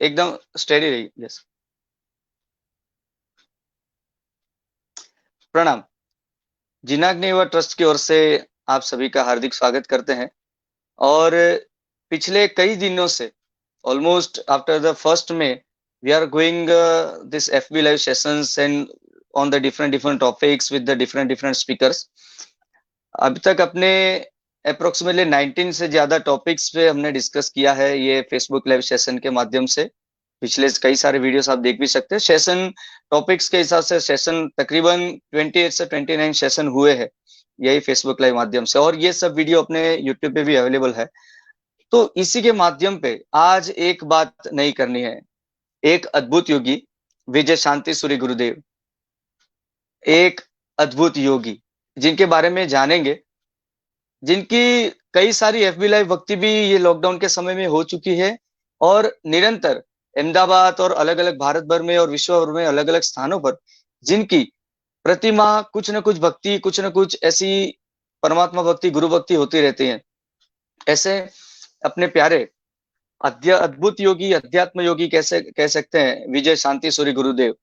एकदम स्टेडी रहिए। यस। प्रणाम। जिनाग्नि ट्रस्ट की ओर से आप सभी का हार्दिक स्वागत करते हैं। और पिछले कई दिनों से ऑलमोस्ट आफ्टर द फर्स्ट में we are going this FB live sessions and on the different different topics with the different different speakers. अभी तक अपने अप्रोक्सीमेटली 19 से ज्यादा टॉपिक्स पे हमने डिस्कस किया है ये फेसबुक लाइव सेशन के माध्यम से। पिछले कई सारे वीडियोस आप देख भी सकते हैं। सेशन टॉपिक्स के हिसाब से सेशन तकरीबन 28 से 29 सेशन हुए हैं यही फेसबुक लाइव माध्यम से, और ये सब वीडियो अपने यूट्यूब पे भी अवेलेबल है। तो इसी के माध्यम पे आज एक बात नहीं करनी है। एक अद्भुत योगी विजय शांति सूरी गुरुदेव, एक अद्भुत योगी जिनके बारे में जानेंगे, जिनकी कई सारी एफबी लाइव भक्ति भी ये लॉकडाउन के समय में हो चुकी है, और निरंतर अहमदाबाद और अलग अलग भारत भर में और विश्व भर में अलग अलग स्थानों पर जिनकी प्रतिमा कुछ न कुछ भक्ति, कुछ न कुछ ऐसी परमात्मा भक्ति, गुरु भक्ति होती रहती है। ऐसे अपने प्यारे अद्भुत योगी, अध्यात्म योगी कैसे कह सकते हैं विजय शांति सूरी गुरुदेव।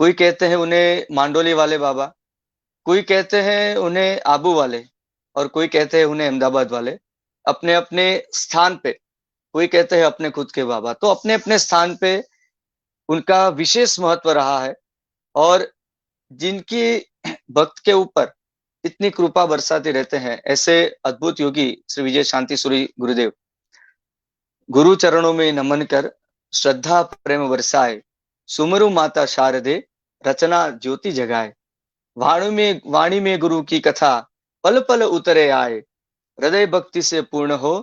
कोई कहते हैं उन्हें मांडोली वाले बाबा, कोई कहते हैं उन्हें आबू वाले, और कोई कहते हैं उन्हें अहमदाबाद वाले। अपने अपने स्थान पे कोई कहते हैं अपने खुद के बाबा। तो अपने अपने स्थान पे उनका विशेष महत्व रहा है, और जिनकी भक्त के ऊपर इतनी कृपा बरसाते रहते हैं ऐसे अद्भुत योगी श्री विजय शांति सूरी गुरुदेव। गुरु चरणों में नमन कर श्रद्धा प्रेम बरसाए, सुमरु माता शारदे रचना ज्योति जगाए। वाणी में गुरु की कथा पल पल उतरे आए, हृदय भक्ति से पूर्ण हो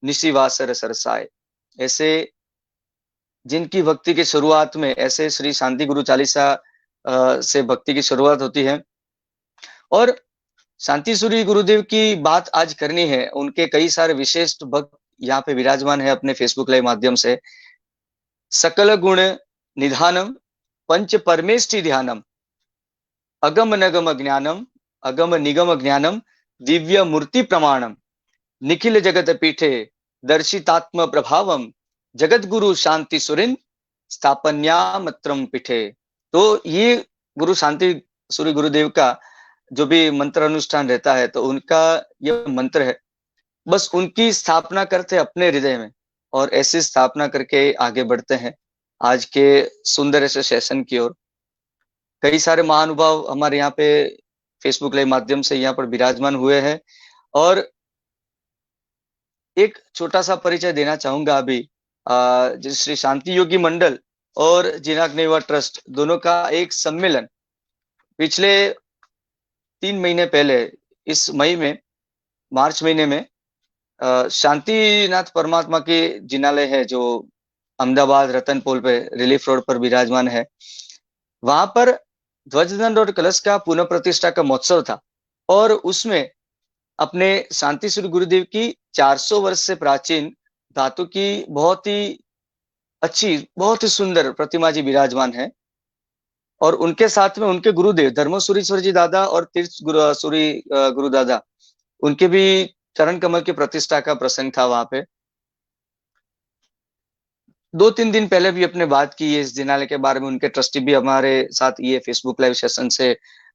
निशिवासर सरसाए। ऐसे जिनकी भक्ति की शुरुआत में ऐसे श्री शांति गुरु चालीसा से भक्ति की शुरुआत होती है। और शांति सूरी गुरुदेव की बात आज करनी है। उनके कई सारे विशेष भक्त यहाँ पे विराजमान है अपने फेसबुक लाइव माध्यम से। सकल गुण निधानम पंच परमेष्टि ध्यानम, अगम नगम ज्ञानम अगम निगम ज्ञानम, दिव्य मूर्ति प्रमाणम, निखिल जगत पीठे दर्शितात्म प्रभावम, जगत गुरु शांति सुरिन स्थापन्यामत्रम पीठे। तो ये गुरु शांति सूरी गुरुदेव का जो भी मंत्र अनुष्ठान रहता है, तो उनका ये मंत्र है, बस उनकी स्थापना करते अपने हृदय में, और ऐसी स्थापना करके आगे बढ़ते हैं आज के सुंदर ऐसे सेशन की ओर। कई सारे महानुभाव हमारे यहाँ पे फेसबुक लाइव माध्यम से यहाँ पर विराजमान हुए हैं। और एक छोटा सा परिचय देना चाहूंगा अभी। श्री शांति योगी मंडल और जिनाग्नि ट्रस्ट दोनों का एक सम्मेलन पिछले 3 महीने पहले इस मई में, मार्च महीने में, शांतिनाथ परमात्मा के जिनालय है जो अहमदाबाद रतनपोल पे रिलीफ रोड पर विराजमान है। वहां पर ध्वजदंड और कलश का पुनः प्रतिष्ठा का महोत्सव था, और उसमें अपने शांति सूरी गुरुदेव की 400 वर्ष से प्राचीन धातु की बहुत ही अच्छी, बहुत ही सुंदर प्रतिमा जी विराजमान है। और उनके साथ में उनके गुरुदेव धर्मसूरीश्वर जी दादा और तीर्थ सूरी गुरु दादा, उनके भी चरण कमल की प्रतिष्ठा का प्रसंग था वहां पे। 2-3 दिन पहले भी अपने बात की है इस जिनालय के बारे में। उनके ट्रस्टी भी हमारे साथ ये फेसबुक लाइव सेशन से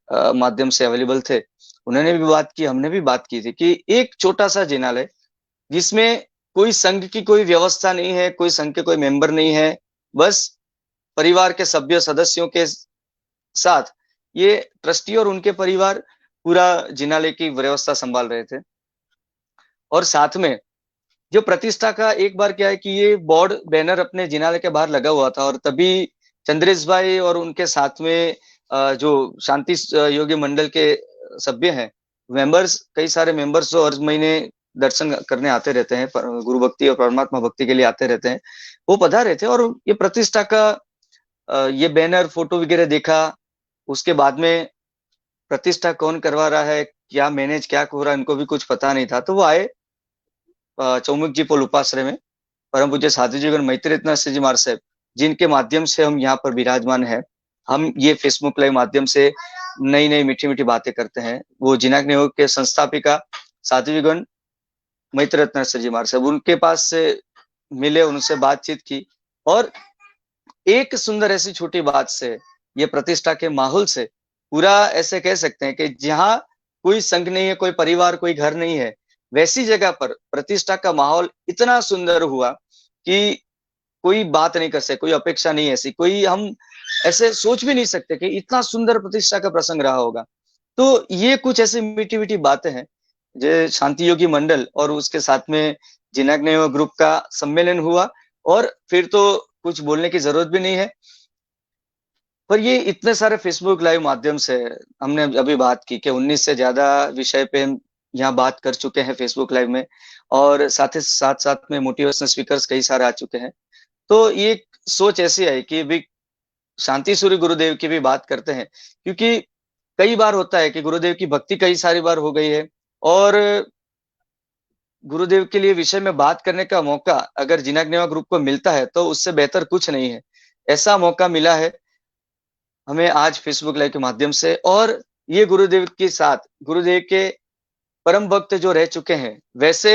माध्यम से अवेलेबल थे। उन्होंने भी बात की, हमने भी बात की थी कि एक छोटा सा जिनालय जिसमें कोई संघ की कोई व्यवस्था नहीं है, कोई संघ के कोई मेंबर नहीं है, बस परिवार के सभ्य सदस्यों के साथ ये ट्रस्टी और उनके परिवार पूरा जिनालय की व्यवस्था संभाल रहे थे। और साथ में जो प्रतिष्ठा का एक बार क्या है कि ये बोर्ड बैनर अपने जिनालय के बाहर लगा हुआ था, और तभी चंद्रेश भाई और उनके साथ में जो शांति योगी मंडल के सभ्य हैं, मेंबर्स, कई सारे मेंबर्स जो हर महीने दर्शन करने आते रहते हैं, गुरु भक्ति और परमात्मा भक्ति के लिए आते रहते हैं, वो पधारे थे। और ये प्रतिष्ठा का ये बैनर फोटो वगैरह देखा। उसके बाद में प्रतिष्ठा कौन करवा रहा है, क्या मैनेज क्या हो रहा है, इनको भी कुछ पता नहीं था। तो वो आए चौमुख जी पोल उपाश्रय में परम पूज्य साधु जीवन मैत्री रत्न जी महाराज साहब, जिनके माध्यम से हम यहाँ पर विराजमान है। हम ये फेसबुक लाइव माध्यम से नई नई मीठी मीठी बातें करते हैं। वो जिनाग्नि योग के संस्थापिका साधु जीवन मैत्री रत्न जी महाराज साहब, उनके पास से मिले, उनसे बातचीत की, और एक सुंदर ऐसी छोटी बात से, ये प्रतिष्ठा के माहौल से पूरा ऐसे कह सकते हैं कि जहां कोई संघ नहीं है, कोई परिवार, कोई घर नहीं है, वैसी जगह पर प्रतिष्ठा का माहौल इतना सुंदर हुआ कि कोई बात नहीं कर सकते, कोई अपेक्षा नहीं ऐसी, कोई हम ऐसे सोच भी नहीं सकते कि इतना सुंदर प्रतिष्ठा का प्रसंग रहा होगा। तो ये कुछ ऐसी मीठी मीठी बातें हैं जो शांति योगी मंडल और उसके साथ में जिनाग्नेय ग्रुप का सम्मेलन हुआ, और फिर तो कुछ बोलने की जरूरत भी नहीं है। पर ये इतने सारे फेसबुक लाइव माध्यम से हमने अभी बात की कि 19 से ज्यादा विषय पे हम यहाँ बात कर चुके हैं फेसबुक लाइव में, और साथ साथ में मोटिवेशनल स्पीकर्स कई सारे आ चुके हैं। तो ये एक सोच ऐसी है कि भी शांति सूर्य गुरुदेव की भी बात करते हैं, क्योंकि कई बार होता है कि गुरुदेव की भक्ति कई सारी बार हो गई है, और गुरुदेव के लिए विषय में बात करने का मौका अगर जिनाग्नेवा ग्रुप को मिलता है तो उससे बेहतर कुछ नहीं है। ऐसा मौका मिला है हमें आज फेसबुक लाइव के माध्यम से, और ये गुरुदेव के साथ गुरुदेव के परम भक्त जो रह चुके हैं, वैसे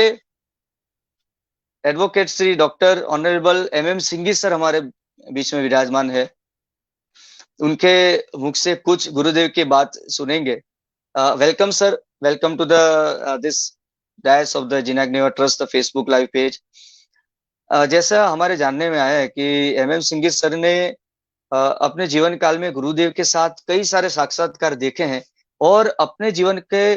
advocate Shri doctor honourable MM सिंघी सर हमारे बीच में विराजमान है। उनके मुख से कुछ गुरुदेव की बात सुनेंगे। Welcome sir, welcome to the this dais of the जिनाग्नेवा trust the Facebook live page. जैसा हमारे जानने में आया है कि MM सिंघी सर ने अपने जीवन काल में गुरुदेव के साथ कई सारे साक्षात्कार देखे हैं, और अपने जीवन के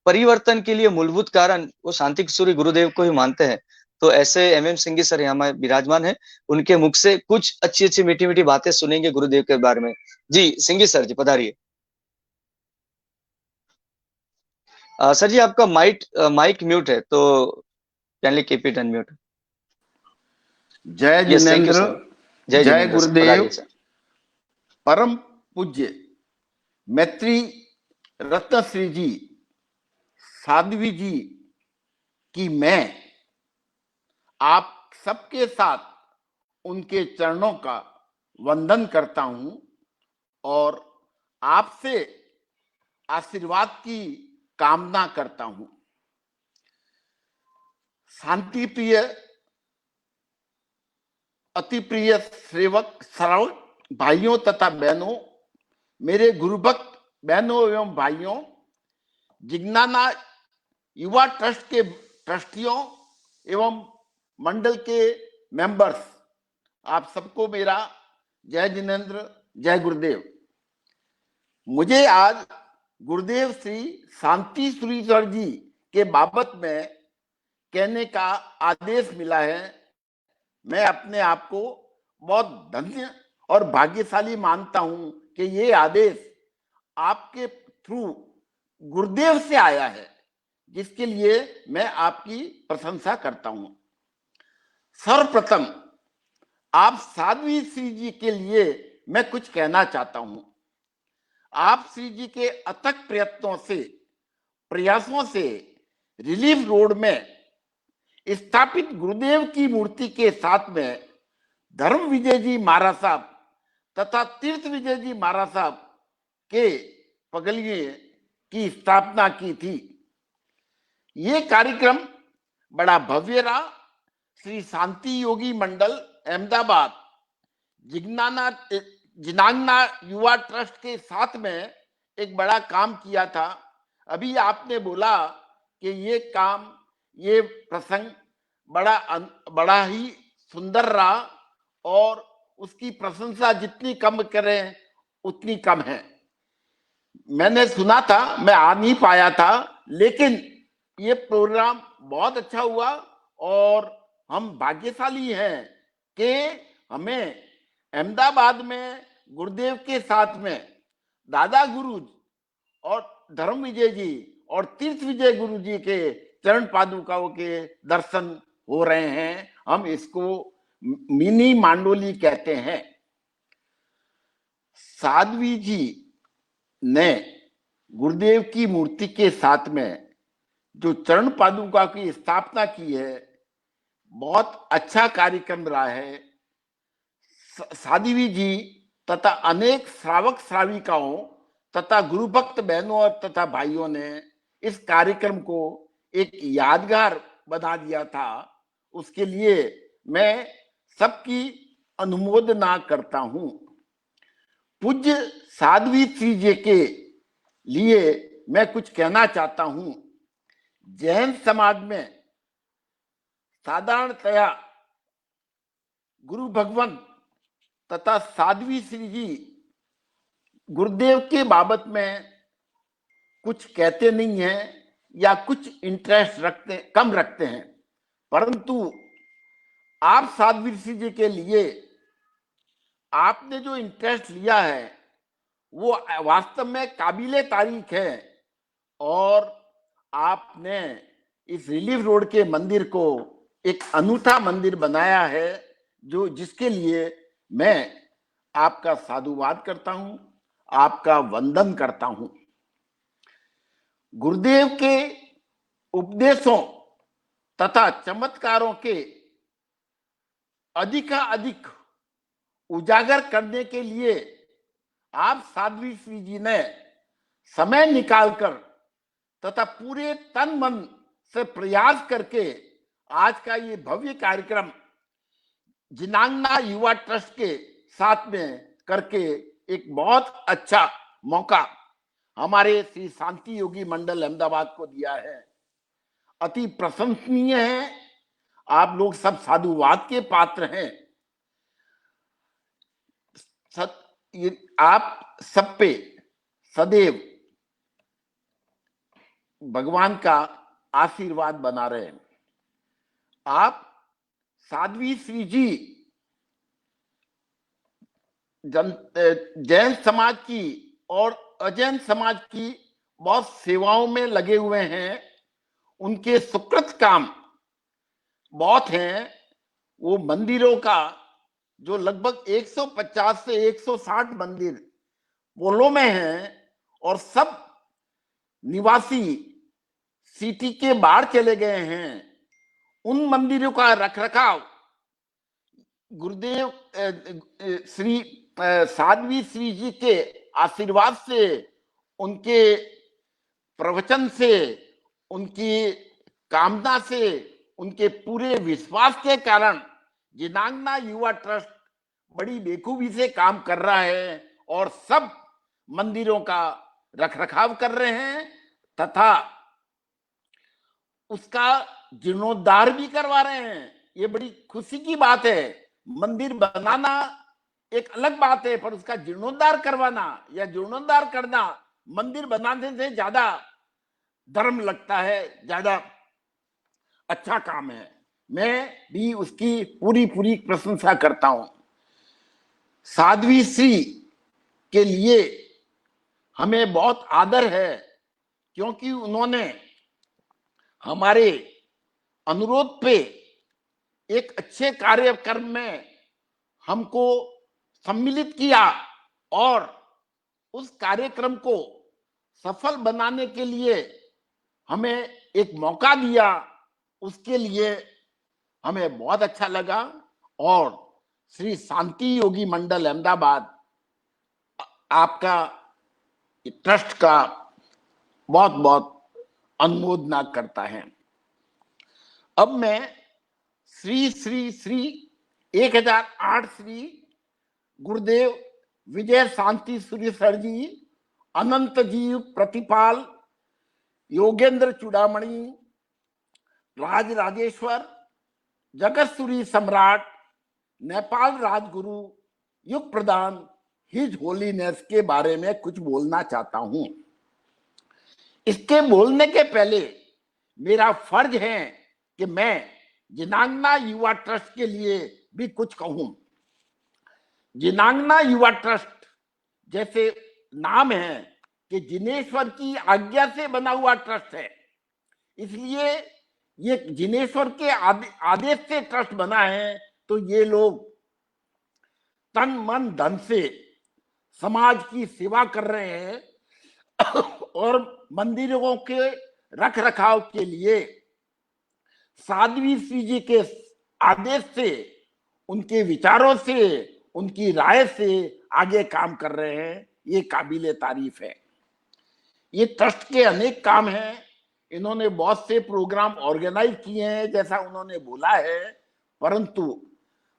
परिवर्तन के लिए मूलभूत कारण वो शांति सूर्य गुरुदेव को ही मानते हैं। तो ऐसे MM सिंघी सर यहाँ में विराजमान है, उनके मुख से कुछ अच्छी अच्छी मीठी मीठी बातें सुनेंगे गुरुदेव के बारे में। जी सिंघी सर जी पधारिए। सर जी आपका माइक म्यूट है, तो कैनली कीप इट अनम्यूट। जय जिनेंद्र, जय जय जिनेंद्र सर, गुरुदेव। पधारिए सर। परम पूज्य मैत्री रत्नश्री जी साध्वी जी की मैं आप सबके साथ उनके चरणों का वंदन करता हूं और आपसे आशीर्वाद की कामना करता हूं। शांति प्रिय, अति प्रिय सेवक श्रावक भाइयों तथा बहनों, मेरे गुरुभक्त बहनों एवं भाइयों, जिज्ञाना युवा ट्रस्ट के ट्रस्टियों एवं मंडल के मेंबर्स, आप सबको मेरा जय जिनेंद्र, जय गुरुदेव। मुझे आज गुरुदेव श्री शांति सूरीश्वर जी के बाबत में कहने का आदेश मिला है। मैं अपने आप को बहुत धन्य और भाग्यशाली मानता हूं कि ये आदेश आपके थ्रू गुरुदेव से आया है, जिसके लिए मैं आपकी प्रशंसा करता हूं। सर्वप्रथम आप साध्वी श्री जी के लिए मैं कुछ कहना चाहता हूं। आप श्री जी के अथक प्रयासों से रिलीफ रोड में स्थापित गुरुदेव की मूर्ति के साथ में धर्म विजय जी महाराज साहब तथा तीर्थ विजय जी महाराज साहब के पगलिये की स्थापना की थी। ये कार्यक्रम बड़ा भव्य रहा। श्री शांति योगी मंडल अहमदाबाद जिनाग्ना युवा ट्रस्ट के साथ में एक बड़ा काम किया था। अभी आपने बोला कि ये प्रसंग बड़ा ही सुंदर रहा, और उसकी प्रशंसा जितनी कम करें उतनी कम है। मैंने सुना था, मैं आ नहीं पाया था, लेकिन ये प्रोग्राम बहुत अच्छा हुआ और हम भाग्यशाली हैं कि हमें अहमदाबाद में गुरुदेव के साथ में दादा गुरु और धर्म विजय जी और तीर्थ विजय गुरु जी के चरण पादुकाओं के दर्शन हो रहे हैं। हम इसको मिनी मांडोली कहते हैं। साध्वी जी ने गुरुदेव की मूर्ति के साथ में जो चरण पादुका की स्थापना की है, बहुत अच्छा कार्यक्रम रहा है। साध्वी जी तथा अनेक श्रावक श्राविकाओं तथा गुरु भक्त बहनों और तथा भाइयों ने इस कार्यक्रम को एक यादगार बना दिया था। उसके लिए मैं सबकी अनुमोदना करता हूं। पूज्य साध्वी श्री जी के लिए मैं कुछ कहना चाहता हूं। जैन समाज में साधारणतया गुरु भगवान तथा साध्वी श्री जी गुरुदेव के बाबत में कुछ कहते नहीं है या कुछ इंटरेस्ट कम रखते हैं, परंतु आप साध्वी श्री जी के लिए आपने जो इंटरेस्ट लिया है वो वास्तव में काबिले तारीफ है। और आपने इस रिलीफ रोड के मंदिर को एक अनूठा मंदिर बनाया है, जो जिसके लिए मैं आपका साधुवाद करता हूं, आपका वंदन करता हूं। गुरुदेव के उपदेशों तथा चमत्कारों के अधिक उजागर करने के लिए आप साध्वी श्री जी ने समय निकालकर तथा पूरे तन मन से प्रयास करके आज का ये भव्य कार्यक्रम जिनांगना युवा ट्रस्ट के साथ में करके एक बहुत अच्छा मौका हमारे श्री शांति योगी मंडल अहमदाबाद को दिया है। अति प्रशंसनीय है। आप लोग सब साधुवाद के पात्र हैं। आप सब पे सदैव भगवान का आशीर्वाद बना रहे। आप साध्वी श्री जी जैन समाज की और अजैन समाज की बहुत सेवाओं में लगे हुए हैं। उनके सुकृत काम बहुत हैं। वो मंदिरों का जो लगभग 150 से 160 मंदिर पोलो में हैं और सब निवासी सिटी के बाहर चले गए हैं। उन मंदिरों का रखरखाव गुरुदेव श्री साध्वी श्री जी के आशीर्वाद से, उनके प्रवचन से, उनकी कामना से, उनके पूरे विश्वास के कारण जिनांगना युवा ट्रस्ट बड़ी बेखूबी से काम कर रहा है और सब मंदिरों का रखरखाव कर रहे हैं तथा उसका जीर्णोद्धार भी करवा रहे हैं। ये बड़ी खुशी की बात है। मंदिर बनाना एक अलग बात है, पर उसका जीर्णोद्धार करवाना या जीर्णोद्धार करना मंदिर बनाने से ज्यादा धर्म लगता है, ज्यादा अच्छा काम है। मैं भी उसकी पूरी प्रशंसा करता हूं। साध्वी श्री के लिए हमें बहुत आदर है, क्योंकि उन्होंने हमारे अनुरोध पे एक अच्छे कार्यक्रम में हमको सम्मिलित किया और उस कार्यक्रम को सफल बनाने के लिए हमें एक मौका दिया। उसके लिए हमें बहुत अच्छा लगा और श्री शांति योगी मंडल अहमदाबाद आपका ट्रस्ट का बहुत बहुत अनुमोदना करता है। अब मैं श्री श्री श्री 1008 श्री गुरुदेव विजय शांति सूर्य सर जी, अनंत जीव प्रतिपाल, योगेंद्र चूड़ामणि, राज राजेश्वर, जगत सूरी सम्राट, नेपाल राजगुरु, युग प्रधान, हिज होलीनेस के बारे में कुछ बोलना चाहता हूं। इसके बोलने के पहले मेरा फर्ज है कि मैं जिनांगना युवा ट्रस्ट के लिए भी कुछ कहूं। जिनांगना युवा ट्रस्ट जैसे नाम है कि जिनेश्वर की आज्ञा से बना हुआ ट्रस्ट है, इसलिए ये जिनेश्वर के आदेश से ट्रस्ट बना है। तो ये लोग तन मन धन से समाज की सेवा कर रहे हैं और मंदिरों के रख रखाव के लिए साध्वी श्री जी के आदेश से, उनके विचारों से, उनकी राय से आगे काम कर रहे हैं। ये काबिले तारीफ है। ये ट्रस्ट के अनेक काम हैं। इन्होंने बहुत से प्रोग्राम ऑर्गेनाइज किए हैं जैसा उन्होंने बोला है, परंतु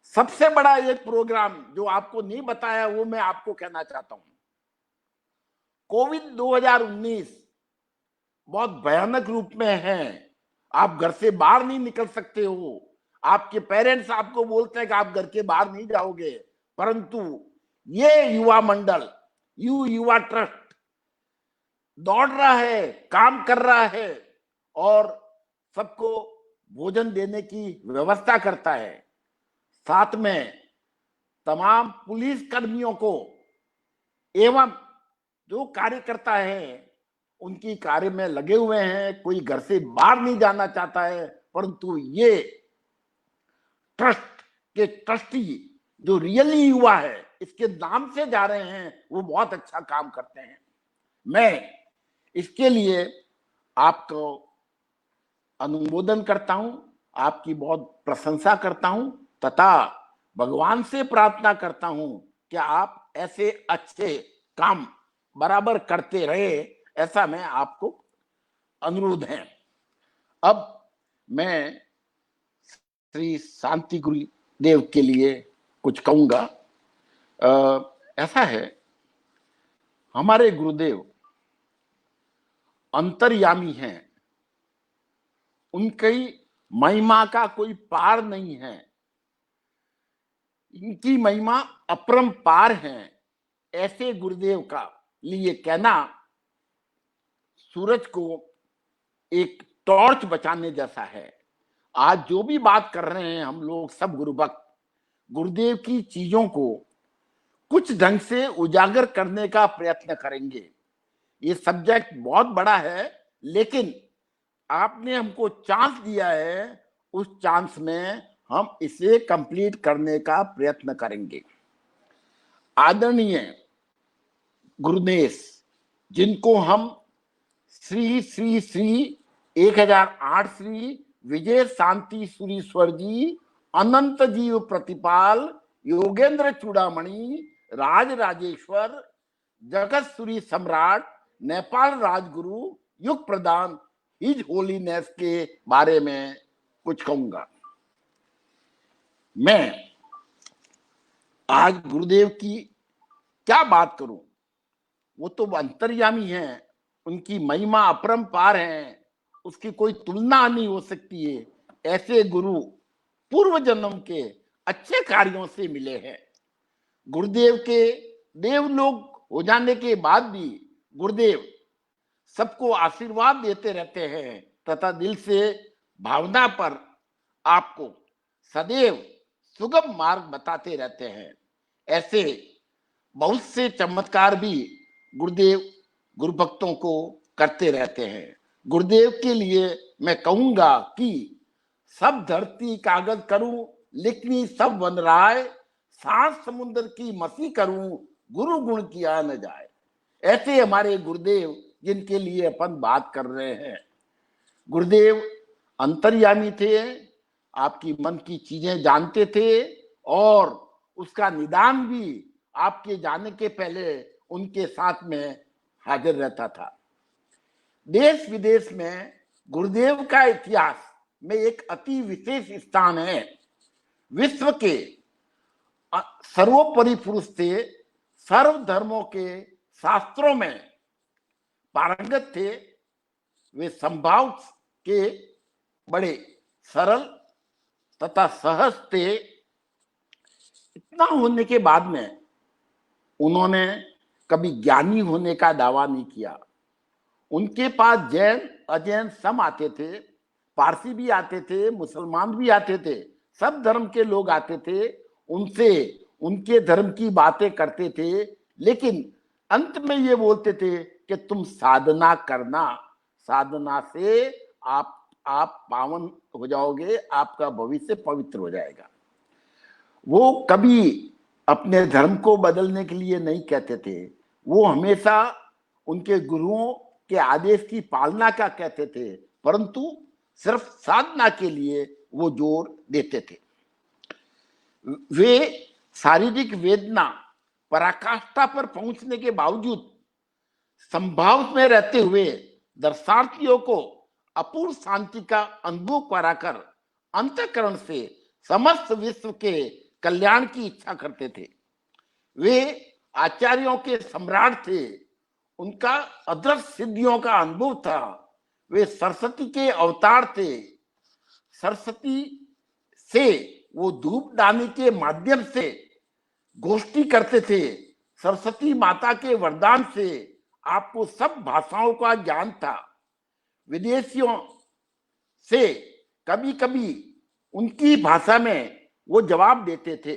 सबसे बड़ा एक प्रोग्राम जो आपको नहीं बताया वो मैं आपको कहना चाहता हूं। कोविड 2019 बहुत भयानक रूप में है। आप घर से बाहर नहीं निकल सकते हो। आपके पेरेंट्स आपको बोलते हैं कि आप घर के बाहर नहीं जाओगे, परंतु ये युवा मंडल, युवा ट्रस्ट दौड़ रहा है, काम कर रहा है और सबको भोजन देने की व्यवस्था करता है। साथ में तमाम पुलिस कर्मियों को एवं जो कार्यकर्ता है उनकी कार्य में लगे हुए हैं। कोई घर से बाहर नहीं जाना चाहता है, परंतु ये ट्रस्ट के ट्रस्टी जो रियली युवा है, इसके नाम से जा रहे हैं, वो बहुत अच्छा काम करते हैं। मैं इसके लिए आपको अनुमोदन करता हूं, आपकी बहुत प्रशंसा करता हूं तथा भगवान से प्रार्थना करता हूं कि आप ऐसे अच्छे काम बराबर करते रहे, ऐसा मैं आपको अनुरोध है। अब मैं श्री शांति गुरुदेव के लिए कुछ कहूंगा। ऐसा है, हमारे गुरुदेव अंतर्यामी हैं, उनकी महिमा का कोई पार नहीं है, इनकी महिमा अपरंपार है। ऐसे गुरुदेव का लिए कहना सूरज को एक टॉर्च बचाने जैसा है। आज जो भी बात कर रहे हैं हम लोग सब गुरुभक्त, गुरुदेव की चीजों को कुछ ढंग से उजागर करने का प्रयत्न करेंगे। ये सब्जेक्ट बहुत बड़ा है, लेकिन आपने हमको चांस दिया है, उस चांस में हम इसे कंप्लीट करने का प्रयत्न करेंगे। आदरणीय गुरुदेव, जिनको हम श्री श्री श्री 1008 श्री विजय शांति सुरीश्वर जी, अनंत जीव प्रतिपाल, योगेंद्र चूड़ामणि, राज राजेश्वर, जगत सूरी सम्राट, नेपाल राजगुरु, युग प्रदान, हिज होलीनेस के बारे में कुछ कहूंगा। मैं आज गुरुदेव की क्या बात करूं, वो तो अंतर्यामी हैं, उनकी महिमा अपरंपार है, उसकी कोई तुलना नहीं हो सकती है। ऐसे गुरु पूर्व जन्म के अच्छे कार्यों से मिले हैं। गुरुदेव के देवलोक हो जाने के बाद भी गुरुदेव सबको आशीर्वाद देते रहते हैं तथा दिल से भावना पर आपको सदैव सुगम मार्ग बताते रहते हैं। ऐसे बहुत से चमत्कार भी गुरुदेव गुरु भक्तों को करते रहते हैं। गुरुदेव के लिए मैं कहूंगा कि सब धरती कागज करूं, लिखनी सब वन राय, सांस समुद्र की मसी करूं, गुरु गुण किया न जाए। ऐसे हमारे गुरुदेव जिनके लिए अपन बात कर रहे हैं। गुरुदेव अंतर्यामी थे, आपकी मन की चीजें जानते थे और उसका निदान भी आपके जाने के पहले उनके साथ में हाजिर रहता था। देश विदेश में गुरुदेव का इतिहास में एक अति विशेष स्थान है। विश्व के सर्वोपरि पुरुष थे, सर्व धर्मों के शास्त्रों में पारंगत थे, वे संभाव के बड़े सरल तथा सहज थे। इतना होने के बाद में उन्होंने कभी ज्ञानी होने का दावा नहीं किया। उनके पास जैन अजैन सब आते थे, पारसी भी आते थे, मुसलमान भी आते थे, सब धर्म के लोग आते थे, उनसे उनके धर्म की बातें करते थे, लेकिन अंत में ये बोलते थे कि तुम साधना करना, साधना से आप पावन हो जाओगे, आपका भविष्य पवित्र हो जाएगा। वो कभी अपने धर्म को बदलने के लिए नहीं कहते थे, वो हमेशा उनके गुरुओं के आदेश की पालना का कहते थे, परंतु सिर्फ साधना के लिए वो जोर देते थे। वे शारीरिक वेदना पराकाष्ठा पर पहुंचने के बावजूद संभाव में रहते हुए दर्शनार्थियों को अपूर्व शांति का अनुभव कराकर अंतःकरण से समस्त विश्व के कल्याण की इच्छा करते थे। वे आचार्यों के सम्राट थे, उनका अदृश्य सिद्धियों का अनुभव था। वे सरस्वती के अवतार थे। सरस्वती से वो धूप दानी के माध्यम से गोष्ठी करते थे। सरस्वती माता के वरदान से आपको सब भाषाओं का ज्ञान था। विदेशियों से कभी कभी उनकी भाषा में वो जवाब देते थे।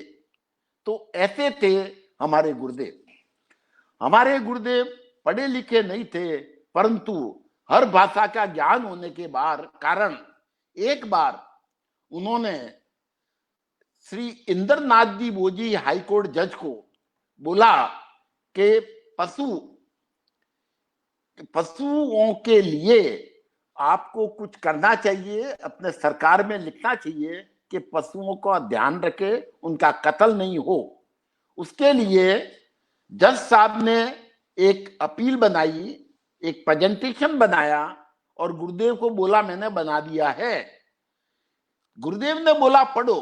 तो ऐसे थे हमारे गुरुदेव। हमारे गुरुदेव पढ़े लिखे नहीं थे, परंतु हर भाषा का ज्ञान होने के कारण एक बार उन्होंने श्री इंद्रनाथ जी बोजी हाईकोर्ट जज को बोला कि पशुओं के लिए आपको कुछ करना चाहिए, अपने सरकार में लिखना चाहिए कि पशुओं का ध्यान रखे, उनका कत्ल नहीं हो। उसके लिए जज साहब ने एक अपील बनाई, एक प्रेजेंटेशन बनाया और गुरुदेव को बोला मैंने बना दिया है। गुरुदेव ने बोला पढ़ो।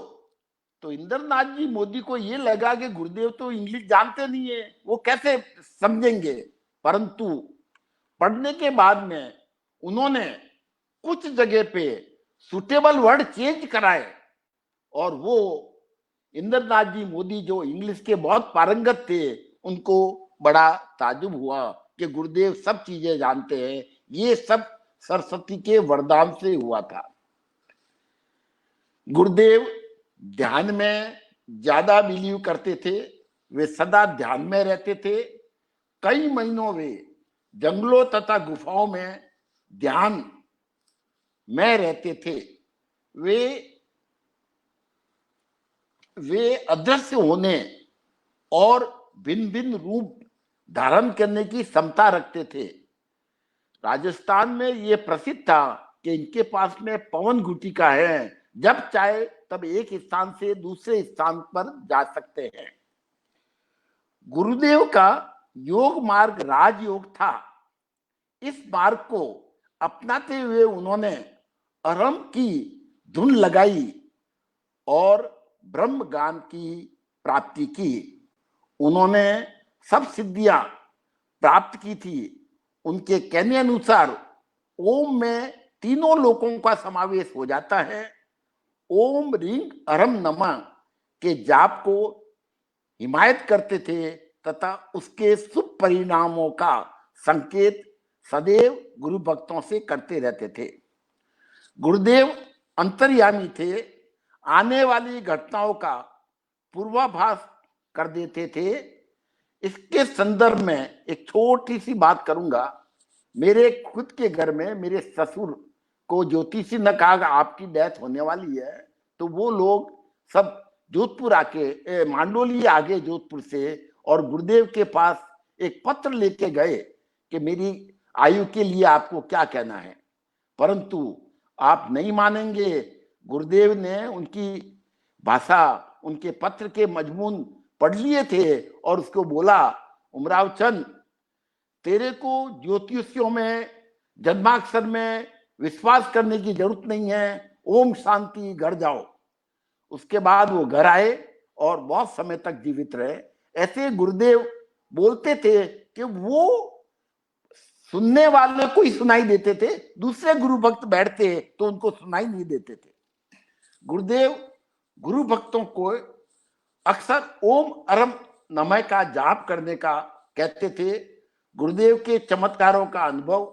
तो इंद्रनाथ जी मोदी को ये लगा कि गुरुदेव तो इंग्लिश जानते नहीं है, वो कैसे समझेंगे। परंतु पढ़ने के बाद में उन्होंने कुछ जगह पे सुटेबल वर्ड चेंज कराए और वो इंद्रनाथ जी मोदी जो इंग्लिश के बहुत पारंगत थे, उनको बड़ा ताजुब हुआ कि गुरुदेव सब चीजें जानते हैं। ये सब सरस्वती के वरदान से हुआ था। गुरुदेव ध्यान में ज्यादा बिलीव करते थे। वे सदा ध्यान में रहते थे। कई महीनों वे जंगलों तथा गुफाओं में ध्यान में रहते थे। वे अदृश्य होने और भिन्न भिन्न रूप धारण करने की क्षमता रखते थे। राजस्थान में ये प्रसिद्ध था कि इनके पास में पवन गुटिका है, जब चाहे तब एक स्थान से दूसरे स्थान पर जा सकते हैं। गुरुदेव का योग मार्ग राजयोग था। इस मार्ग को अपनाते हुए उन्होंने अरम की धुन लगाई और ब्रह्म ज्ञान की प्राप्ति की। उन्होंने सब सिद्धियां प्राप्त की थी। उनके कहने अनुसार ओम में तीनों लोकों का समावेश हो जाता है। ओम रिंग अरम नमः के जाप को हिमायत करते थे तथा उसके शुभ परिणामों का संकेत सदैव गुरु भक्तों से करते रहते थे। गुरुदेव अंतर्यामी थे। आने वाली घटनाओं का पूर्वाभास कर देते थे। इसके संदर्भ में एक छोटी सी बात करूंगा। मेरे खुद के घर में मेरे ससुर को ज्योतिषी ने कहा आपकी डेथ होने वाली है, तो वो लोग सब जोधपुर आके मांडोली आगे जोधपुर से और गुरुदेव के पास एक पत्र लेके गए कि मेरी आयु के लिए आपको क्या कहना है। परंतु आप नहीं मानेंगे, गुरुदेव ने उनकी भाषा, उनके पत्र के मजमून पढ़ लिए थे और उसको बोला उमराव चंद, तेरे को ज्योतिषियों में जन्माक्षर में विश्वास करने की जरूरत नहीं है, ओम शांति, घर जाओ। उसके बाद वो घर आए और बहुत समय तक जीवित रहे। ऐसे गुरुदेव बोलते थे कि वो सुनने वाले को ही सुनाई देते थे, दूसरे गुरु भक्त बैठते तो उनको सुनाई नहीं देते थे। गुरुदेव गुरु भक्तों को अक्सर ओम अरम नमः का जाप करने का कहते थे। गुरुदेव के चमत्कारों का अनुभव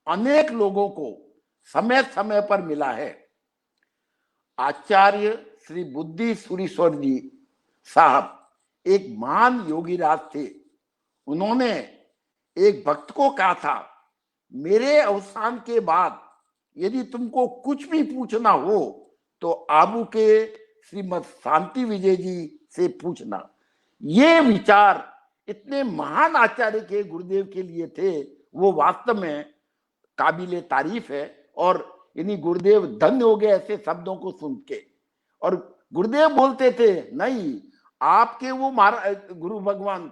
अनेक लोगों को समय समय पर मिला है। आचार्य श्री बुद्धि सूरीश्वर जी साहब एक महान योगीराज थे। उन्होंने एक भक्त को कहा था, मेरे अवसान के बाद यदि तुमको कुछ भी पूछना हो तो आबू के श्रीमद शांति विजय जी से पूछना। ये विचार इतने महान आचार्य के गुरुदेव के लिए थे, वो वास्तव में काबिले तारीफ है। और इन्हीं गुरुदेव धन्य हो गए ऐसे शब्दों को सुन के। और गुरुदेव बोलते थे, नहीं आपके वो गुरु भगवान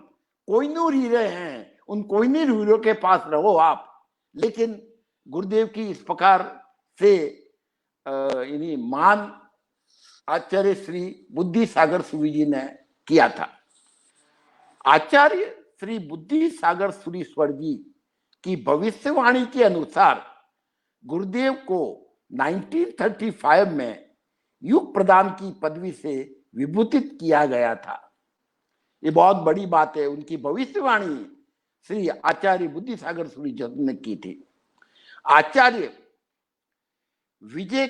कोहिनूर हीरे हैं, उन कोहिनूर हीरों के पास रहो आप। लेकिन गुरुदेव की इस प्रकार से इन्हीं मान आचार्य श्री बुद्धि सागर सूरी जी ने किया था। आचार्य श्री बुद्धि सागर सूरीश्वर जी की भविष्यवाणी के अनुसार गुरुदेव को 1935 में युग प्रदान की पदवी से विभूषित किया गया था। ये बहुत बड़ी बात है। उनकी भविष्यवाणी श्री आचार्य बुद्धि सागर सूरी जी ने की थी। आचार्य विजय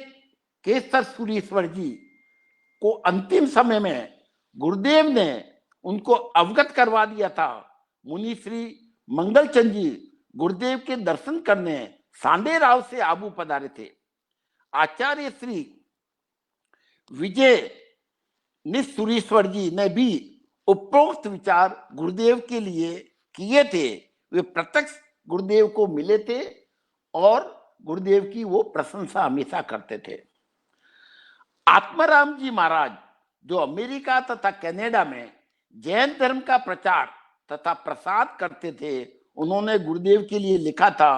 केसर सूरीश्वर जी को अंतिम समय में गुरुदेव ने उनको अवगत करवा दिया था। मुनि श्री मंगलचंद जी गुरुदेव के दर्शन करने सांडे राव से आबू पधारे थे। आचार्य श्री विजय निसूरीश्वर जी ने भी उपरोक्त विचार गुरुदेव के लिए किए थे। वे प्रत्यक्ष गुरुदेव को मिले थे और गुरुदेव की वो प्रशंसा हमेशा करते थे। आत्माराम जी महाराज जो अमेरिका तथा कनाडा में जैन धर्म का प्रचार तथा प्रसार करते थे, उन्होंने गुरुदेव के लिए लिखा था,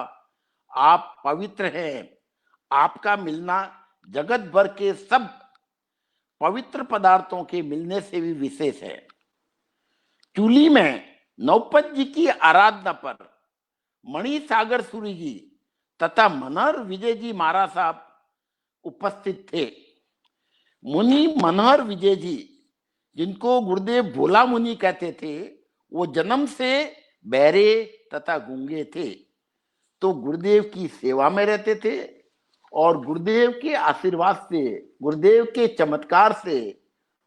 आप पवित्र हैं, आपका मिलना जगत भर के सब पवित्र पदार्थों के मिलने से भी विशेष है। चूली में नौपत जी की आराधना पर मणि सागर सूरी जी तथा मनहर विजय जी महाराज साहब उपस्थित थे। मुनि मनहर विजय जी, जिनको गुरुदेव भोला मुनि कहते थे, वो जन्म से बहरे तथा गूंगे थे, तो गुरुदेव की सेवा में रहते थे और गुरुदेव के आशीर्वाद से, गुरुदेव के चमत्कार से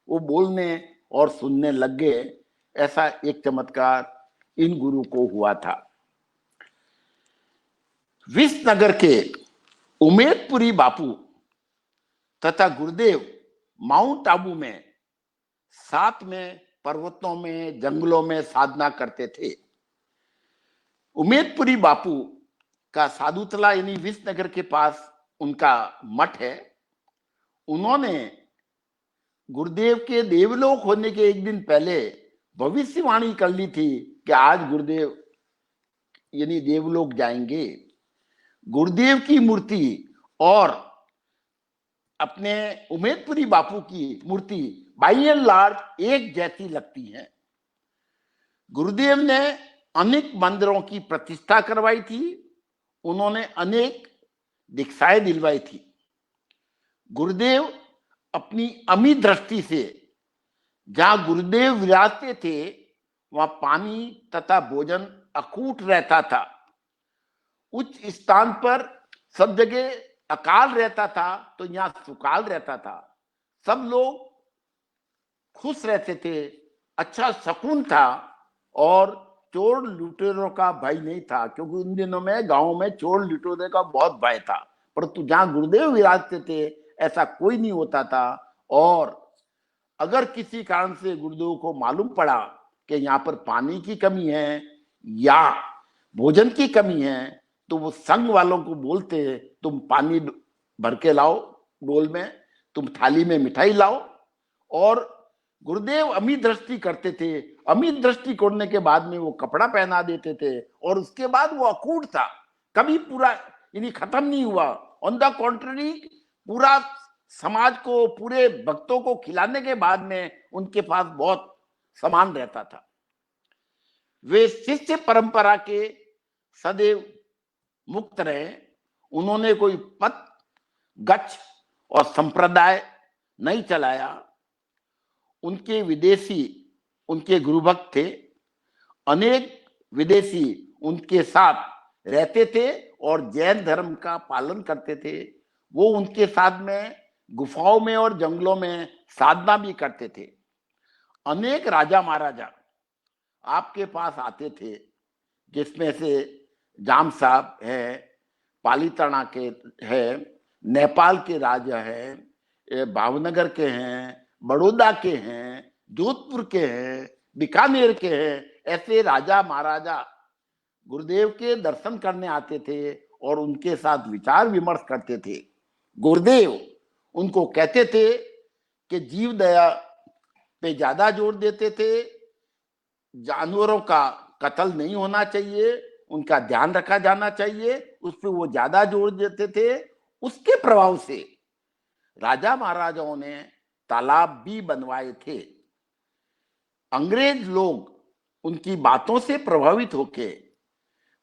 वो बोलने और सुनने लग गए। ऐसा एक चमत्कार इन गुरु को हुआ था। विसनगर के उमेदपुरी बापू तथा गुरुदेव माउंट आबू में साथ में पर्वतों में जंगलों में साधना करते थे। उमेदपुरी बापू का साधुतला यानी विसनगर के पास उनका मठ है। उन्होंने गुरुदेव के देवलोक होने के एक दिन पहले भविष्यवाणी कर ली थी कि आज गुरुदेव यानी देवलोक जाएंगे। गुरुदेव की मूर्ति और अपने उमेदपुरी बापू की मूर्ति बाई एंड लार्ज एक जैसी लगती हैं। गुरुदेव ने अनेक मंदिरों की प्रतिष्ठा करवाई थी। उन्होंने अनेक दीक्षाएं दिलवाई थी। गुरुदेव अपनी अमी दृष्टि से जहां गुरुदेव विराजते थे वहां पानी तथा भोजन अकूट रहता था। उच्च स्थान पर सब जगह अकाल रहता था, तो यहाँ सुकाल रहता था। सब लोग खुश रहते थे, अच्छा सुकून था और चोर लुटेरों का भय नहीं था, क्योंकि उन दिनों में गांव में चोर लुटेरों का बहुत भय था। परंतु जहां गुरुदेव विराजते थे ऐसा कोई नहीं होता था। और अगर किसी कारण से गुरुदेव को मालूम पड़ा कि यहाँ पर पानी की कमी है या भोजन की कमी है, तो वो संघ वालों को बोलते, तुम पानी भर के लाओ डोल में, तुम थाली में मिठाई लाओ। और गुरुदेव अमी दृष्टि करते थे। अमी दृष्टि करने के बाद में वो कपड़ा पहना देते थे और उसके बाद वो अकूट था, कभी पूरा यानी खत्म नहीं हुआ। ऑन द कॉन्ट्ररी पूरा समाज को, पूरे भक्तों को खिलाने के बाद में उनके पास बहुत सामान रहता था। वे शिष्य परंपरा के सदैव मुक्त रहे। उन्होंने कोई पद गच्छ और संप्रदाय नहीं चलाया। उनके विदेशी उनके गुरुभक्त थे। अनेक विदेशी उनके साथ रहते थे और जैन धर्म का पालन करते थे। वो उनके साथ में गुफाओं में और जंगलों में साधना भी करते थे। अनेक राजा महाराजा आपके पास आते थे, जिसमें से जाम साहब है, पालीताना के हैं, नेपाल के राजा हैं, भावनगर के हैं, बड़ौदा के हैं, जोधपुर के हैं, बीकानेर के हैं। ऐसे राजा महाराजा गुरुदेव के दर्शन करने आते थे और उनके साथ विचार विमर्श करते थे। गुरुदेव उनको कहते थे कि जीव दया पे ज्यादा जोर देते थे, जानवरों का कत्ल नहीं होना चाहिए, उनका ध्यान रखा जाना चाहिए, उस पर वो ज्यादा जोर देते थे। उसके प्रभाव से राजा महाराजाओं ने तालाब भी बनवाए थे। अंग्रेज लोग उनकी बातों से प्रभावित होके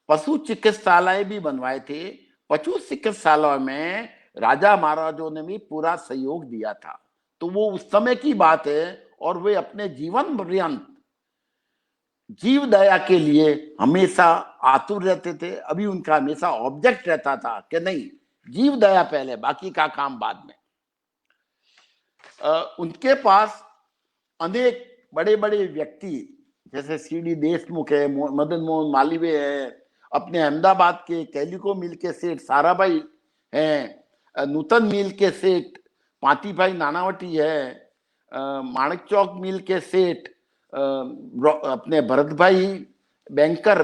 पशु चिकित्सालय भी बनवाए थे। पशु चिकित्सालय में राजा महाराजों ने भी पूरा सहयोग दिया था। तो वो उस समय की बात है और वे अपने जीवन पर्यंत जीव दया के लिए हमेशा आतुर रहते थे। अभी उनका हमेशा ऑब्जेक्ट रहता था कि नहीं, जीव दया पहले, बाकी का काम बाद में। उनके पास अनेक बड़े बड़े व्यक्ति जैसे सीडी देशमुख है, मदन मोहन मालवीय है, अपने अहमदाबाद के कैलिको मिल के सेठ साराभाई हैं, नूतन मिल के सेठ पाती भाई नानावटी है, माणक चौक मिल के सेठ अपने भरत भाई बैंकर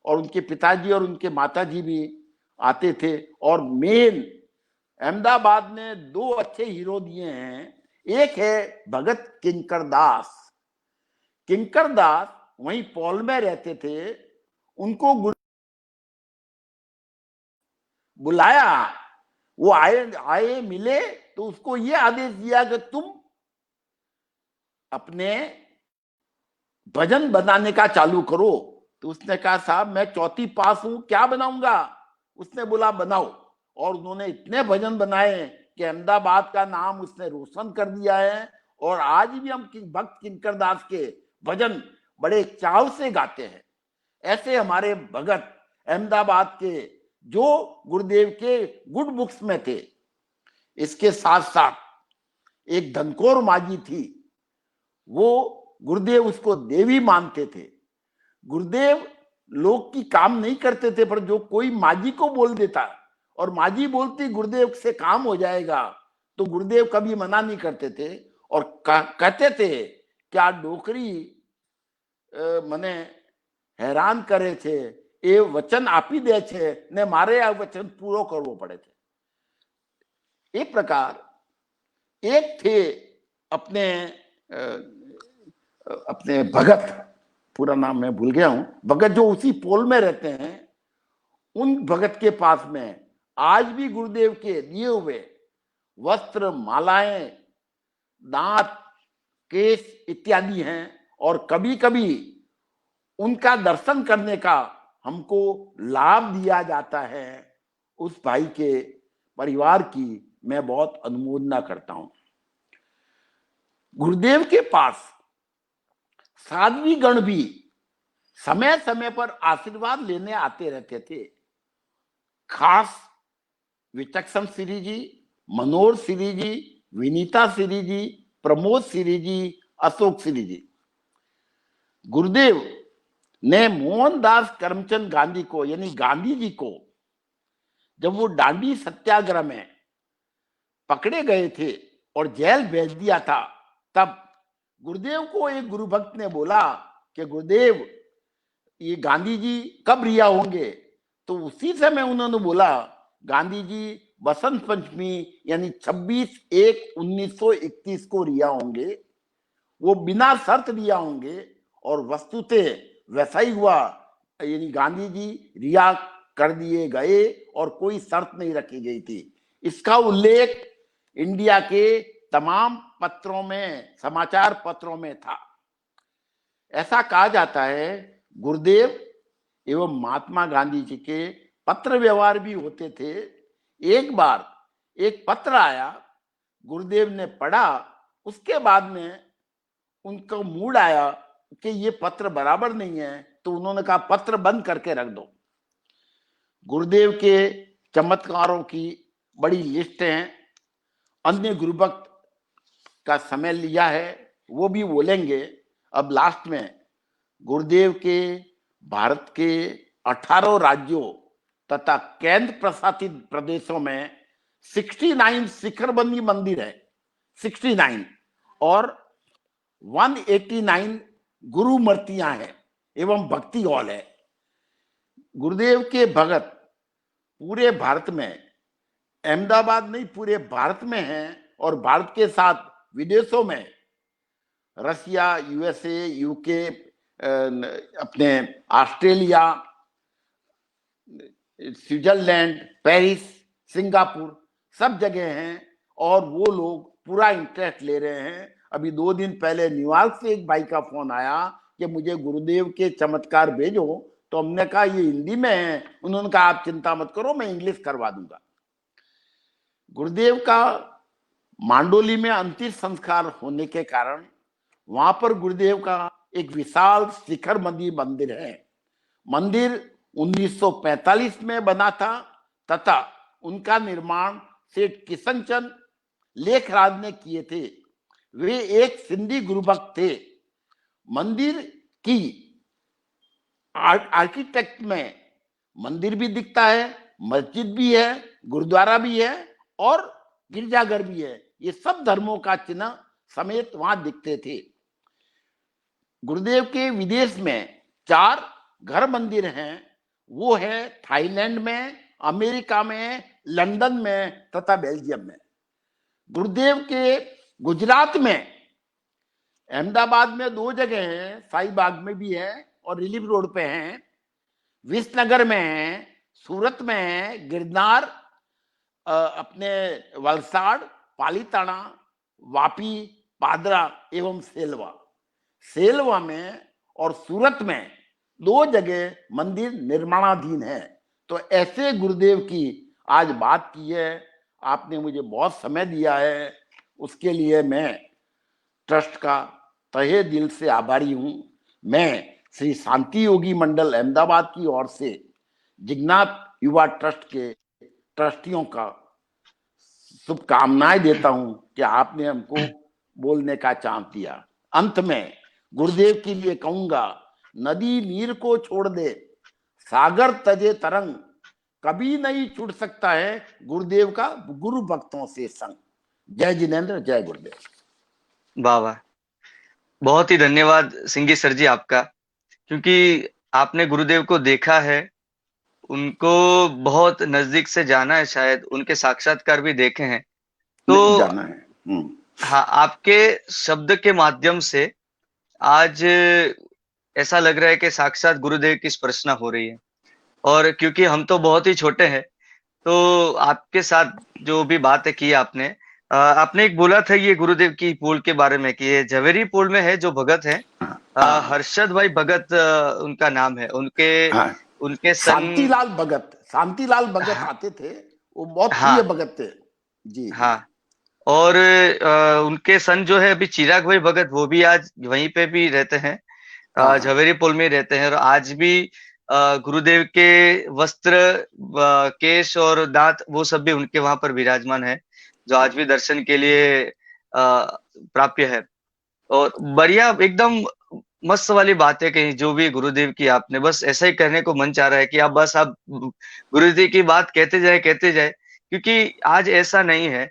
और उनके पिताजी और उनके माताजी भी आते थे। और मेन अहमदाबाद ने दो अच्छे हीरो दिए हैं। एक है भगत किंकर दास। किंकर दास वहीं पॉल में रहते थे। उनको बुलाया, वो आए मिले तो उसको ये आदेश दिया कि तुम अपने भजन बनाने का चालू करो। तो उसने कहा साहब मैं चौथी पास हूं, क्या बनाऊंगा। उसने बोला बनाओ। और उन्होंने इतने भजन बनाए कि अहमदाबाद का नाम उसने रोशन कर दिया है। और आज भी हम भक्त किंकर दास के भजन बड़े चाव से गाते हैं। ऐसे हमारे भगत अहमदाबाद के जो गुरुदेव के गुड बुक्स में थे। इसके साथ साथ एक धनकोर माजी थी, वो गुरुदेव उसको देवी मानते थे। गुरुदेव लोग की काम नहीं करते थे, पर जो कोई माजी को बोल देता और माजी बोलती गुरुदेव से काम हो जाएगा, तो गुरुदेव कभी मना नहीं करते थे। और कहते थे क्या डोकरी मने हैरान करे छे, ए वचन आपी दे छे ने मारे आ वचन पूरो करवो पड़े छे। ए प्रकार एक थे अपने भगत, पूरा नाम मैं भूल गया हूं, भगत जो उसी पोल में रहते हैं। उन भगत के पास में आज भी गुरुदेव के दिए हुए वस्त्र, मालाएं, दांत, केस इत्यादि हैं। और कभी कभी उनका दर्शन करने का हमको लाभ दिया जाता है। उस भाई के परिवार की मैं बहुत अनुमोदना करता हूं। गुरुदेव के पास साध्वी गण भी समय समय पर आशीर्वाद लेने आते रहते थे। खास विचक्षण श्री जी, मनोहर श्री जी, विनीता श्री जी, प्रमोद श्री जी, अशोक श्री जी। गुरुदेव ने मोहनदास करमचंद गांधी को, यानी गांधी जी को, जब वो दांडी सत्याग्रह में पकड़े गए थे और जेल भेज दिया था, तब गुरुदेव को एक गुरु भक्त ने बोला कि गुरुदेव ये गांधी जी कब रिहा होंगे। तो उसी समय उन्होंने बोला गांधी जी बसंत पंचमी यानी 26/1/1931 को रिहा होंगे। वो बिना शर्त रिहा होंगे। और वस्तुतः वैसा ही हुआ, यानी गांधी जी रिहा कर दिए गए और कोई शर्त नहीं रखी गई थी। इसका उल्लेख इंडिया के तमाम पत्रों में, समाचार पत्रों में था। ऐसा कहा जाता है गुरुदेव एवं महात्मा गांधी जी के पत्र व्यवहार भी होते थे। एक बार एक पत्र आया, गुरुदेव ने पढ़ा, उसके बाद में उनका मूड आया कि ये पत्र बराबर नहीं है, तो उन्होंने कहा पत्र बंद करके रख दो। गुरुदेव के चमत्कारों की बड़ी लिस्ट है। अन्य गुरुभक्त का समय लिया है, वो भी बोलेंगे। अब लास्ट में गुरुदेव के भारत के 18 राज्यों तथा केंद्र प्रशासित प्रदेशों में 69 शिखरबंदी मंदिर है, 69, और 189 गुरु मूर्तियां हैं एवं भक्ति हॉल है। गुरुदेव के भगत पूरे भारत में, अहमदाबाद नहीं पूरे भारत में हैं। और भारत के साथ विदेशों में रसिया, यूएसए, यूके, अपने ऑस्ट्रेलिया, स्विट्जरलैंड, पेरिस, सिंगापुर, सब जगह हैं। और वो लोग पूरा इंटरेस्ट ले रहे हैं। अभी 2 दिन पहले न्यूयॉर्क से एक भाई का फोन आया कि मुझे गुरुदेव के चमत्कार भेजो, तो हमने कहा ये हिंदी में है। उन्होंने कहा आप चिंता मत करो, मैं इंग्लिश करवा दूंगा। गुरुदेव का मांडोली में अंतिम संस्कार होने के कारण वहां पर गुरुदेव का एक विशाल शिखर मंदिर है। मंदिर 1945 में बना था तथा उनका निर्माण सेठ किशनचंद लेखराज ने किए थे। वे एक सिंधी गुरुभक्त थे। मंदिर की आर्किटेक्ट में मंदिर भी दिखता है, मस्जिद भी है, गुरुद्वारा भी है और गिरजाघर भी है। ये सब धर्मों का चिन्ह समेत वहां दिखते थे। गुरुदेव के विदेश में 4 घर मंदिर हैं। वो है थाईलैंड में, अमेरिका में, लंदन में तथा बेल्जियम में। गुरुदेव के गुजरात में अहमदाबाद में 2 जगह हैं, साईबाग में भी है और रिलीफ रोड पे हैं, विसनगर में है, सूरत में है, गिरनार, अपने वलसाड़, पालीताना, वापी, पादरा एवं सेलवा में और सूरत में 2 जगह मंदिर निर्माणाधीन है। तो ऐसे गुरुदेव की आज बात की है। आपने मुझे बहुत समय दिया है, उसके लिए मैं ट्रस्ट का तहे दिल से आभारी हूं। मैं श्री शांति योगी मंडल अहमदाबाद की ओर से जिगनाथ युवा ट्रस्ट के ट्रस्टियों का शुभकामनाएं देता हूं कि आपने हमको बोलने का चांस दिया। अंत में गुरुदेव के लिए कहूंगा, नदी नीर को छोड़ दे, सागर तजे तरंग, कभी नहीं छूट सकता है गुरुदेव का गुरु भक्तों से संग। जय जिनेन्द्र, जय गुरुदेव। वाह वाह, बहुत ही धन्यवाद सिंगी सर जी आपका, क्योंकि आपने गुरुदेव को देखा है, उनको बहुत नजदीक से जाना है, शायद उनके साक्षात्कार भी देखे हैं। तो जाना है। हाँ, आपके शब्द के माध्यम से आज ऐसा लग रहा है कि साक्षात गुरुदेव की स्पर्शना हो रही है। और क्योंकि हम तो बहुत ही छोटे हैं, तो आपके साथ जो भी बातें की आपने, आपने एक बोला था ये गुरुदेव की पोल के बारे में कि ये झवेरी पोल में है जो भगत है, हर्षद भाई भगत उनका नाम है। उनके शांतिलाल भगत आते थे, वो बहुत प्रिय भगत थे जी। हाँ, और उनके सन जो है अभी चिराग भाई भगत, वो भी आज वहीं पे भी रहते हैं, झवेरी पोल में रहते हैं। और आज भी गुरुदेव के वस्त्र, केश और दांत वो सब भी उनके वहां पर विराजमान है, जो आज भी दर्शन के लिए प्राप्य है। और बढ़िया एकदम मस्त वाली बातें कही जो भी गुरुदेव की आपने, बस ऐसा ही कहने को मन चाह रहा है कि आप गुरुदेव की बात कहते जाए, क्योंकि आज ऐसा नहीं है।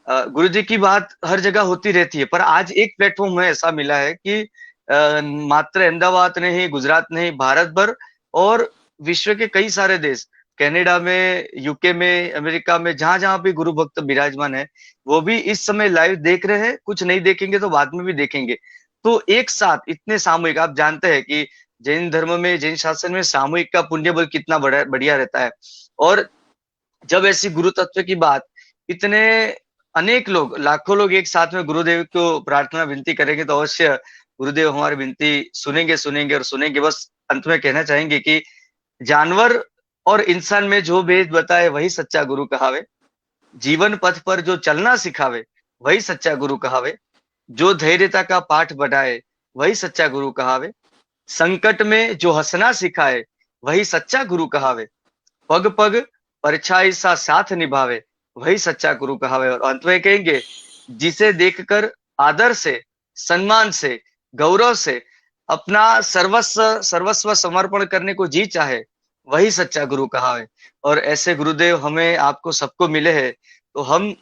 गुरुजी की बात हर जगह होती रहती है, पर आज एक प्लेटफॉर्म में ऐसा मिला है कि मात्र अहमदाबाद नहीं, गुजरात नहीं, भारत भर और विश्व के कई सारे देश, कनाडा में, यूके में, अमेरिका में, जहां जहां भी गुरु भक्त विराजमान है, वो भी इस समय लाइव देख रहे हैं। कुछ नहीं देखेंगे तो बाद में भी देखेंगे। तो एक साथ इतने सामूहिक, आप जानते हैं कि जैन धर्म में, जैन शासन में सामूहिक का पुण्य बल कितना बढ़िया रहता है। और जब ऐसी गुरु तत्व की बात, इतने अनेक लोग, लाखों लोग एक साथ में गुरुदेव को प्रार्थना विनती करेंगे, तो अवश्य गुरुदेव हमारी विनती सुनेंगे और सुनेंगे। बस अंत में कहना चाहेंगे कि जानवर और इंसान में जो भेद बताए वही सच्चा गुरु कहावे, जीवन पथ पर जो चलना सिखावे वही सच्चा गुरु कहावे, जो धैर्यता का पाठ बढ़ाए वही सच्चा गुरु कहावे, संकट में जो हंसना सिखाए वही सच्चा गुरु कहावे, पग पग परछाई सा साथ निभावे वही सच्चा गुरु कहावे। और अंत में कहेंगे, जिसे देखकर आदर से, सम्मान से, गौरव से अपना सर्वस्व समर्पण करने को जी चाहे वही सच्चा गुरु कहावे। और ऐसे गुरुदेव हमें, आपको, सबको मिले हैं, तो हम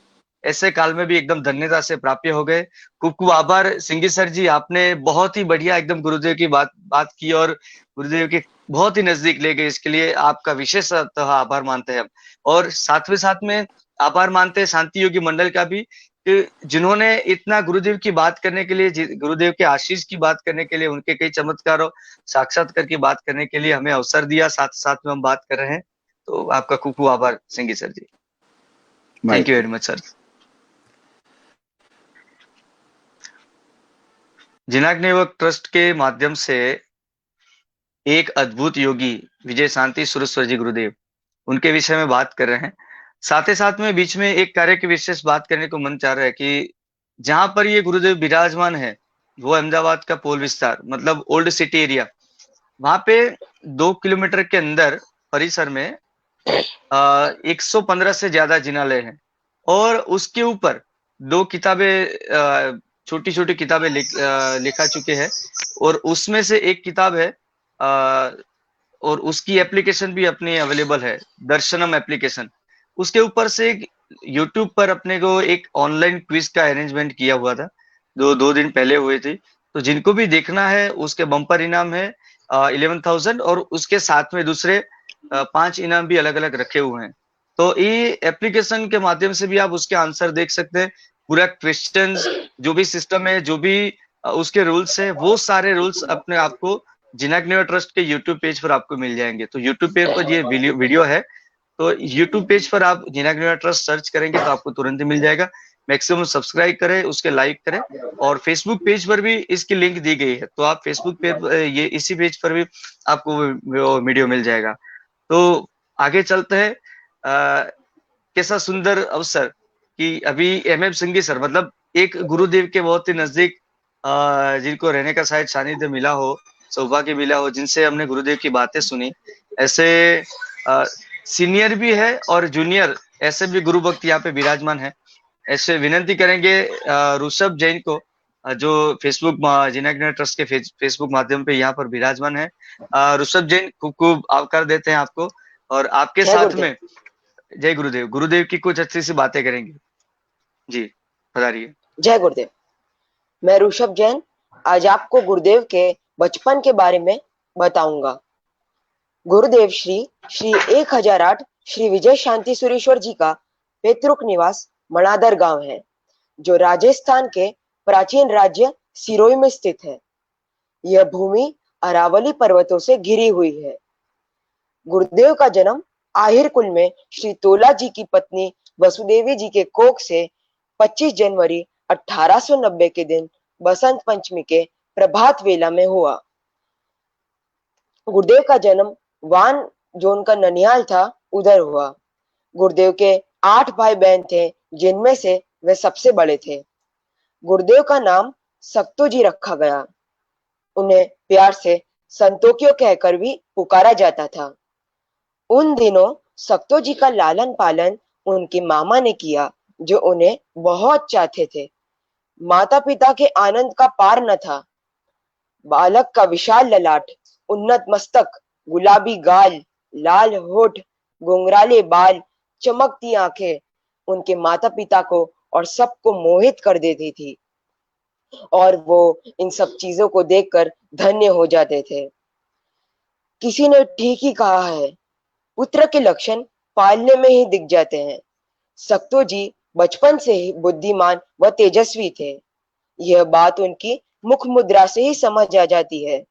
ऐसे काल में भी एकदम धन्यता से प्राप्य हो गए। खूब खूब आभार सिंगी सर जी, आपने बहुत ही बढ़िया एकदम गुरुदेव की बात की और गुरुदेव के बहुत ही नजदीक ले गए। इसके लिए आपका विशेषतः आभार मानते हैं हम। और साथ में आभार मानते हैं शांति योगी मंडल का भी, जिन्होंने इतना गुरुदेव की बात करने के लिए, गुरुदेव के आशीष की बात करने के लिए, उनके कई चमत्कारों, साक्षात्कार की बात करने के लिए हमें अवसर दिया, साथ में हम बात कर रहे हैं। तो आपका खूब खूब आभार Singhi sir ji. Thank you very much sir. जिनाक नेटवर्क ट्रस्ट के माध्यम से एक अद्भुत योगी विजय शांति सुरेश्वर जी गुरुदेव, उनके विषय में बात कर रहे हैं। साथ ही साथ में बीच में एक कार्य की विशेष बात करने को मन चाह रहा है कि जहां पर ये गुरुदेव विराजमान है, वो अहमदाबाद का पोल विस्तार मतलब ओल्ड सिटी एरिया, वहां पे 2 किलोमीटर के अंदर परिसर में 115 से ज्यादा जिनालय हैं और उसके ऊपर 2 किताबें, छोटी छोटी किताबें लिखा चुके हैं और उसमें से एक किताब है और उसकी एप्लीकेशन भी अपनी अवेलेबल है, दर्शनम एप्लीकेशन। उसके ऊपर से यूट्यूब पर अपने को एक ऑनलाइन क्विज का अरेंजमेंट किया हुआ था, जो 2 दिन पहले हुए थे। तो जिनको भी देखना है उसके बम्पर इनाम है 11,000 और उसके साथ में दूसरे 5 इनाम भी अलग अलग रखे हुए हैं। तो ये एप्लीकेशन के माध्यम से भी आप उसके आंसर देख सकते हैं। पूरा क्वेश्चंस जो भी सिस्टम है, जो भी उसके रूल्स है, वो सारे रूल्स अपने आपको जिनाक नेटवर्क ट्रस्ट के यूट्यूब पेज पर आपको मिल जाएंगे। तो यूट्यूब पेज पर ये वीडियो है, तो यूट्यूब पेज पर आप जिनाक नेटवर्क ट्रस्ट सर्च करेंगे तो आपको तुरंत ही मिल जाएगा। मैक्सिमम सब्सक्राइब करें, उसके लाइक करें और फेसबुक पेज पर भी इसकी लिंक दी गई है, तो आप फेसबुक पेज ये इसी पेज पर भी आपको वो वीडियो मिल जाएगा। तो आगे चलते हैं। कैसा सुंदर अवसर कि अभी एम सिंघी सर, मतलब एक गुरुदेव के बहुत ही नजदीक जिनको रहने का शायद सानिध्य मिला हो, सौभाग्य मिला हो, जिनसे हमने गुरुदेव की बातें सुनी, ऐसे सीनियर भी है और जूनियर ऐसे भी गुरु भक्त यहाँ पे विराजमान है। ऐसे विनंती करेंगे ऋषभ जैन को, जो फेसबुक जिनाक नेटवर्क ट्रस्ट के फेसबुक माध्यम पे यहाँ पर विराजमान है। ऋषभ जैन खूब खूब आवकार देते हैं आपको और आपके जय साथ गुरुदेव। में जय गुरुदेव। गुरुदेव की कुछ अच्छी सी बातें करेंगे जी, बताइए। जय गुरुदेव। मैं ऋषभ जैन आज आपको गुरुदेव के बचपन के बारे में बताऊंगा। गुरुदेव श्री 1008 श्री विजय शांति सुरेश्वर जी का पैतृक निवास मणादर गांव है, जो राजस्थान के प्राचीन राज्य सिरोही में स्थित है। यह भूमि अरावली पर्वतों से घिरी हुई है। गुरुदेव का जन्म आहिर कुल में श्री तोला जी की पत्नी वसुदेवी जी के कोख से 25 जनवरी 1890 के दिन बसंत पंचमी के प्रभात वेला में हुआ। गुरुदेव का जन्म वान जो उनका ननिहाल था उधर हुआ। गुरुदेव के 8 भाई बहन थे, जिनमें से वे सबसे बड़े थे। गुरुदेव का नाम सक्तो जी रखा गया। उन्हें प्यार से संतोक्यो कहकर भी पुकारा जाता था। उन दिनों सक्तो जी का लालन पालन उनके मामा ने किया, जो उन्हें बहुत चाहते थे। माता पिता के आनंद का पार न था। बालक का विशाल ललाट, उन्नत मस्तक, गुलाबी गाल, लाल होठ, घुंघराले बाल, चमकती आंखें उनके माता पिता को और सबको मोहित कर देती थी और वो इन सब चीजों को देखकर धन्य हो जाते थे। किसी ने ठीक ही कहा है, पुत्र के लक्षण पालने में ही दिख जाते हैं। सक्तो जी बचपन से ही बुद्धिमान व तेजस्वी थे। यह बात उनकी मुख मुद्रा से ही समझ आ जाती है।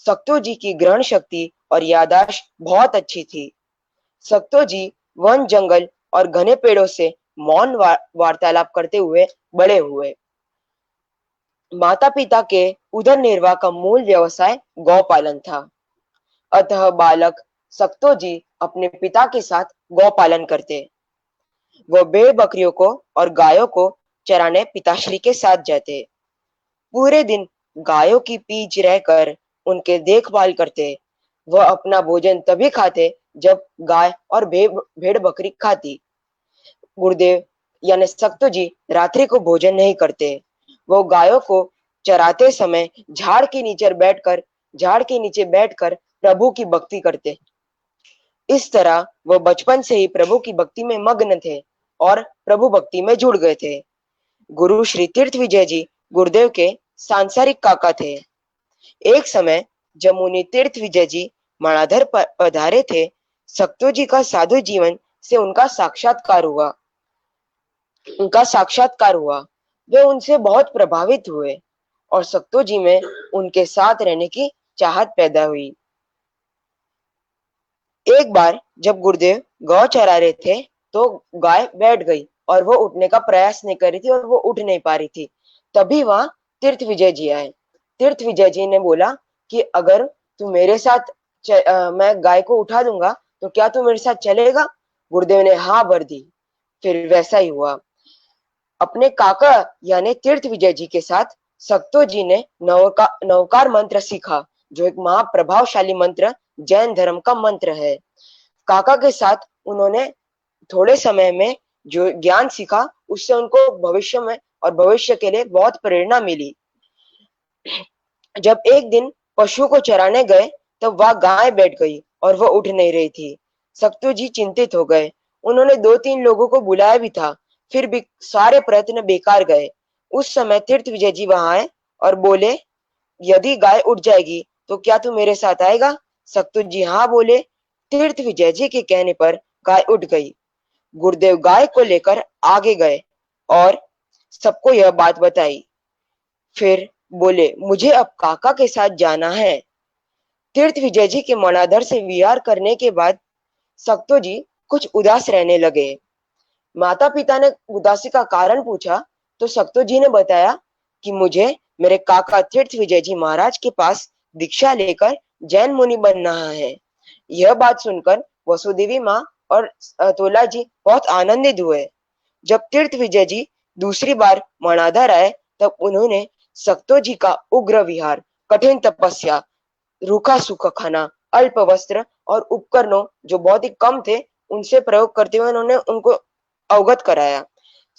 सक्तो जी की ग्रहण शक्ति और याददाश्त बहुत अच्छी थी। सक्तो जी वन जंगल और घने पेड़ों से मौन वार्तालाप करते हुए बड़े हुए। माता पिता के उदर निर्वाह का मूल व्यवसाय गौपालन था। अतः बालक सक्तो जी अपने पिता के साथ गौपालन करते। वह भेड़ बकरियों को और गायों को चराने पिताश्री के साथ जाते। पूरे दिन गायों की पीछ रहकर उनके देखभाल करते। वह अपना भोजन तभी खाते जब गाय और भेड़ बकरी खाती। गुरुदेव यानी सक्तो जी रात्रि को भोजन नहीं करते। वो गायों को चराते समय झाड़ के नीचे बैठकर प्रभु की भक्ति करते। इस तरह वह बचपन से ही प्रभु की भक्ति में मग्न थे और प्रभु भक्ति में जुड़ गए थे। गुरु श्री तीर्थ विजय जी गुरुदेव के सांसारिक काका थे। एक समय जमुनी तीर्थ विजय जी मणाधर पधारे थे। सक्तो जी का साधु जीवन से उनका साक्षात्कार हुआ। वे उनसे बहुत प्रभावित हुए और सक्तो जी में उनके साथ रहने की चाहत पैदा हुई। एक बार जब गुरुदेव गौ चरा रहे थे तो गाय बैठ गई और वो उठने का प्रयास नहीं कर रही थी और वो उठ नहीं पा रही थी। तभी वहां तीर्थ विजय जी आए। तीर्थ विजय जी ने बोला कि अगर तू मेरे साथ मैं गाय को उठा दूंगा तो क्या तू मेरे साथ चलेगा? गुरुदेव ने हाँ भर दी। फिर वैसा ही हुआ। अपने काका यानी तीर्थ विजय जी के साथ सक्तो जी ने नवकार मंत्र सीखा, जो एक महाप्रभावशाली मंत्र जैन धर्म का मंत्र है। काका के साथ उन्होंने थोड़े समय में जो ज्ञान सीखा उससे उनको भविष्य में और भविष्य के लिए बहुत प्रेरणा मिली। जब एक दिन पशु को चराने गए तब वह गाय बैठ गई और वह उठ नहीं रही थी। सक्तू जी चिंतित हो गए। उन्होंने 2-3 लोगों को बुलाया भी था, फिर भी सारे प्रयत्न बेकार गए। उस समय तीर्थ विजय जी वहां आए और बोले, यदि गाय उठ जाएगी तो क्या तू मेरे साथ आएगा? सक्तू जी हाँ बोले। तीर्थ विजय जी के कहने पर गाय उठ गई। गुरुदेव गाय को लेकर आगे गए और सबको यह बात बताई। फिर बोले, मुझे अब काका के साथ जाना है। तीर्थ विजय जी के मनाधर से विहार करने के बाद सक्तो जी कुछ उदास रहने लगे। माता पिता ने उदासी का कारण पूछा तो सक्तो जी ने बताया कि मुझे मेरे काका तीर्थ विजय जी महाराज के पास दीक्षा लेकर जैन मुनि बनना है। यह बात सुनकर वसुदेवी माँ और तोला जी बहुत आनंदित हुए। जब तीर्थ विजय जी दूसरी बार मणाधर आए तब उन्होंने सक्तो जी का उग्र विहार, कठिन तपस्या, रूखा सूखा खाना, अल्प वस्त्र और उपकरणों जो बहुत ही कम थे उनसे प्रयोग करते हुए उन्होंने उनको अवगत कराया।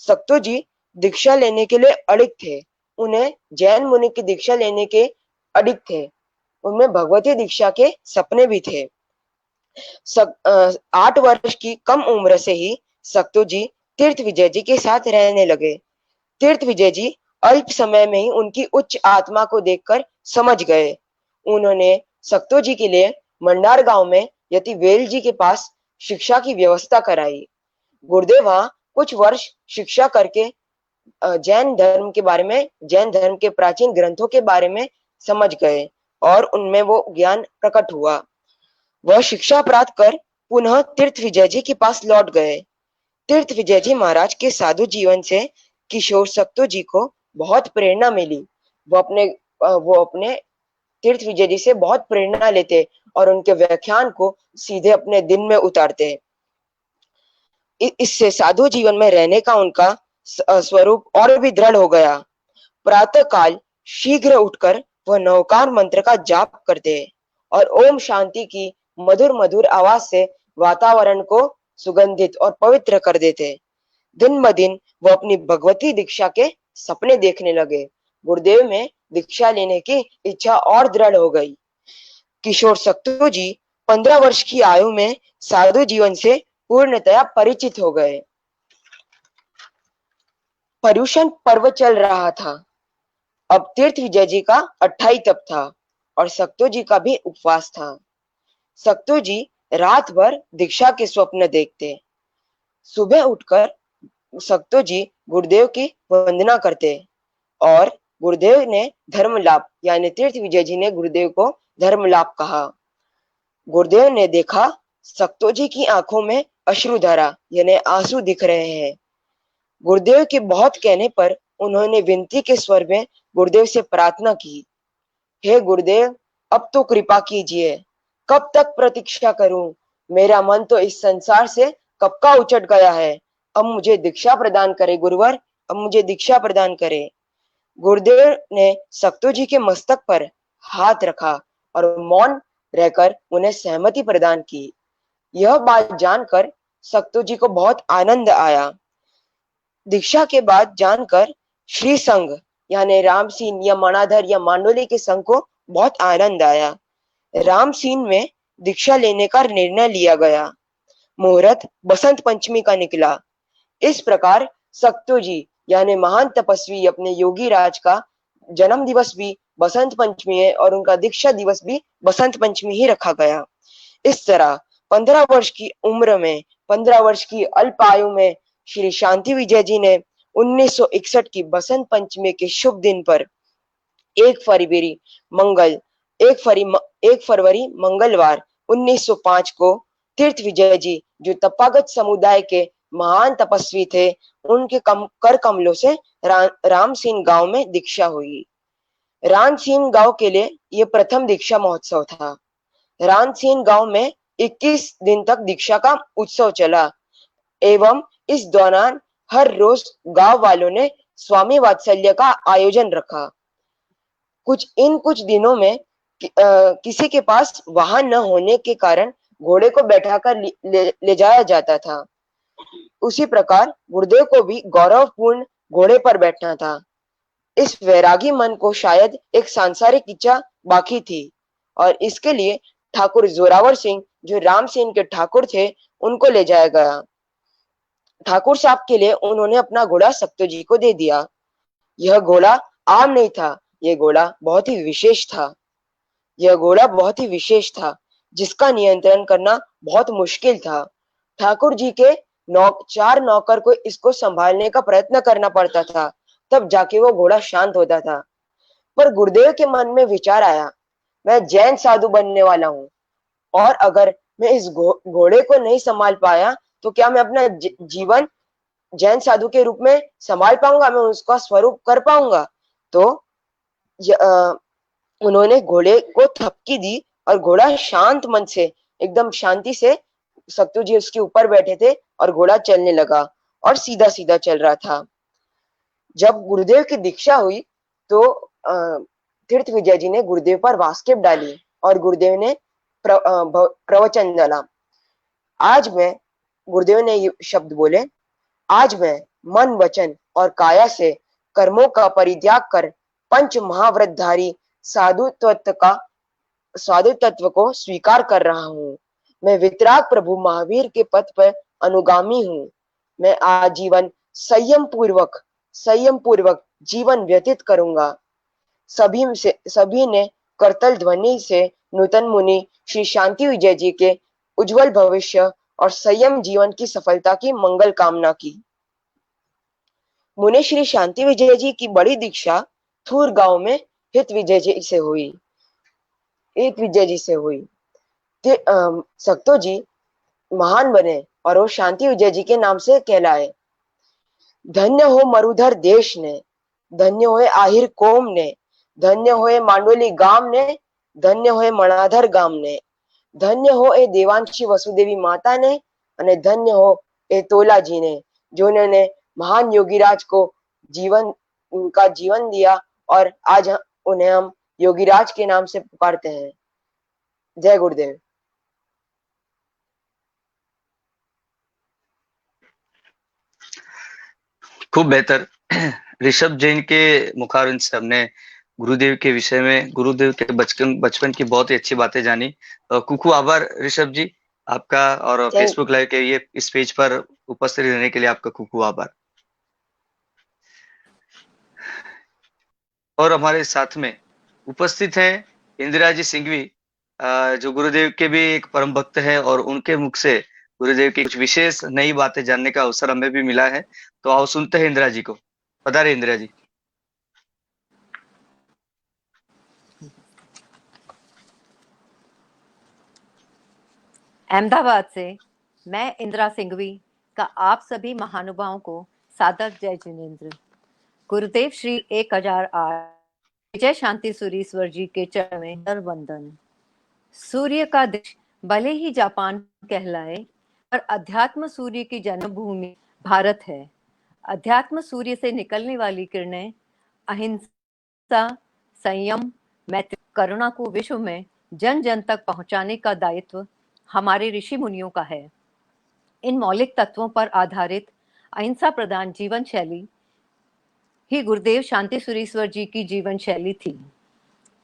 सक्तो जी दीक्षा लेने के लिए अड़िग थे। उन्हें जैन मुनि की दीक्षा लेने के अड़िग थे। उनमें भगवती दीक्षा के सपने भी थे। 8 वर्ष की कम उम्र से ही सक्तो जी तीर्थ विजय जी के साथ रहने लगे। तीर्थ विजय जी अल्प समय में ही उनकी उच्च आत्मा को देखकर समझ गए। उन्होंने सक्तो जी के लिए मंडार गांव में यति वेल जी के पास शिक्षा की व्यवस्था कराई। गुरुदेव वहां कुछ वर्ष शिक्षा करके जैन धर्म के बारे में, जैन धर्म के प्राचीन ग्रंथों के बारे में समझ गए और उनमें वो ज्ञान प्रकट हुआ। वह शिक्षा प्राप्त कर पुनः तीर्थ विजय जी के पास लौट गए। तीर्थ विजय जी महाराज के साधु जीवन से किशोर सक्तो जी को बहुत प्रेरणा मिली। वो अपने तीर्थ विजय जी से बहुत प्रेरणा लेते और उनके व्याख्यान को सीधे अपने दिन में उतारते। इससे साधु जीवन में रहने का उनका स्वरूप और भी दृढ़ हो गया। प्रातः काल शीघ्र उठकर वह नवकार मंत्र का जाप करते और ओम शांति की मधुर मधुर आवाज से वातावरण को सुगंधित और पवित्र कर देते। दिन ब दिन वो अपनी भगवती दीक्षा के सपने देखने लगे। गुरुदेव में दीक्षा लेने की इच्छा और दृढ़ हो गई। किशोर सक्तो जी 15 वर्ष की आयु में साधु जीवन से पूर्णतया परिचित हो गए। पर्युषण पर्व चल रहा था। अब तीर्थ विजय जी का 28 तप था और सक्तो जी का भी उपवास था। सक्तो जी रात भर दीक्षा के स्वप्न देखते। सुबह उठकर सक्तो जी गुरुदेव की वंदना करते और गुरुदेव ने धर्म लाभ यानी तीर्थ विजय जी ने गुरुदेव को धर्म लाभ कहा। गुरुदेव ने देखा सक्तो जी की आंखों में अश्रुधारा यानी आंसू दिख रहे हैं। गुरुदेव के बहुत कहने पर उन्होंने विनती के स्वर में गुरुदेव से प्रार्थना की, हे गुरुदेव, अब तो कृपा कीजिए। कब तक प्रतीक्षा करूं? मेरा मन तो इस संसार से कब का उचट गया है। अब मुझे दीक्षा प्रदान करे गुरुवर, अब मुझे दीक्षा प्रदान करे। गुरुदेव ने सक्तो जी के मस्तक पर हाथ रखा और मौन रहकर उन्हें सहमति प्रदान की। यह बात जानकर सक्तो जी को बहुत आनंद आया। दीक्षा के बाद जानकर श्री संघ यानी रामसीन या मणाधर या मांडोली के संघ को बहुत आनंद आया। रामसीन में दीक्षा लेने का निर्णय लिया गया। मुहूर्त बसंत पंचमी का निकला। इस प्रकार सक्तो जी यानी महान तपस्वी अपने योगी राज का जन्म दिवस भी बसंत पंचमी है और उनका दीक्षा दिवस भी बसंत पंचमी ही रखा गया। इस तरह 15 वर्ष की उम्र में, 15 वर्ष की अल्प आयु में श्री शांति विजय जी ने 1961 की बसंत पंचमी के शुभ दिन पर 1 फरवरी मंगलवार 1905 को तीर्थ विजय जी जो तथागत समुदाय के महान तपस्वी थे, उनके कर कमलों से रामसीन गांव में दीक्षा हुई। रानसीन गांव के लिए यह प्रथम दीक्षा महोत्सव था। रानसीन गांव में 21 दिन तक दीक्षा का उत्सव चला एवं इस दौरान हर रोज गांव वालों ने स्वामी वात्सल्य का आयोजन रखा। कुछ दिनों में किसी के पास वाहन न होने के कारण घोड़े को बैठाकर ले जाया जाता था। उसी प्रकार गुरुदेव को भी गौरवपूर्ण घोड़े पर बैठना था। इस वैरागी मन को शायद एक सांसारिक इच्छा बाकी थी और इसके लिए ठाकुर जोरावर सिंह, जो रामसेन के ठाकुर थे, उनको ले जाया गया। ठाकुर साहब के लिए उन्होंने अपना घोड़ा सक्तो जी को दे दिया। यह घोड़ा आम नहीं था, यह घोड़ा बहुत ही विशेष था। यह घोड़ा बहुत ही विशेष था जिसका नियंत्रण करना बहुत मुश्किल था। ठाकुर जी के 4 नौकर को इसको संभालने का प्रयत्न करना पड़ता था, तब जाके वो घोड़ा शांत होता था। पर गुरुदेव के मन में विचार आया, मैं जैन साधु बनने वाला हूँ और अगर मैं इस घोड़े को नहीं संभाल पाया तो क्या मैं अपना जीवन जैन साधु के रूप में संभाल पाऊंगा, मैं उसका स्वरूप कर पाऊंगा? तो उन्होंने घोड़े को थपकी दी और घोड़ा शांत मन से, एकदम शांति से, सक्तू जी उसके ऊपर बैठे थे और घोड़ा चलने लगा और सीधा सीधा चल रहा था। जब गुरुदेव की दीक्षा हुई तो तीर्थ विजय जी ने गुरुदेव पर वास्केप डाली और गुरुदेव ने प्रवचन डाला। आज मैं, गुरुदेव ने ये शब्द बोले, आज मैं मन, वचन और काया से कर्मों का परित्याग कर पंच महाव्रतधारी साधु तत्व को स्वीकार कर रहा हूँ। मैं वितराग प्रभु महावीर के पथ पर अनुगामी हूँ। मैं आजीवन संयम पूर्वक जीवन व्यतीत करूंगा। सभी ने करतल ध्वनि से नूतन मुनि श्री शांति विजय जी के उज्जवल भविष्य और संयम जीवन की सफलता की मंगल कामना की। मुनि श्री शांति विजय जी की बड़ी दीक्षा थूर गांव में हित विजय जी से हुई। सक्तो जी महान बने और वो शांति विजय जी के नाम से कहलाए। धन्य हो मरुधर देश ने, धन्य होए आहिर कोम ने, धन्य होए मांडोली गाम ने, धन्य होए मणाधर गाम ने, धन्य हो ए देवांशी वसुदेवी माता ने, અને धन्य हो ए तोला जी ने, जिन्होंने महान योगीराज को उनका जीवन दिया और आज उन्हें हम योगीराज के नाम से पुकारते हैं। जय गुरुदेव। खूब बेहतर। ऋषभ जैन के मुखारविंद से हमने गुरुदेव के विषय में, गुरुदेव के बचपन की बहुत ही अच्छी बातें जानी। कुकू आभार ऋषभ जी आपका, और फेसबुक लाइव के ये इस पेज पर उपस्थित रहने के लिए आपका कुकू आभार। और हमारे साथ में उपस्थित हैं इंदिरा जी सिंघवी, जो गुरुदेव के भी एक परम भक्त है और उनके मुख से गुरुदेव की कुछ विशेष नई बातें जानने का अवसर हमें भी मिला है। तो आओ सुनते हैं इंदिरा जी को। पधारे इंदिरा जी। अहमदाबाद से मैं इंदिरा सिंघवी का आप सभी महानुभावों को सादर जय जिनेन्द्र। गुरुदेव श्री 1008 विजय शांति सूरीश्वर जी के चरण में वंदन। सूर्य का देश भले ही जापान कहलाए, पर अध्यात्म सूर्य की जन्मभूमि भारत है। अध्यात्म सूर्य से निकलने वाली किरणें अहिंसा, संयम, मैत्री, करुणा को विश्व में जन जन तक पहुंचाने का दायित्व हमारे ऋषि मुनियों का है। इन मौलिक तत्वों पर आधारित अहिंसा प्रधान जीवन शैली ही गुरुदेव शांति सूरीश्वर जी की जीवन शैली थी।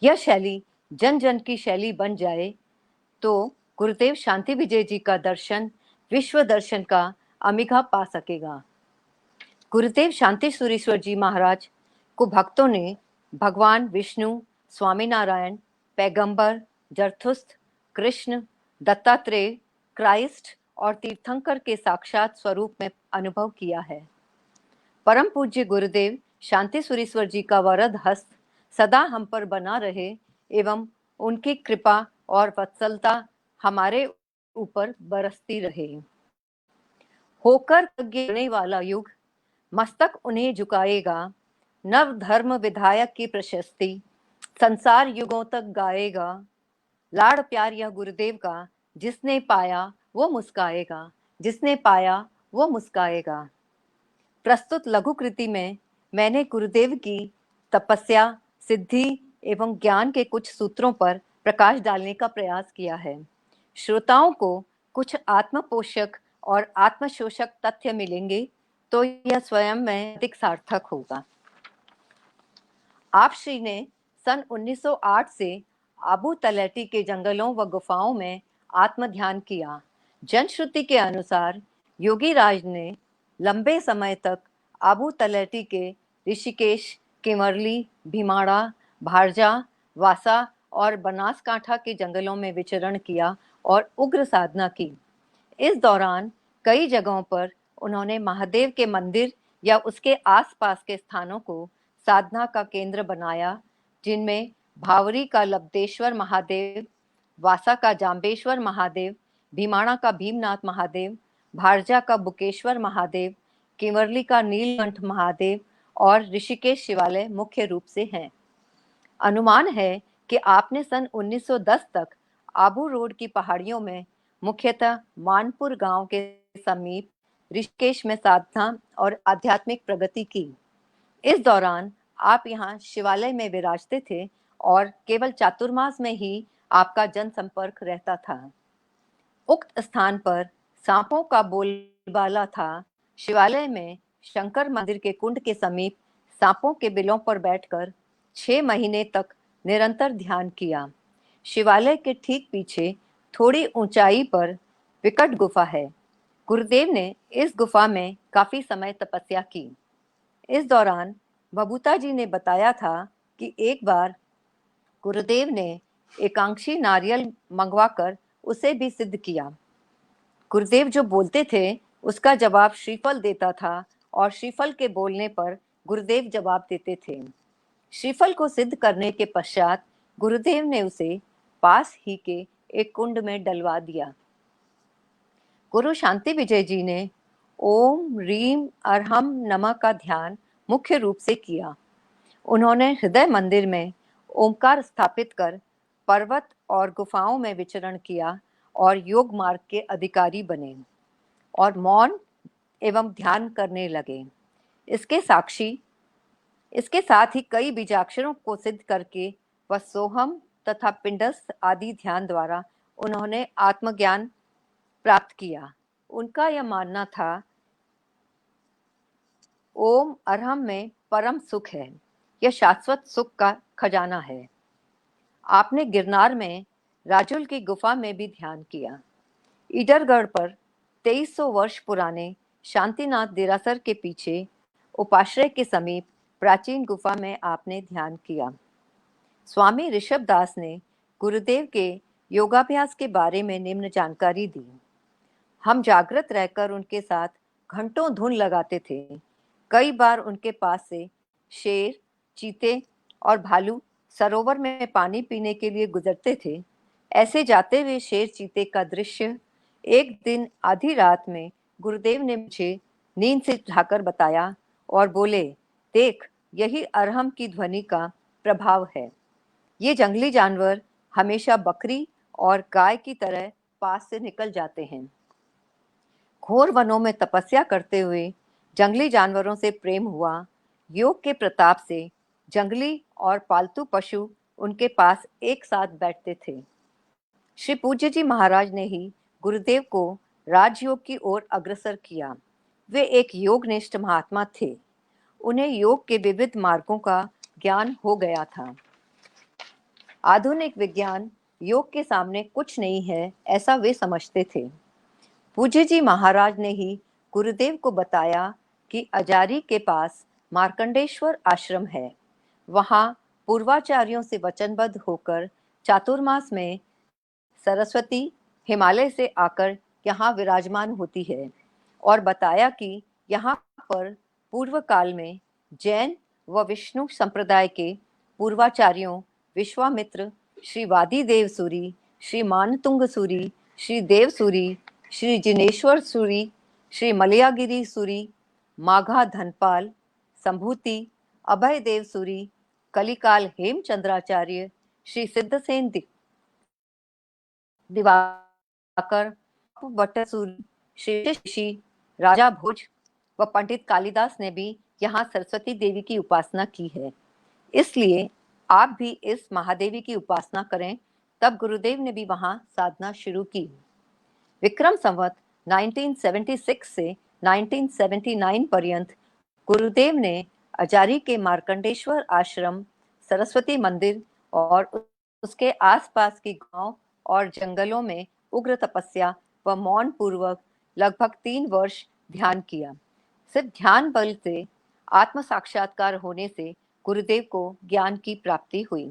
यह शैली जन जन की शैली बन जाए तो गुरुदेव शांति विजय जी का दर्शन विश्व दर्शन का अमिघा पा सकेगा। गुरुदेव शांति सूरीश्वर जी महाराज को भक्तों ने भगवान विष्णु, स्वामीनारायण, पैगंबर, जरथुस्त्र, कृष्ण, दत्तात्रेय, क्राइस्ट और तीर्थंकर के साक्षात स्वरूप में अनुभव किया है। परम पूज्य गुरुदेव शांति सूरीश्वर जी का वरद हस्त सदा हम पर बना रहे एवं उनकी कृपा और वत्सलता हमारे ऊपर बरसती रहे। होकर गिरने वाला युग मस्तक उन्हें झुकाएगा। नव धर्म विधायक की प्रशस्ति संसार युगों तक गाएगा लाड़ प्यार यह गुरुदेव का, जिसने पाया वो मुस्काएगा, जिसने पाया वो मुस्काएगा। प्रस्तुत लघु कृति में मैंने गुरुदेव की तपस्या, सिद्धि एवं ज्ञान के कुछ सूत्रों पर प्रकाश डालने का प्रयास किया है। श्रोताओं को कुछ आत्मपोषक और आत्मशोषक तथ्य मिलेंगे तो यह स्वयं में अधिक सार्थक होगा। आप श्री ने सन 1908 से आबू तलैटी के जंगलों व गुफाओं में आत्म ध्यान किया। जनश्रुति के अनुसार योगी राज ने लंबे समय तक आबू तलैटी के ऋषिकेश, किमरली, भीमाड़ा, भारजा, वासा और बनासकांठा के जंगलों में विचरण किया और उग्र साधना की। इस दौरान कई जगहों पर उन्होंने महादेव के मंदिर या उसके आसपास के स्थानों को साधना का केंद्र बनाया, जिनमें भावरी का लब्धेश्वर महादेव, वासा का जाम्बेश्वर महादेव, भीमाणा का भीमनाथ महादेव, भारजा का बुकेश्वर महादेव, किंवरली का नीलकंठ महादेव और ऋषिकेश शिवालय मुख्य रूप से हैं। अनुमान है कि आपने सन 1910 तक आबू रोड की पहाड़ियों में मुख्यतः मानपुर गांव के समीप ऋषिकेश में साधना और आध्यात्मिक प्रगति की। इस दौरान आप यहाँ शिवालय में विराजते थे और केवल चातुर्मास में ही आपका जनसंपर्क रहता था। उक्त स्थान पर सांपों का बोलबाला था। शिवालय में शंकर मंदिर के कुंड के समीप सांपों के बिलों पर बैठकर 6 महीने तक निरंतर ध्यान किया। शिवालय के ठीक पीछे थोड़ी ऊंचाई पर विकट गुफा है। गुरुदेव ने इस गुफा में काफी समय तपस्या की। इस दौरान बबूता जी ने बताया था कि एक बार गुरुदेव ने एकांक्षी नारियल मंगवाकर उसे भी सिद्ध किया। गुरुदेव जो बोलते थे उसका जवाब श्रीफल देता था और श्रीफल के बोलने पर गुरुदेव जवाब देते थे। श्रीफल को सिद्ध करने के पश्चात गुरुदेव ने उसे पास ही के एक कुंड में डलवा दिया। गुरु शांति विजय जी ने ओम रीम अरहम नमः का ध्यान मुख्य रूप से किया। उन्होंने हृदय मंदिर में ओमकार स्थापित कर पर्वत और गुफाओं में विचरण किया और योग मार्ग के अधिकारी बने और मौन एवं ध्यान करने लगे। इसके साथ ही कई बीजाक्षरों को सिद्ध करके व सोहम तथा पिंडस आदि ध्यान द्वारा उन्होंने आत्मज्ञान प्राप्त किया। उनका यह मानना था ओम अरहम में परम सुख है, यह शाश्वत सुख का खजाना है। आपने गिरनार में राजुल की गुफा में भी ध्यान किया। ईडरगढ़ पर 2300 वर्ष पुराने शांतिनाथ देरासर के पीछे उपाश्रय के समीप प्राचीन गुफा में आपने ध्यान किया। स्वामी ऋषभ दास ने गुरुदेव के योगाभ्यास के बारे में निम्न जानकारी दी। हम जागृत रहकर उनके साथ घंटों धुन लगाते थे। कई बार उनके पास से शेर, चीते और भालू सरोवर में पानी पीने के लिए गुजरते थे। ऐसे जाते हुए शेर चीते का दृश्य एक दिन आधी रात में गुरुदेव ने मुझे नींद से उठाकर बताया और बोले, देख, यही अरहम की ध्वनि का प्रभाव है। ये जंगली जानवर हमेशा बकरी और गाय की तरह पास से निकल जाते हैं। घोर वनों में तपस्या करते हुए जंगली जानवरों से प्रेम हुआ। योग के प्रताप से जंगली और पालतू पशु उनके पास एक साथ बैठते थे। श्री पूज्य जी महाराज ने ही गुरुदेव को राजयोग की ओर अग्रसर किया। वे एक योगनिष्ठ महात्मा थे। उन्हें योग के विविध मार्गों का ज्ञान हो गया था। आधुनिक विज्ञान योग के सामने कुछ नहीं है, ऐसा वे समझते थे। पूज्य जी महाराज ने ही गुरुदेव को बताया कि अजारी के पास मार्कंडेश्वर आश्रम है। वहाँ पूर्वाचार्यों से वचनबद्ध होकर चातुर्मास में सरस्वती हिमालय से आकर यहाँ विराजमान होती है और बताया कि यहाँ पर पूर्व काल में जैन व विष्णु संप्रदाय के पूर्वाचार्यों विश्वामित्र, श्री वादीदेव सूरी, श्री मानतुंग सूरी, श्री देव सूरी, श्री जिनेश्वर सूरी, श्री मलयागिरी सूरी, माघा धनपाल, संभूति, अभय देव सूरी, कलिकाल हेमचंद्राचार्य, श्री सिद्धसेन दिवाकर, बटसूरी, श्री ऋषि, राजा भोज व पंडित कालिदास ने भी यहाँ सरस्वती देवी की उपासना की है। इसलिए आप भी इस महादेवी की उपासना करें। तब गुरुदेव ने भी वहां साधना शुरू की। विक्रम संवत 1976 से 1979 पर्यंत गुरुदेव ने अजारी के मार्कंडेश्वर आश्रम, सरस्वती मंदिर और उसके आसपास के गांव और जंगलों में उग्र तपस्या व मौन पूर्वक लगभग 3 वर्ष ध्यान किया। सिर्फ ध्यान बल से आत्म साक्षात्कार होने से गुरुदेव को ज्ञान की प्राप्ति हुई।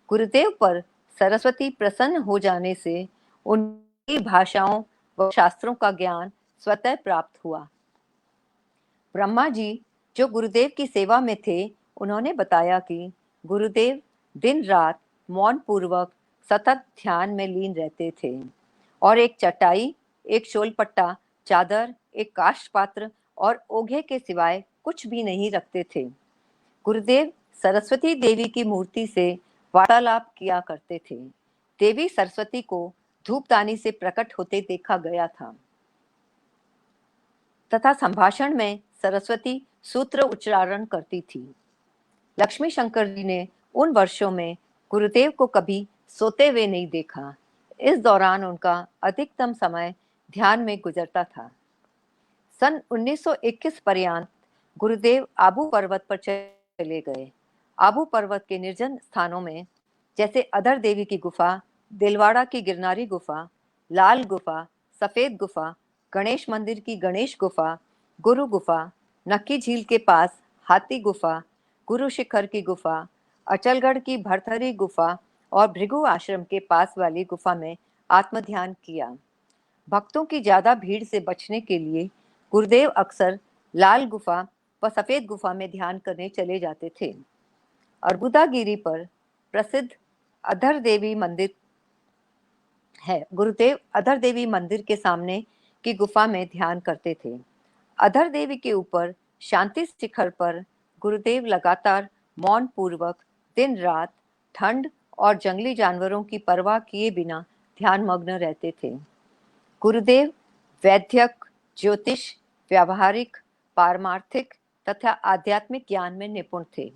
गुरुदेव पर सरस्वती प्रसन्न हो जाने से उनकी भाषाओं व शास्त्रों का ज्ञान स्वतः प्राप्त हुआ। ब्रह्मा जी जो गुरुदेव की सेवा में थे, उन्होंने बताया कि गुरुदेव दिन रात मौन पूर्वक सतत ध्यान में लीन रहते थे और एक चटाई, एक शोलपट्टा, चादर, एक काष्ठ पात्र और ओघे के सिवाय कुछ भी नहीं रखते थे। गुरुदेव सरस्वती देवी की मूर्ति से वार्तालाप किया करते थे। देवी सरस्वती को धूपदानी से प्रकट होते देखा गया था तथा संभाषण में सरस्वती सूत्र उच्चारण करती थी। लक्ष्मी शंकर जी ने उन वर्षों में गुरुदेव को कभी सोते हुए नहीं देखा। इस दौरान उनका अधिकतम समय ध्यान में गुजरता था। सन 1921 पर्यंत गुरुदेव आबू पर्वत पर चले गए। आबू पर्वत के निर्जन स्थानों में जैसे अधर देवी की गुफा, दिलवाड़ा की गिरनारी गुफा, लाल गुफा, सफेद गुफा, गणेश मंदिर की गणेश गुफा, गुरु गुफा, नक्की झील के पास हाथी गुफा, गुरु शिखर की गुफा, अचलगढ़ की भरथरी गुफा और भृगु आश्रम के पास वाली गुफा में आत्मध्यान किया। भक्तों की ज्यादा भीड़ से बचने के लिए गुरुदेव अक्सर लाल गुफा व सफेद गुफा में ध्यान करने चले जाते थे। अर्बुदागिरी पर प्रसिद्ध अधर देवी मंदिर है। गुरुदेव अधर देवी मंदिर के सामने की गुफा में ध्यान करते थे। अधर देवी के ऊपर शांति शिखर पर गुरुदेव लगातार मौन पूर्वक दिन रात ठंड और जंगली जानवरों की परवाह किए बिना ध्यान मग्न रहते थे। गुरुदेव वैद्यक, ज्योतिष, व्यावहारिक, पारमार्थिक तथा आध्यात्मिक ज्ञान में निपुण थे।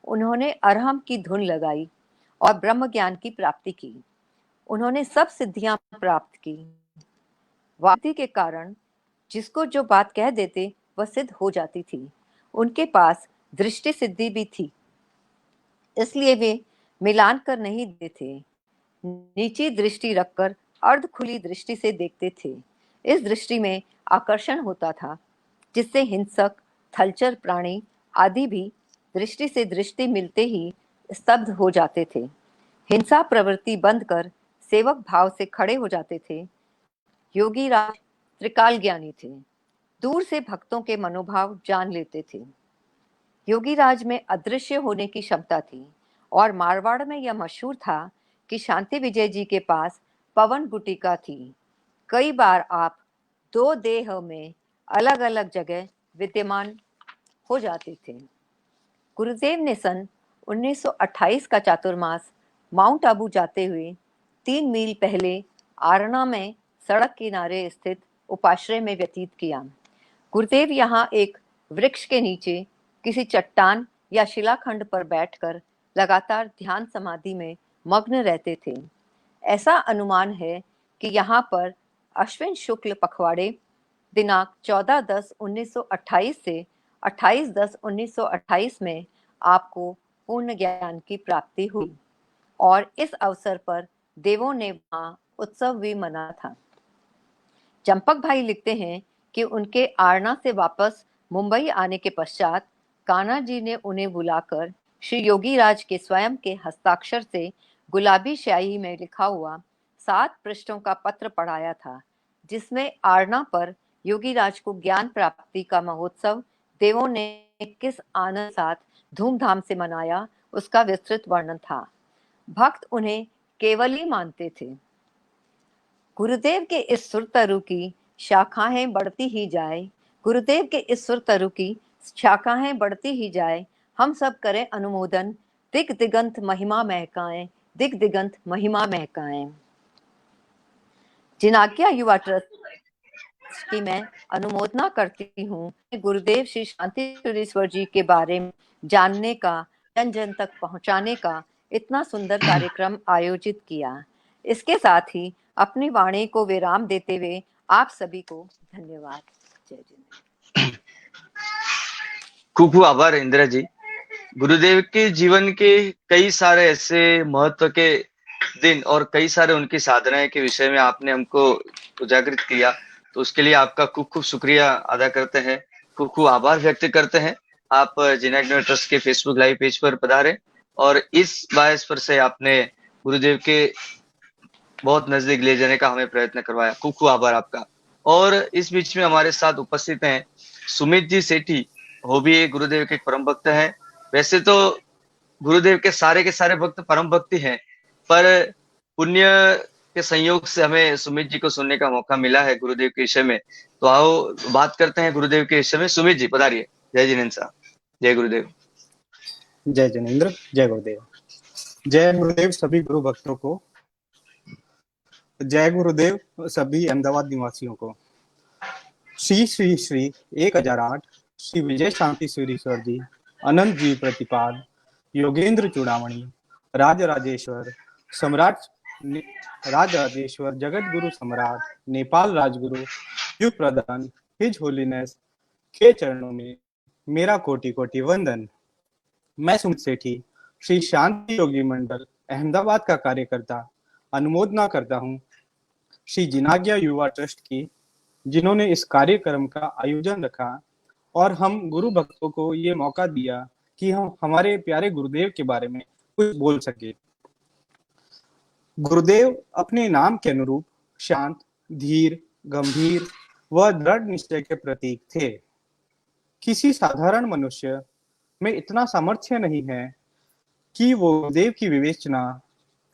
उन्होंने अरहम की धुन लगाई और ब्रह्म ज्ञान की प्राप्ति की। उन्होंने सब सिद्धियां प्राप्त की। वादी के कारण जिसको जो बात कह देते वह सिद्ध हो जाती थी। उनके पास दृष्टि सिद्धि भी थी, इसलिए वे मिलान कर नहीं देते थे। नीची दृष्टि रखकर अर्ध खुली दृष्टि से देखते थे। इस दृष्टि में आकर्षण होता था, जिससे हिंसक, थलचर प्राणी आदि भी दृष्टि से दृष्टि मिलते ही स्तब्ध हो जाते थे। हिंसा प्रवृत्ति बंद कर सेवक भाव से खड़े हो जाते थे। योगी राज त्रिकाल ज्ञानी थे। दूर से भक्तों के मनोभाव जान लेते थे। योगी राज में अदृश्य होने की क्षमता थी और मारवाड़ में यह मशहूर था कि शांति विजय जी के पास पवन गुटिका थी। कई बार आप 2 देह में अलग अलग जगह विद्यमान हो जाते थे। गुरुदेव ने सन 1928 का चातुर्मास माउंट आबू जाते हुए 3 मील पहले आरणा में सड़क किनारे स्थित उपाश्रय में व्यतीत किया। गुरुदेव यहाँ एक वृक्ष के नीचे किसी चट्टान या शिलाखंड पर बैठकर लगातार ध्यान समाधि में मग्न रहते थे। ऐसा अनुमान है कि यहाँ पर अश्विन शुक्ल पखवाड़े दिनांक 14/10/1928 से 28/10/1928 में आपको पूर्ण ज्ञान की प्राप्ति हुई और इस अवसर पर देवों ने वहां उत्सव भी मना था। चंपक भाई लिखते हैं कि उनके आरणा से वापस मुंबई आने के पश्चात कान्हा जी ने उन्हें बुलाकर श्री योगी राज के स्वयं के हस्ताक्षर से गुलाबी स्याही में लिखा हुआ 7 पृष्ठों का पत्र पढ़ाया था, जिसमें आरणा पर योगी राज को ज्ञान प्राप्ति का महोत्सव देवों ने किस आनंद साथ धूमधाम से मनाया, उसका विस्तृत वर्णन था। भक्त उन्हें केवली मानते थे। गुरुदेव के इस सुर तरु की शाखाएं बढ़ती ही जाए, गुरुदेव के इस सुर तरु की शाखाएं बढ़ती ही जाए। हम सब करें अनुमोदन दिग दिगंत महिमा महकाएं, दिग दिगंत महिमा महकाएं। जिनाज्ञा युवा ट्रस्ट की मैं अनुमोदना करती हूँ, गुरुदेव श्री शांति सुरीश्वर जी के बारे में जानने का, जन जन तक पहुंचाने का इतना सुंदर कार्यक्रम आयोजित किया। इसके साथ ही अपनी वाणी को विराम देते हुए आप सभी को धन्यवाद। जय जिनेंद्र। खूब खूब आभार इंदिरा जी। गुरुदेव के जीवन के कई सारे ऐसे महत्व के दिन और कई सारे उनकी साधनाएं के विषय में आपने हमको उजागर किया, तो उसके लिए आपका खूब खूब शुक्रिया अदा करते हैं, खूब खूब आभार व्यक्त करते हैं। आप जिनाज्ञा ट्रस्ट के फेसबुक लाइव पेज पर पधारे और इस बायस पर से आपने गुरुदेव के बहुत नजदीक ले जाने का हमें प्रयत्न करवाया। खूब खूब आभार आपका। और इस बीच में हमारे साथ उपस्थित हैं सुमित जी सेठी, वो भी गुरुदेव के परम भक्त हैं। वैसे तो गुरुदेव के सारे भक्त परम भक्ति हैं, पर पुण्य के संयोग से हमें सुमित जी को सुनने का मौका मिला है गुरुदेव के विषय में। तो आओ बात करते हैं गुरुदेव के विषय में। सुमित जी पधारिए। जय जिनेन्द्र साहब। जय गुरुदेव। जय जिनेन्द्र। जय गुरुदेव। जय गुरुदेव सभी गुरु भक्तों को। जय गुरुदेव सभी अहमदाबाद निवासियों को। श्री श्री श्री 1008 श्री विजय शांति सुरीश्वर जी, अनंत जी प्रतिपाद, योगेंद्र चूड़ामणि, राजराजेश्वर सम्राट, राजराजेश्वर जगत गुरु सम्राट, नेपाल राजगुरु, युग प्रधान, हिज होलीनेस के चरणों में मेरा कोटि कोटि वंदन। मैं सुमित सेठी, श्री शांति योगी मंडल अहमदाबाद का कार्यकर्ता, अनुमोदना करता हूँ श्री जिनाज्ञा युवा ट्रस्ट की, जिन्होंने इस कार्यक्रम का आयोजन रखा और हम गुरु भक्तों को ये मौका दिया कि हम हमारे प्यारे गुरुदेव के बारे में कुछ बोल सके। गुरुदेव अपने नाम के अनुरूप शांत, धीर, गंभीर व दृढ़ निश्चय के प्रतीक थे। किसी साधारण मनुष्य में इतना सामर्थ्य नहीं है कि वो गुरुदेव की विवेचना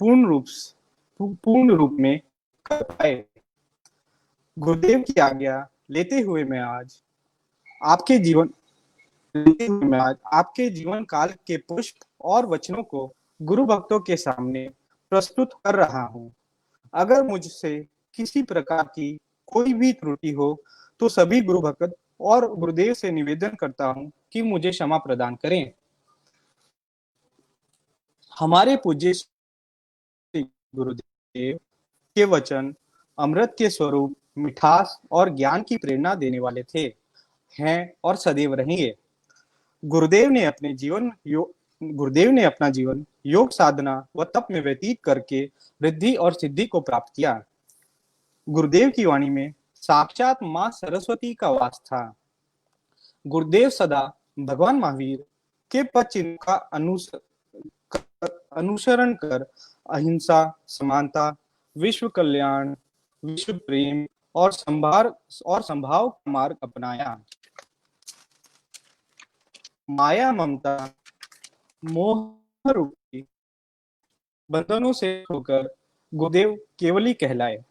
पूर्ण रूप में कर पाए। गुरुदेव की आज्ञा लेते हुए मैं आज आपके जीवन काल के पुष्प और वचनों को गुरु भक्तों के सामने प्रस्तुत कर रहा हूँ। अगर मुझसे किसी प्रकार की कोई भी त्रुटि हो तो सभी गुरु भक्त और गुरुदेव से निवेदन करता हूँ कि मुझे क्षमा प्रदान करें। हमारे पूज्य गुरुदेव के वचन अमृत के स्वरूप, मिठास और ज्ञान की प्रेरणा देने वाले थे, हैं और सदैव रहेंगे। गुरुदेव ने अपना जीवन योग साधना व तप में व्यतीत करके रिद्धि और सिद्धि को प्राप्त किया। गुरुदेव की वाणी में साक्षात मां सरस्वती का वास था। गुरुदेव सदा भगवान महावीर के पद चिन्ह का अनुसरण कर अहिंसा, समानता, विश्व कल्याण, विश्व प्रेम और संभाव का मार्ग अपनाया। माया, ममता, मोह रूपी बंधनों से होकर गुरुदेव केवली कहलाए।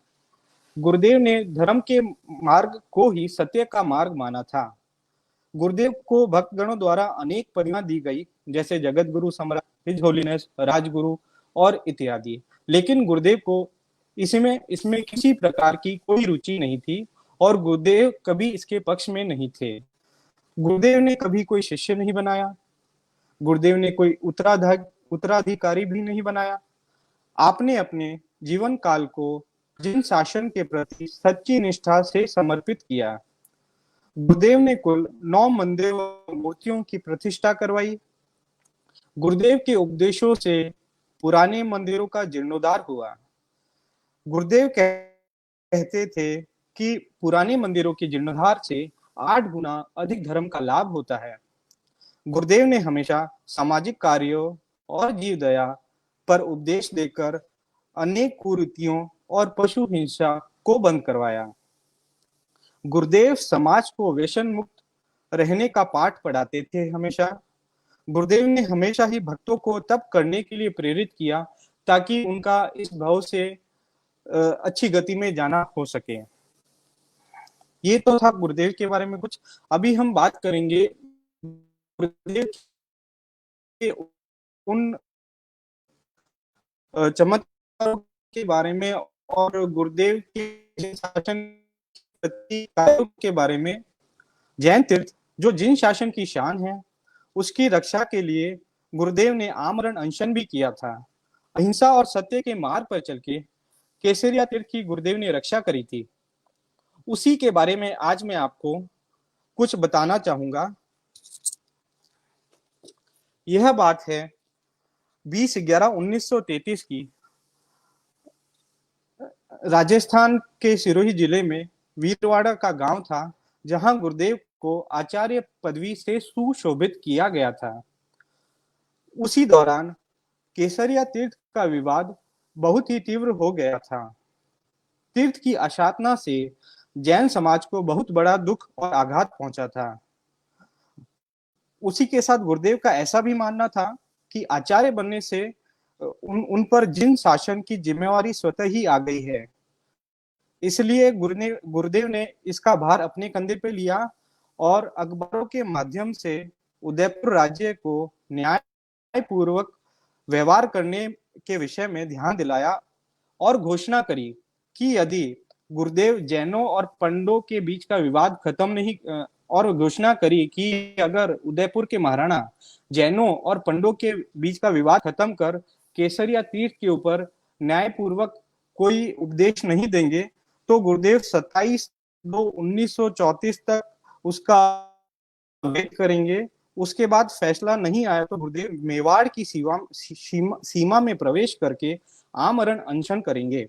गुरुदेव ने धर्म के मार्ग को ही सत्य का मार्ग माना था। गुरुदेव को भक्तगणों द्वारा अनेक परिणा दी गई, जैसे जगत गुरु सम्राट, हिज होलीनेस, राजगुरु और इत्यादि। लेकिन गुरुदेव को इसमें किसी प्रकार की कोई रुचि नहीं थी और गुरुदेव कभी इसके पक्ष में नहीं थे। गुरुदेव ने कभी कोई शिष्य नहीं बनाया। गुरुदेव ने कोई उत्तराधिकारी भी नहीं बनाया। आपने अपने जीवन काल को जिन शासन के प्रति सच्ची निष्ठा से समर्पित किया। गुरुदेव ने कुल 9 मंदिर व मूर्तियों की प्रतिष्ठा करवाई। गुरुदेव के उपदेशों से पुराने मंदिरों का जीर्णोद्धार हुआ। गुरुदेव कहते थे कि पुराने मंदिरों के जीर्णोद्धार से 8 गुना अधिक धर्म का लाभ होता है। गुरुदेव ने हमेशा सामाजिक कार्यों और जीव दया पर उपदेश देकर अनेक कुरीतियों और पशु हिंसा को बंद करवाया। गुरुदेव समाज को व्यसन मुक्त रहने का पाठ पढ़ाते थे। हमेशा गुरुदेव ने हमेशा ही भक्तों को तप करने के लिए प्रेरित किया ताकि उनका इस भाव से अच्छी गति में जाना हो सके। ये तो था गुरुदेव के बारे में कुछ। अभी हम बात करेंगे गुरुदेव के उन चमत्कारों के बारे में और गुरुदेव के शासन के बारे में जैन तीर्थ, जो जिन शासन की शान है, उसकी रक्षा के लिए गुरुदेव ने आमरण अनशन भी किया था। अहिंसा और सत्य के मार्ग पर चल के केसरिया तीर्थ की गुरुदेव ने रक्षा करी थी। उसी के बारे में आज मैं आपको कुछ बताना चाहूंगा। यह बात है 20/11/1933 की। राजस्थान के सिरोही जिले में वीरवाड़ा का गांव था, जहां गुरुदेव को आचार्य पदवी से सुशोभित किया गया था। उसी दौरान केसरिया तीर्थ का विवाद बहुत ही तीव्र हो गया था। तीर्थ की अशातना से जैन समाज को बहुत बड़ा दुख और आघात पहुंचा था। उसी के साथ गुरुदेव का ऐसा भी मानना था कि आचार्य बनने से उन पर जिन शासन की जिम्मेवारी स्वतः ही आ गई है, इसलिए गुरुदेव ने इसका भार अपने कंधे पे लिया और अखबारों के माध्यम से उदयपुर राज्य को न्यायपूर्वक व्यवहार करने के विषय में ध्यान दिलाया और घोषणा करी कि यदि गुरुदेव जैनों और पंडों के बीच का विवाद खत्म नहीं और घोषणा करी कि अगर उदयपुर के महाराणा जैनों और पंडों के बीच का विवाद खत्म कर केसरिया तीर्थ के ऊपर न्यायपूर्वक कोई उपदेश नहीं देंगे, तो गुरुदेव 27/2/1934 तक उसका वेट करेंगे। उसके बाद फैसला नहीं आया तो गुरुदेव मेवाड़ की सीमा में प्रवेश करके आमरण अनशन करेंगे।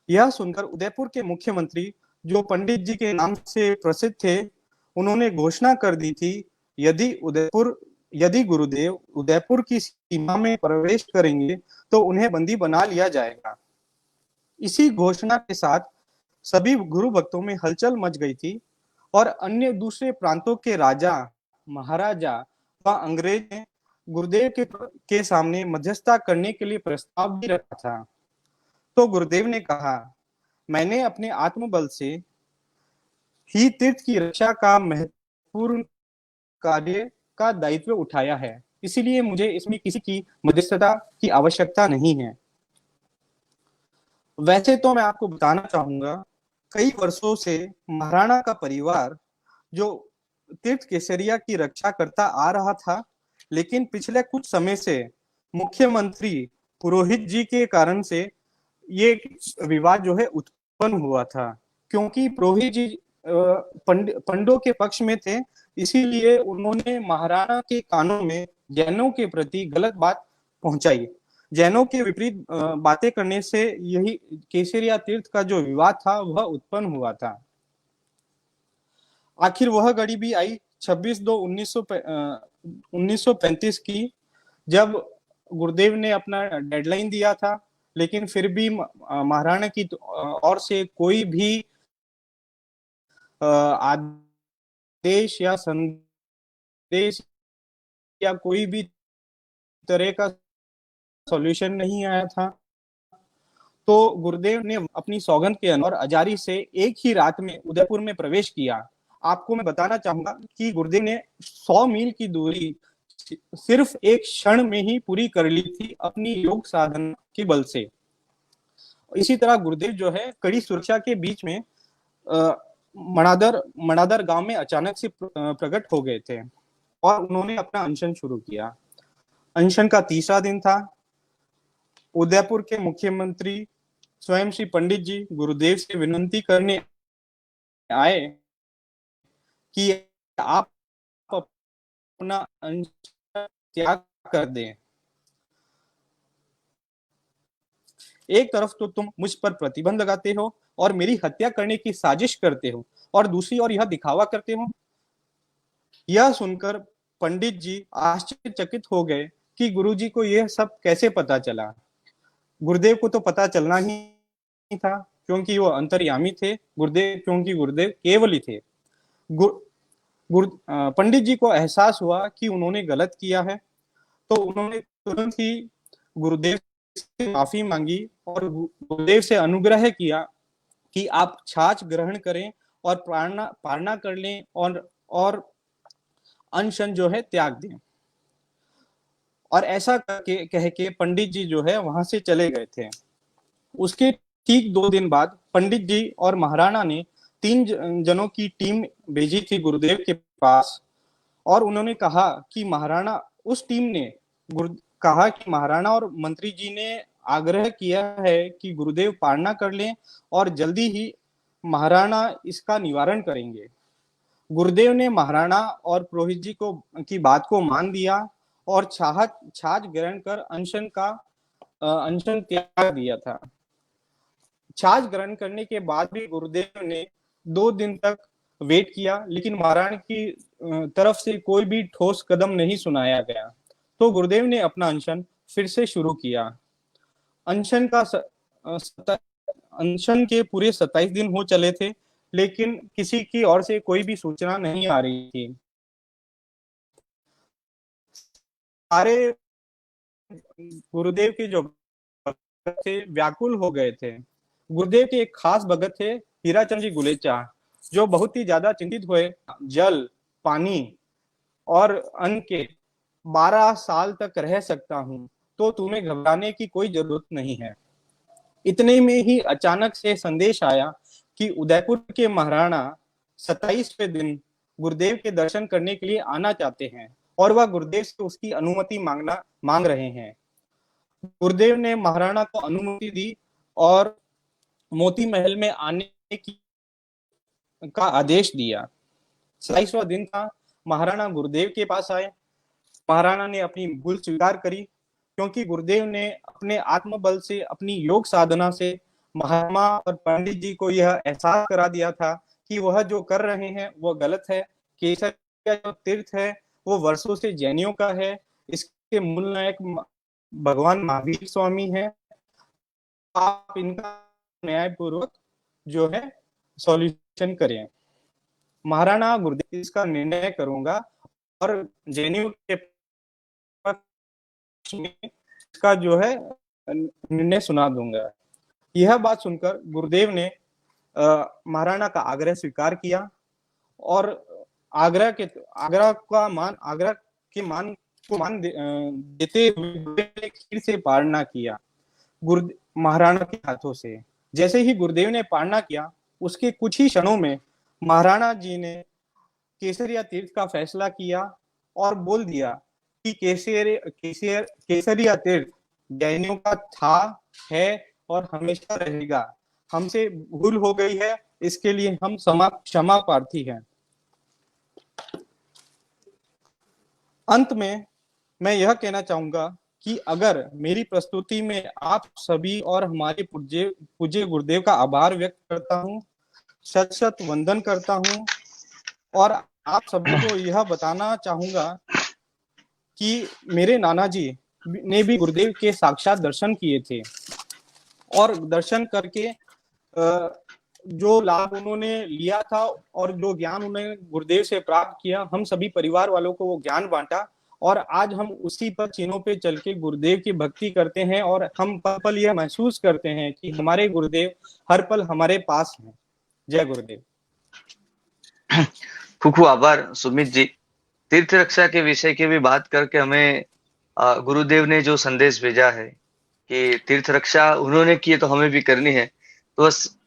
यह सुनकर उदयपुर के मुख्यमंत्री, जो पंडित जी के नाम से प्रसिद्ध थे, उन्होंने घोषणा कर दी थी यदि गुरुदेव उदयपुर की सीमा में प्रवेश करेंगे तो उन्हें बंदी बना लिया जाएगा। इसी घोषणा के साथ सभी गुरु भक्तों में हलचल मच गई थी और अन्य दूसरे प्रांतों के राजा, महाराजा व अंग्रेज ने गुरुदेव के सामने मध्यस्थता करने के लिए प्रस्ताव भी रखा था। तो गुरुदेव ने कहा, मैंने अपने आत्मबल से ही तीर्थ की रक्षा का महत्वपूर्ण कार्य का दायित्व उठाया है, इसीलिए मुझे इसमें किसी की मध्यस्थता की आवश्यकता नहीं है। वैसे तो मैं आपको बताना चाहूंगा, कई वर्षों से महाराणा का परिवार जो तीर्थ केसरिया की रक्षा करता आ रहा था, लेकिन पिछले कुछ समय से मुख्यमंत्री पुरोहित जी के कारण से ये विवाद जो है उत्पन्न हुआ था, क्योंकि पुरोहित जी पंडों के पक्ष में थे, इसीलिए उन्होंने महाराणा के कानों में जैनों के प्रति गलत बात पहुंचाई। जैनों के विपरीत बातें करने से यही केसरिया तीर्थ का जो विवाद था वह उत्पन्न हुआ था। आखिर वह घड़ी भी आई 26/2/1935 की, जब गुरुदेव ने अपना डेडलाइन दिया था, लेकिन फिर भी महाराणा की ओर से कोई भी आदेश या संदेश या कोई भी तरह का सॉल्यूशन नहीं आया था। तो गुरुदेव ने अपनी सौगंध के अनुसार अजारी से एक ही रात में उदयपुर में प्रवेश किया। आपको मैं बताना चाहूंगा कि गुरुदेव ने 100 मील की दूरी सिर्फ एक क्षण में ही पूरी कर ली थी अपनी योग साधना के बल से। इसी तरह गुरुदेव जो है कड़ी सुरक्षा के बीच में मणादर गांव में अचानक से प्रकट हो गए थे और उन्होंने अपना अनशन शुरू किया। अनशन का तीसरा दिन था। उदयपुर के मुख्यमंत्री स्वयं श्री पंडित जी गुरुदेव से विनती करने आए कि आप अपना अनशन त्याग कर दें। एक तरफ तो तुम मुझ पर प्रतिबंध लगाते हो और मेरी हत्या करने की साजिश करते हो, और दूसरी ओर यह दिखावा करते हो। यह सुनकर पंडित जी आश्चर्यचकित हो गए कि गुरुजी को यह सब कैसे पता चला। गुरुदेव को तो पता चलना ही था, क्योंकि वो अंतर्यामी थे, क्योंकि गुरुदेव केवल ही थे। पंडित जी को एहसास हुआ कि उन्होंने गलत किया है, तो उन्होंने तुरंत ही गुरुदेव से माफी मांगी और गुरुदेव से अनुग्रह किया कि आप छाछ ग्रहण करें और पारणा कर लें और अनशन जो है त्याग दें। और ऐसा कह के पंडित जी जो है वहां से चले गए थे। उसके ठीक 2 दिन बाद पंडित जी और महाराणा ने 3 जनों की टीम भेजी थी गुरुदेव के पास, और उन्होंने कहा कि महाराणा उस टीम ने कहा कि महाराणा और मंत्री जी ने आग्रह किया है कि गुरुदेव पारणा कर लें और जल्दी ही महाराणा इसका निवारण करेंगे। गुरुदेव ने महाराणा और पुरोहित जी की बात को मान दिया और छाछ ग्रहण कर अनशन त्याग दिया था। छाछ ग्रहण करने के बाद भी गुरुदेव ने 2 दिन तक वेट किया, लेकिन महाराणा की तरफ से कोई भी ठोस कदम नहीं सुनाया गया। तो गुरुदेव ने अपना अनशन फिर से शुरू किया। अनशन के पूरे 27 दिन हो चले थे, लेकिन किसी की ओर से कोई भी सूचना नहीं आ रही थी। सारे गुरुदेव के जो भक्त थे व्याकुल हो गए थे। गुरुदेव के एक खास भगत थे हीराचंद जी गुलेचा, जो बहुत ही ज्यादा चिंतित हुए। जल, पानी और अन्न के 12 साल तक रह सकता हूं, तो तुम्हें घबराने की कोई जरूरत नहीं है। इतने में ही अचानक से संदेश आया कि उदयपुर के महाराणा 27वें दिन गुरुदेव के दर्शन करने के लिए आना चाहते हैं और वह गुरुदेव से उसकी अनुमति मांग रहे हैं। गुरुदेव ने महाराणा को अनुमति दी और मोती महल में आने का आदेश दिया। 27वां दिन था। महाराणा गुरुदेव के पास आए। महाराणा ने अपनी भूल स्वीकार करी, क्योंकि गुरुदेव ने अपने आत्मबल से, अपनी योग साधना से महात्मा और पंडित जी को यह एहसास करा दिया था कि वह जो कर रहे हैं वह गलत है। केसर का जो तीर्थ है वो वर्षों से जैनियों का है। इसके मूल नायक भगवान महावीर स्वामी है। आप इनका न्यायपूर्वक जो है सॉल्यूशन करें। महाराणा गुरुदेव इसका निर्णय करूंगा और जैनियों के पक्ष में इसका जो है निर्णय सुना दूंगा। यह बात सुनकर गुरुदेव ने महाराणा का आग्रह स्वीकार किया और आग्रह के मान देते हुए खीर से पारणा किया महाराणा के हाथों से। जैसे ही गुरुदेव ने पारणा किया, उसके कुछ ही क्षणों में महाराणा जी ने केसरिया तीर्थ का फैसला किया और बोल दिया कि केसरिया तीर्थ जैनियों का था, है और हमेशा रहेगा। हमसे भूल हो गई है, इसके लिए हम क्षमा प्रार्थी हैं। अंत में मैं यह कहना चाहूंगा कि अगर मेरी प्रस्तुति में आप सभी और हमारे पूज्य गुरुदेव का आभार व्यक्त करता हूँ, शत शत वंदन करता हूँ और आप सभी को यह बताना चाहूंगा कि मेरे नाना जी ने भी गुरुदेव के साक्षात दर्शन किए थे और दर्शन करके जो लाभ उन्होंने लिया था और जो ज्ञान उन्होंने गुरुदेव से प्राप्त किया, हम सभी परिवार वालों को वो ज्ञान बांटा और आज हम उसी पर चिन्हों पे चल के गुरुदेव की भक्ति करते हैं और हम पल पल यह महसूस करते हैं कि हमारे गुरुदेव हर पल हमारे पास हैं। जय गुरुदेव। खूब आभार सुमित जी। तीर्थ रक्षा के विषय की भी बात करके हमें गुरुदेव ने जो संदेश भेजा है कि तीर्थ रक्षा उन्होंने की तो हमें भी करनी है, तो बस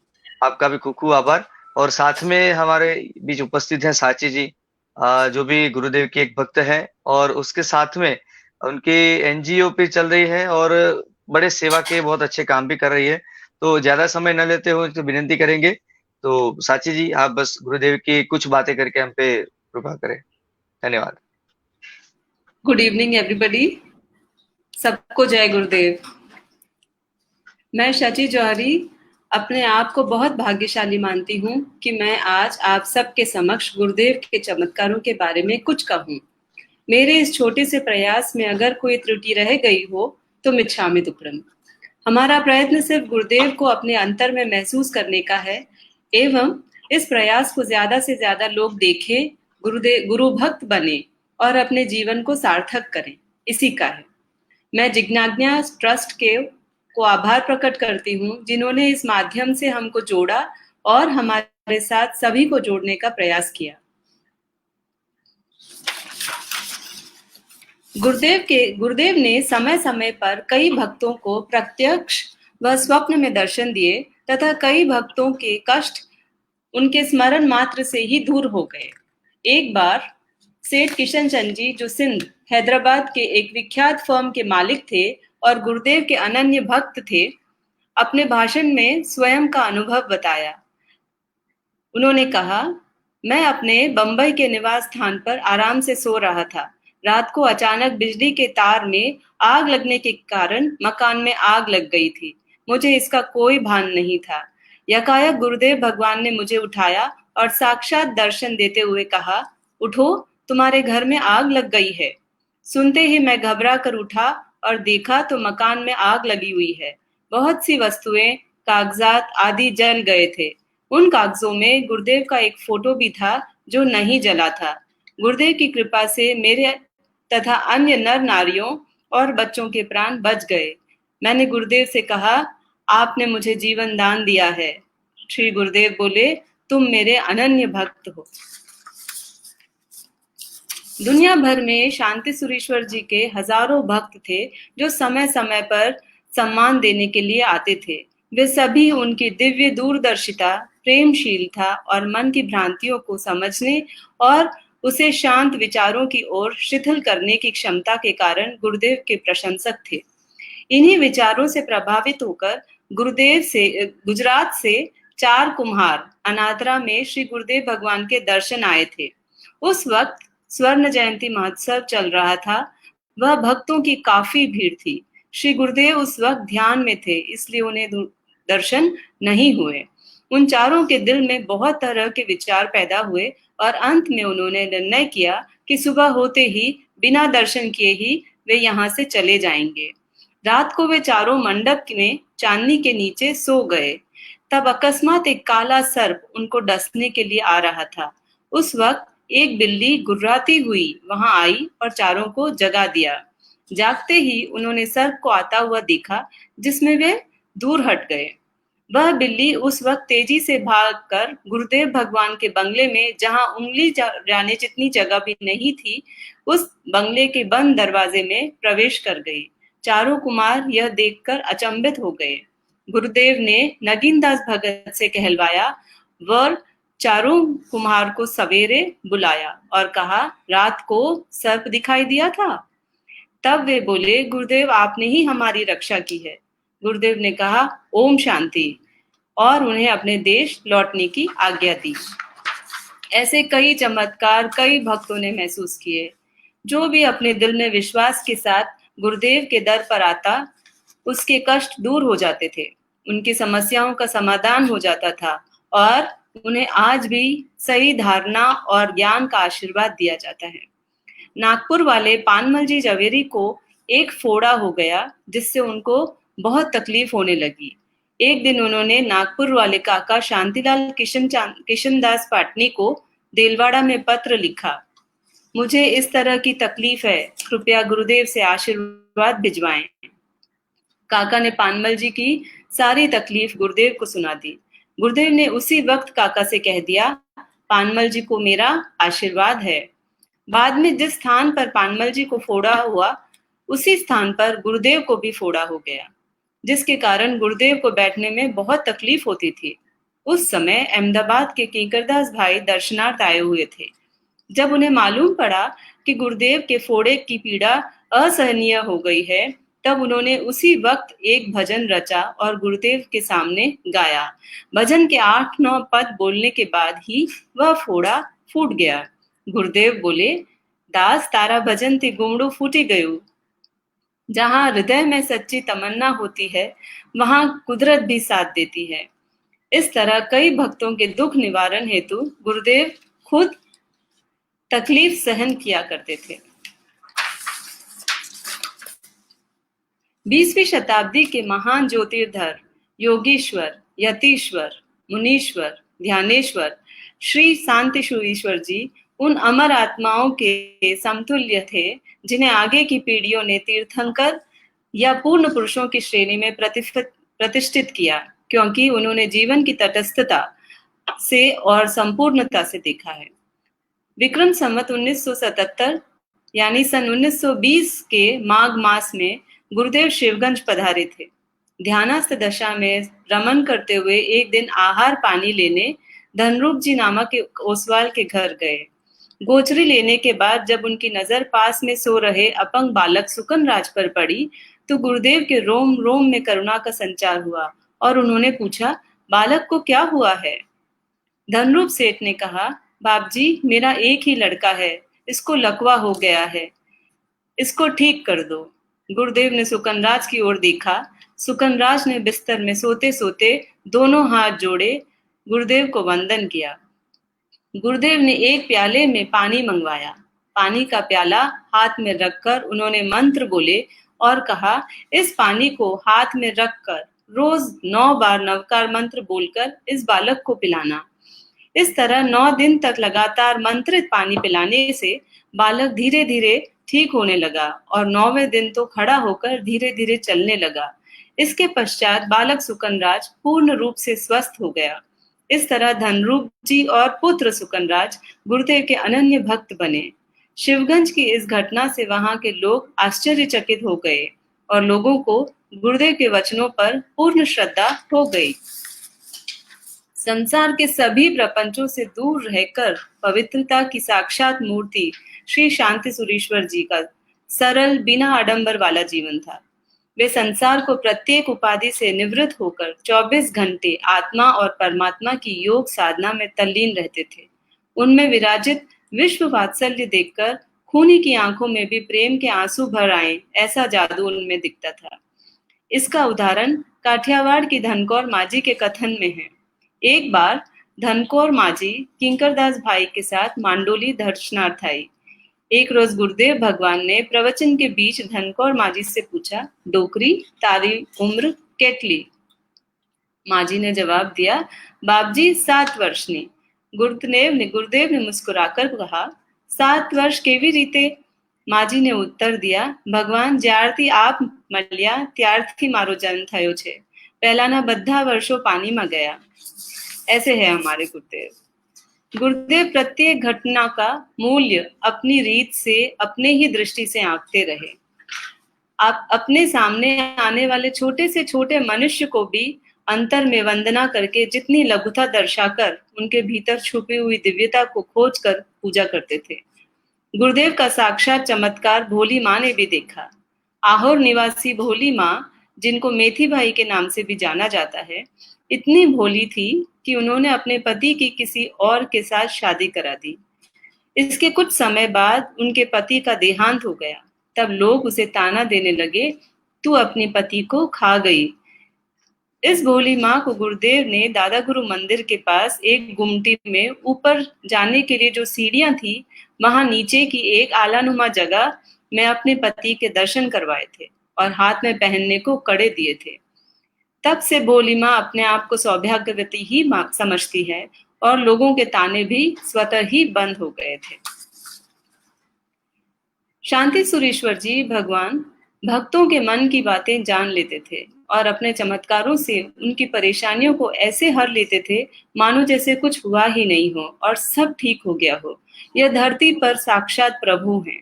आपका भी खूब आभार। और साथ में हमारे बीच उपस्थित हैं साची जी, जो भी गुरुदेव के एक भक्त हैं और उसके साथ में उनकी एनजीओ पे चल रही है और बड़े सेवा के बहुत अच्छे काम भी कर रही है। तो ज्यादा समय न लेते हुए तो विनती करेंगे, तो साची जी आप बस गुरुदेव की कुछ बातें करके हम पे कृपा करें। धन्यवाद। गुड इवनिंग एवरीबॉडी, सबको जय गुरुदेव। मैं शची जौहरी अपने आप को बहुत भाग्यशाली मानती हूँ कि मैं आज आप सबके समक्ष गुरुदेव के चमत्कारों के बारे में कुछ कहूँ। मेरे इस छोटे से प्रयास में अगर कोई त्रुटि रह गई हो तो मिच्छामि दुक्कडम। हमारा प्रयत्न सिर्फ गुरुदेव को अपने अंतर में महसूस करने का है एवं इस प्रयास को ज्यादा से ज्यादा लोग देखें, गुरु भक्त बने और अपने जीवन को सार्थक करें, इसी का है। मैं जिज्ञाज्ञा ट्रस्ट को आभार प्रकट करती हूँ जिन्होंने इस माध्यम से हमको जोड़ा और हमारे साथ सभी को जोड़ने का प्रयास किया। गुरुदेव ने समय समय पर कई भक्तों को प्रत्यक्ष व स्वप्न में दर्शन दिए तथा कई भक्तों के कष्ट उनके स्मरण मात्र से ही दूर हो गए। एक बार सेठ किशन चंद जी, जो सिंध हैदराबाद के एक विख्यात फर्म के मालिक थे और गुरुदेव के अनन्य भक्त थे, अपने भाषण में स्वयं का अनुभव बताया। उन्होंने कहा, मैं अपने बंबई के निवास स्थान पर आराम से सो रहा था। रात को अचानक बिजली के तार में आग लगने के कारण मकान में आग लग गई थी। मुझे इसका कोई भान नहीं था। यकायक गुरुदेव भगवान ने मुझे उठाया और साक्षात दर्शन देते हुए कहा, उठो, तुम्हारे घर में आग लग गई है। सुनते ही मैं घबरा कर उठा और देखा तो मकान में आग लगी हुई है। बहुत सी वस्तुएं, कागजात आदि जल गए थे। उन कागजों में गुरुदेव का एक फोटो भी था जो नहीं जला था। गुरुदेव की कृपा से मेरे तथा अन्य नर नारियों और बच्चों के प्राण बच गए। मैंने गुरुदेव से कहा, आपने मुझे जीवन दान दिया है। श्री गुरुदेव बोले, तुम मेरे अनन्य भक्त हो। दुनिया भर में शांति सुरीश्वर जी के हजारों भक्त थे जो समय समय पर सम्मान देने के लिए आते थे। वे सभी उनकी दिव्य दूरदर्शिता, प्रेमशीलता और मन की भ्रांतियों को समझने और उसे शांत विचारों की ओर शिथिल करने की क्षमता के कारण गुरुदेव के प्रशंसक थे। इन्हीं विचारों से प्रभावित होकर गुजरात से 4 कुम्हार अनादरा में श्री गुरुदेव भगवान के दर्शन आए थे। उस वक्त स्वर्ण जयंती महोत्सव चल रहा था। वह भक्तों की काफी भीड़ थी। श्री गुरुदेव उस वक्त ध्यान में थे, इसलिए उन्हें दर्शन नहीं हुए। उन चारों के दिल में बहुत तरह के विचार पैदा हुए और अंत में उन्होंने निर्णय किया कि सुबह होते ही बिना दर्शन किए ही वे यहाँ से चले जाएंगे। रात को वे चारों मंडप में चांदनी के नीचे सो गए। तब अकस्मात एक काला सर्प उनको डसने के लिए आ रहा था। उस वक्त एक बिल्ली गुर्राती हुई वहां आई और चारों को जगा दिया। जागते ही उन्होंने सर्प को आता हुआ देखा, जिसमें वे दूर हट गए। वह बिल्ली उस वक्त तेजी से भागकर गुरुदेव भगवान के बंगले में, जहां उंगली जाने जितनी जगह भी नहीं थी, उस बंगले के बंद दरवाजे में प्रवेश कर गई। चारों कुमार यह देखकर अचंभित हो गए। गुरुदेव ने नगीनदास भगत से कहलवाया वर चारों कुम्हार को सवेरे बुलाया और कहा, रात को सर्प दिखाई दिया था? तब वे बोले, गुरुदेव आपने ही हमारी रक्षा की है। गुरुदेव ने कहा, ओम शांति, और उन्हें अपने देश लौटने की आज्ञा दी। ऐसे कई चमत्कार कई भक्तों ने महसूस किए। जो भी अपने दिल में विश्वास के साथ गुरुदेव के दर पर आता, उसके कष्ट दूर हो जाते थे, उनकी समस्याओं का समाधान हो जाता था और उन्हें आज भी सही धारणा और ज्ञान का आशीर्वाद दिया जाता है। नागपुर वाले पानमल जी जवेरी को एक फोड़ा हो गया, जिससे उनको बहुत तकलीफ होने लगी। एक दिन उन्होंने नागपुर वाले काका शांतिलाल किशनदास पाटनी को देलवाड़ा में पत्र लिखा, मुझे इस तरह की तकलीफ है, कृपया गुरुदेव से आशीर्वाद भिजवाएं। काका ने पानमल जी की सारी तकलीफ गुरुदेव को सुना दी। गुरुदेव ने उसी वक्त काका से कह दिया, पानमल जी को मेरा आशीर्वाद है। बाद में जिस स्थान पर पानमल जी को फोड़ा हुआ, उसी स्थान पर गुरुदेव को भी फोड़ा हो गया, जिसके कारण गुरुदेव को बैठने में बहुत तकलीफ होती थी। उस समय अहमदाबाद के किंकरदास भाई दर्शनार्थ आए हुए थे। जब उन्हें मालूम पड़ा कि गुरुदेव के फोड़े की पीड़ा असहनीय हो गई है, तब उन्होंने उसी वक्त एक भजन रचा और गुरुदेव के सामने गाया। भजन के 8-9 पद बोलने के बाद ही वह फोड़ा फूट गया। गुरुदेव बोले, दास तारा भजन ते गुमड़ू फूटी गयू। जहां हृदय में सच्ची तमन्ना होती है, वहां कुदरत भी साथ देती है। इस तरह कई भक्तों के दुख निवारण हेतु गुरुदेव खुद तकलीफ सहन किया करते थे। 20वीं शताब्दी के महान ज्योतिर्धर, योगीश्वर, यतीश्वर, मुनीश्वर, ध्यानेश्वर श्री शांतिशूरीश्वर जी उन अमर आत्माओं के समतुल्य थे, जिन्हें आगे की पीढ़ियों ने तीर्थंकर या पूर्ण पुरुषों की श्रेणी में प्रतिष्ठित किया, क्योंकि उन्होंने जीवन की तटस्थता से और संपूर्णता से देखा है। विक्रम संवत 1977 यानी सन 1920 के माघ मास में गुरुदेव शिवगंज पधारे थे। ध्यानस्थ दशा में रमन करते हुए एक दिन आहार पानी लेने धनरूप जी नामक ओसवाल के घर गए। गोचरी लेने के बाद जब उनकी नजर पास में सो रहे अपंग बालक सुकन राज पर पड़ी तो गुरुदेव के रोम रोम में करुणा का संचार हुआ और उन्होंने पूछा, बालक को क्या हुआ है? धनरूप सेठ ने कहा, बाप जी, मेरा एक ही लड़का है, इसको लकवा हो गया है, इसको ठीक कर दो। गुरुदेव ने सुकनराज की ओर देखा। सुकनराज ने बिस्तर में सोते सोते दोनों हाथ जोड़े गुरुदेव को वंदन किया। गुरुदेव ने एक प्याले में पानी मंगवाया। पानी का प्याला हाथ में रखकर उन्होंने मंत्र बोले और कहा, इस पानी को हाथ में रखकर रोज 9 बार नवकार मंत्र बोलकर इस बालक को पिलाना। इस तरह 9 दिन तक लगातार मंत्रित पानी पिलाने से बालक धीरे धीरे ठीक होने लगा और 9वें दिन तो खड़ा होकर धीरे धीरे चलने लगा। इसके पश्चात बालक सुकनराज पूर्ण रूप से स्वस्थ हो गया। इस तरह धनरूप जी और पुत्र सुकनराज गुरुदेव के अनन्य भक्त बने। शिवगंज की इस घटना से वहां के लोग आश्चर्यचकित हो गए और लोगों को गुरुदेव के वचनों पर पूर्ण श्रद्धा हो गई। संसार के सभी प्रपंचों से दूर रहकर पवित्रता की साक्षात मूर्ति श्री शांति सुरीश्वर जी का सरल बिना आडंबर वाला जीवन था। वे संसार को प्रत्येक उपाधि से निवृत्त होकर 24 घंटे आत्मा और परमात्मा की योग साधना में तल्लीन रहते थे। उनमें विराजित विश्व वात्सल्य देखकर खूनी की आंखों में भी प्रेम के आंसू भर आए, ऐसा जादू उनमें दिखता था। इसका उदाहरण काठियावाड़ की धनकौर माजी के कथन में है। एक बार धनकौर माजी किंकरदास भाई के साथ मांडोली दर्शनार्थ आई। एक रोज गुरुदेव भगवान ने प्रवचन के बीच धनकौर माजी से पूछा, डोकरी तारी उम्र केटली? माजी ने जवाब दिया, बापजी 7 वर्षनी। गुरुदेव ने मुस्कुराकर कहा, 7 वर्ष केवी रीते? माजी ने उत्तर दिया, भगवान ज्यारથી आप મળ્યા ત્યારથી મારો જન્મ થયો છે, પહેલાના બધા વર્ષો પાણીમાં ગયા। ऐसे है हमारे गुरुदेव। गुरुदेव प्रत्येक घटना का मूल्य अपनी रीत से, अपने ही दृष्टि से आंकते रहे। आप अपने सामने आने वाले छोटे से छोटे मनुष्य को भी अंतर में वंदना करके जितनी लघुता दर्शाकर उनके भीतर छुपी हुई दिव्यता को खोज कर पूजा करते थे। गुरुदेव का साक्षात चमत्कार भोली माँ ने भी देखा। आहोर निवासी भोली माँ, जिनको मेथी भाई के नाम से भी जाना जाता है, इतनी भोली थी कि उन्होंने अपने पति की किसी और के साथ शादी करा दी। इसके कुछ समय बाद उनके पति का देहांत हो गया। तब लोग उसे ताना देने लगे, तू अपनी पति को खा गई। इस भोली माँ को गुरुदेव ने दादा गुरु मंदिर के पास एक गुमटी में ऊपर जाने के लिए जो सीढ़ियां थी, वहां नीचे की एक आलानुमा जगह में अपने पति के दर्शन करवाए थे और हाथ में पहनने को कड़े दिए थे। तब से भोली माँ अपने आप को सौभाग्यवती ही समझती है और लोगों के ताने भी स्वतः ही बंद हो गए थे। शांति सुरेश्वर जी भगवान भक्तों के मन की बातें जान लेते थे और अपने चमत्कारों से उनकी परेशानियों को ऐसे हर लेते थे मानो जैसे कुछ हुआ ही नहीं हो और सब ठीक हो गया हो। यह धरती पर साक्षात प्रभु हैं।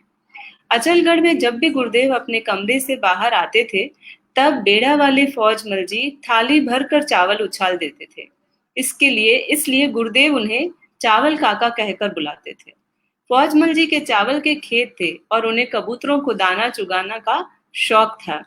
अचलगढ़ में जब भी गुरुदेव अपने कमरे से बाहर आते थे, तब बेड़ा वाले फौजमल जी थाली भरकर चावल उछाल देते थे। इसलिए गुरुदेव उन्हें चावल काका कहकर बुलाते थे। फौजमल जी के चावल के खेत थे और उन्हें कबूतरों को दाना चुगाना का शौक था।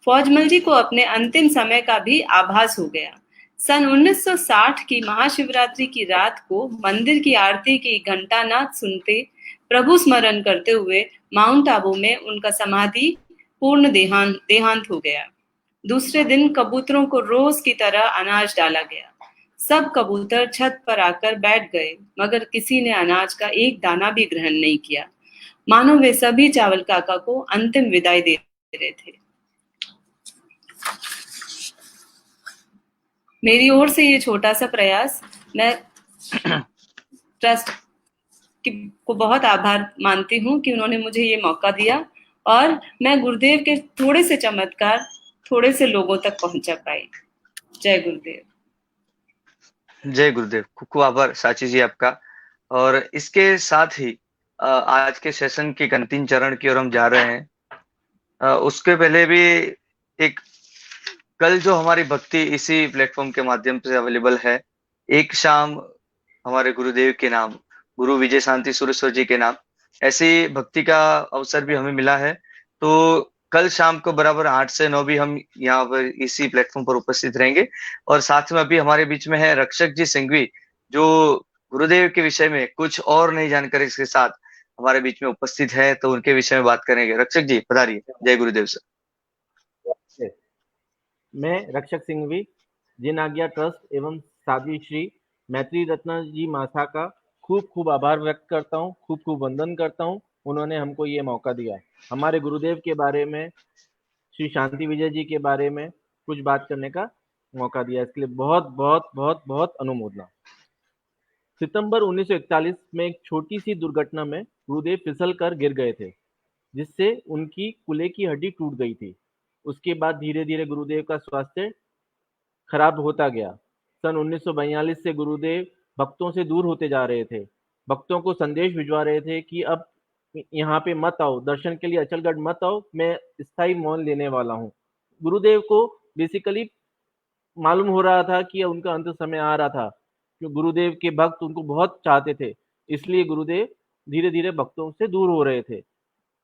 फौजमल जी को अपने अंतिम समय का भी आभास हो गया। सन 1960 की महाशिवरात्रि की रात को मंदिर की आरती की घंटानाद सुनते, प्रभु स्मरण करते हुए माउंट आबू में उनका समाधि पूर्ण देहांत हो गया। दूसरे दिन कबूतरों को रोज की तरह अनाज डाला गया। सब कबूतर छत पर आकर बैठ गए, मगर किसी ने अनाज का एक दाना भी ग्रहण नहीं किया, मानो वे सभी चावल काका को अंतिम विदाई दे रहे थे। मेरी ओर से ये छोटा सा प्रयास, मैं ट्रस्ट को बहुत आभार मानती हूँ कि उन्होंने मुझे ये मौका दिया और मैं गुरुदेव के थोड़े से चमत्कार थोड़े से लोगों तक पहुंचा पाई। जय गुरुदेव। जय गुरुदेव। खूब खूब आभार साची जी आपका। और इसके साथ ही आज के सेशन के अंतिम चरण की ओर हम जा रहे हैं। उसके पहले भी एक कल जो हमारी भक्ति इसी प्लेटफॉर्म के माध्यम से अवेलेबल है, एक शाम हमारे गुरुदेव के नाम, गुरु विजय शांति सुरेश्वर जी के नाम, ऐसी भक्ति का अवसर भी हमें मिला है। तो कल शाम को बराबर 8 से 9 भी हम यहाँ पर इसी प्लेटफॉर्म पर उपस्थित रहेंगे। और साथ में अभी हमारे बीच में है रक्षक जी सिंघवी, जो गुरुदेव के विषय में कुछ और नई जानकारी के साथ हमारे बीच में उपस्थित है, तो उनके विषय में बात करेंगे। रक्षक जी पधारिए। जय गुरुदेव सर। मैं रक्षक सिंघवी जिन आज्ञा ट्रस्ट एवं साध्वी श्री मैत्री रत्ना जी मासा का खूब खूब आभार व्यक्त करता हूँ, खूब खूब वंदन करता हूँ। उन्होंने हमको ये मौका दिया, हमारे गुरुदेव के बारे में, श्री शांति विजय जी के बारे में कुछ बात करने का मौका दिया। इसके लिए बहुत बहुत बहुत बहुत अनुमोदना। सितंबर 1941 में एक छोटी सी दुर्घटना में गुरुदेव फिसल कर गिर गए थे, जिससे उनकी कूल्हे की हड्डी टूट गई थी। उसके बाद धीरे धीरे गुरुदेव का स्वास्थ्य खराब होता गया। सन 1942 से गुरुदेव भक्तों से दूर होते जा रहे थे। भक्तों को संदेश भिजवा रहे थे कि अब यहाँ पे मत आओ, दर्शन के लिए अचलगढ़ मत आओ, मैं स्थायी मौन लेने वाला हूँ। गुरुदेव को बेसिकली मालूम हो रहा था कि उनका अंत समय आ रहा था, क्योंकि गुरुदेव के भक्त उनको बहुत चाहते थे, इसलिए गुरुदेव धीरे धीरे भक्तों से दूर हो रहे थे।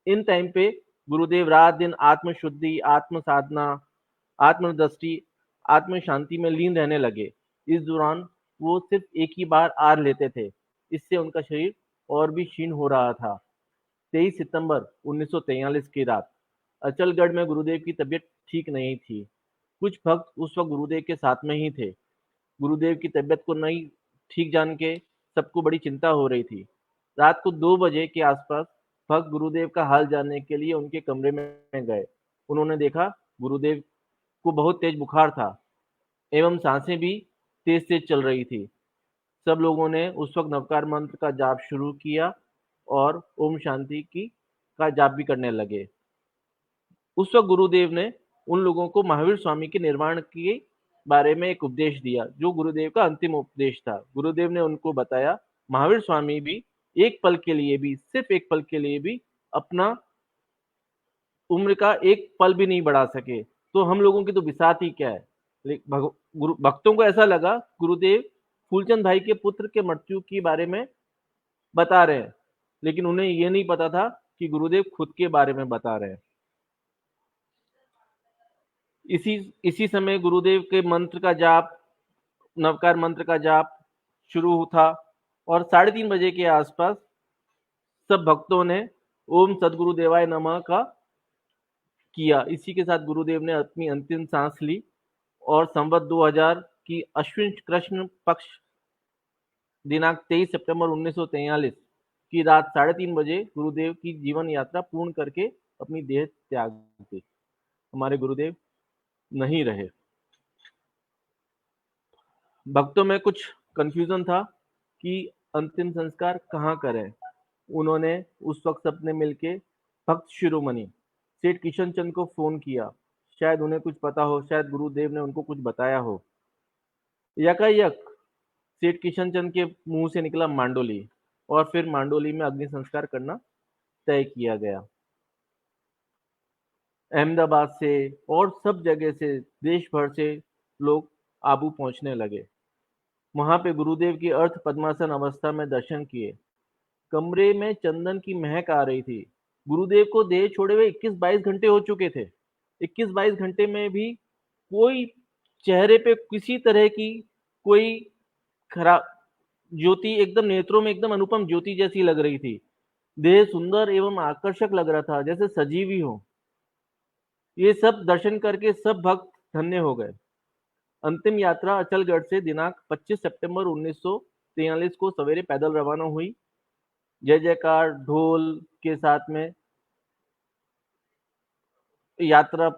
इन टाइम पे गुरुदेव रात दिन आत्म शुद्धि, आत्म साधना, आत्मदृष्टि, आत्म शांति में लीन रहने लगे। इस दौरान वो सिर्फ एक ही बार आहार लेते थे, इससे उनका शरीर और भी क्षीण हो रहा था। 23 सितंबर 1943 की रात अचलगढ़ में गुरुदेव की तबीयत ठीक नहीं थी। कुछ भक्त उस वक्त गुरुदेव के साथ में ही थे। गुरुदेव की तबीयत को नहीं ठीक जान के सबको बड़ी चिंता हो रही थी। रात को 2 बजे के आसपास भक्त गुरुदेव का हाल जानने के लिए उनके कमरे में गए। उन्होंने देखा गुरुदेव को बहुत तेज बुखार था एवं सांसें भी तेज तेज चल रही थी। सब लोगों ने उस वक्त नवकार मंत्र का जाप शुरू किया और ओम शांति की का जाप भी करने लगे। उस वक्त गुरुदेव ने उन लोगों को महावीर स्वामी के निर्वाण के बारे में एक उपदेश दिया, जो गुरुदेव का अंतिम उपदेश था। गुरुदेव ने उनको बताया, महावीर स्वामी भी एक पल के लिए भी, सिर्फ एक पल के लिए भी अपना उम्र का एक पल भी नहीं बढ़ा सके, तो हम लोगों की तो बिसात ही क्या है। भक्तों को ऐसा लगा गुरुदेव फूलचंद भाई के पुत्र के मृत्यु के बारे में बता रहे हैं, लेकिन उन्हें यह नहीं पता था कि गुरुदेव खुद के बारे में बता रहे हैं। इसी समय गुरुदेव के मंत्र का जाप, नवकार मंत्र का जाप शुरू था और 3:30 बजे के आसपास सब भक्तों ने ओम सदगुरुदेवाय नमः का किया। इसी के साथ गुरुदेव ने अपनी अंतिम सांस ली और संवत 2000 की अश्विन कृष्ण पक्ष दिनांक 23 सितंबर 1943 की रात 3:30 बजे गुरुदेव की जीवन यात्रा पूर्ण करके अपनी देह त्याग दी। हमारे गुरुदेव नहीं रहे। भक्तों में कुछ कंफ्यूजन था कि अंतिम संस्कार कहाँ करें। उन्होंने उस वक्त सबने मिलके भक्त शिरोमणि सेठ किशन चंद को फोन किया, शायद उन्हें कुछ पता हो, शायद गुरुदेव ने उनको कुछ बताया हो। यकायक सेठ किशन चंद के मुंह से निकला मांडोली और फिर मांडोली में अग्नि संस्कार करना तय किया गया। अहमदाबाद से और सब जगह से, देश भर से लोग आबू पहुंचने लगे। वहां पे गुरुदेव की अर्थ पद्मासन अवस्था में दर्शन किए। कमरे में चंदन की महक आ रही थी। गुरुदेव को देह छोड़े हुए 21-22 घंटे हो चुके थे। 21-22 घंटे में भी कोई चेहरे पे किसी तरह की कोई खराब ज्योति, एकदम नेत्रों में एकदम अनुपम ज्योति जैसी लग रही थी। देह सुंदर एवं आकर्षक लग रहा था, जैसे सजीवी हो। ये सब दर्शन करके सब भक्त धन्य हो गए। अंतिम यात्रा अचलगढ़ से दिनांक 25 सितंबर 1943 को सवेरे पैदल रवाना हुई। जय जयकार ढोल के साथ में यात्रा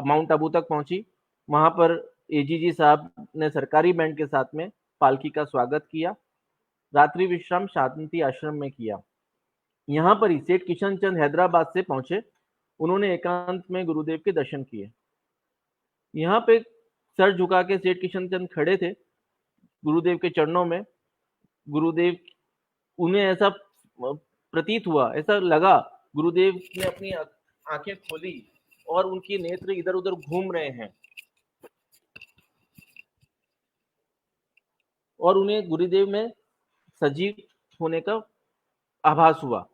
माउंट आबू तक पहुंची। वहां पर एजीजी साहब ने सरकारी बैंड के साथ में पालकी का स्वागत किया। रात्रि विश्राम शांति आश्रम में किया। यहाँ पर ही सेठ किशन चंद हैदराबाद से पहुंचे। उन्होंने एकांत में गुरुदेव के दर्शन किए। यहाँ पे सर झुका के सेठ किशन चंद खड़े थे गुरुदेव के चरणों में। गुरुदेव उन्हें ऐसा प्रतीत हुआ, ऐसा लगा। गुरुदेव ने अपनी आंखें खोली और उनके नेत्र इधर उधर घूम रहे हैं और उन्हें गुरुदेव में सजीव होने का आभास हुआ।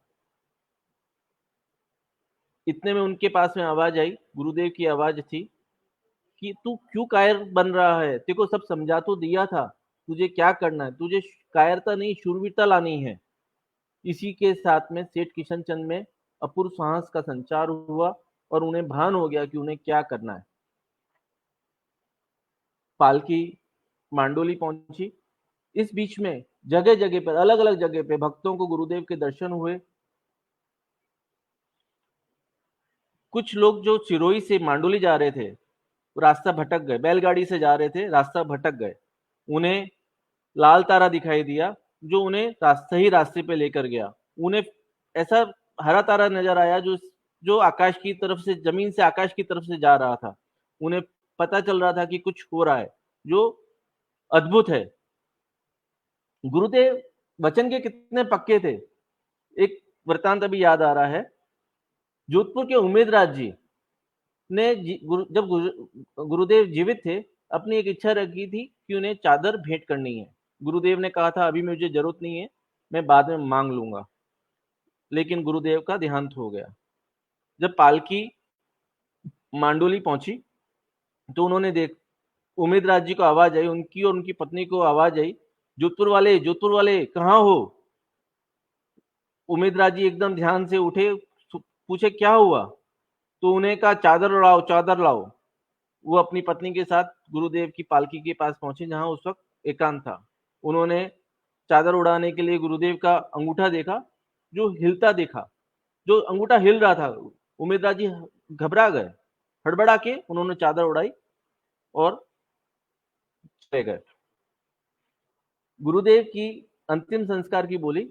इतने में उनके पास में आवाज आई, गुरुदेव की आवाज थी कि तू क्यों कायर बन रहा है? तेरे को सब समझा तो दिया था, तुझे क्या करना है? तुझे कायरता नहीं, शूरवीरता लानी है। इसी के साथ में सेठ किशन चंद में अपूर्व साहस का संचार हुआ और उन्हें भान हो गया कि उन्हें क्या करना है। पालकी मांडोली पहुंची। इस बीच में जगह जगह पर, अलग अलग जगह पे भक्तों को गुरुदेव के दर्शन हुए। कुछ लोग जो सिरोही से मांडोली जा रहे थे, रास्ता भटक गए, बैलगाड़ी से जा रहे थे, रास्ता भटक गए। उन्हें लाल तारा दिखाई दिया जो उन्हें सही रास्ते पे लेकर गया। उन्हें ऐसा हरा तारा नजर आया जो जो आकाश की तरफ से, जमीन से आकाश की तरफ से जा रहा था। उन्हें पता चल रहा था कि कुछ हो रहा है जो अद्भुत है। गुरुदेव वचन के कितने पक्के थे। एक वृतांत अभी याद आ रहा है। जोधपुर के उमेद राज जी ने जब गुरुदेव जीवित थे, अपनी एक इच्छा रखी थी कि उन्हें चादर भेंट करनी है। गुरुदेव ने कहा था अभी मुझे जरूरत नहीं है, मैं बाद में मांग लूंगा। लेकिन गुरुदेव का देहांत हो गया। जब पालकी मांडोली पहुंची तो उन्होंने उमेद राज जी को आवाज आई, उनकी और उनकी पत्नी को आवाज आई, जोधपुर वाले कहाँ हो? उमेद राज जी एकदम ध्यान से उठे, पूछे क्या हुआ? तो उन्हें कहा चादर लाओ, चादर लाओ। वो अपनी पत्नी के साथ गुरुदेव की पालकी के पास पहुंचे जहां उस वक्त एकांत था। उन्होंने चादर उड़ाने के लिए गुरुदेव का अंगूठा देखा जो हिलता देखा, जो अंगूठा हिल रहा था। उमेद राज जी घबरा गए, हड़बड़ा के उन्होंने चादर उड़ाई और चले गए। गुरुदेव की अंतिम संस्कार की बोली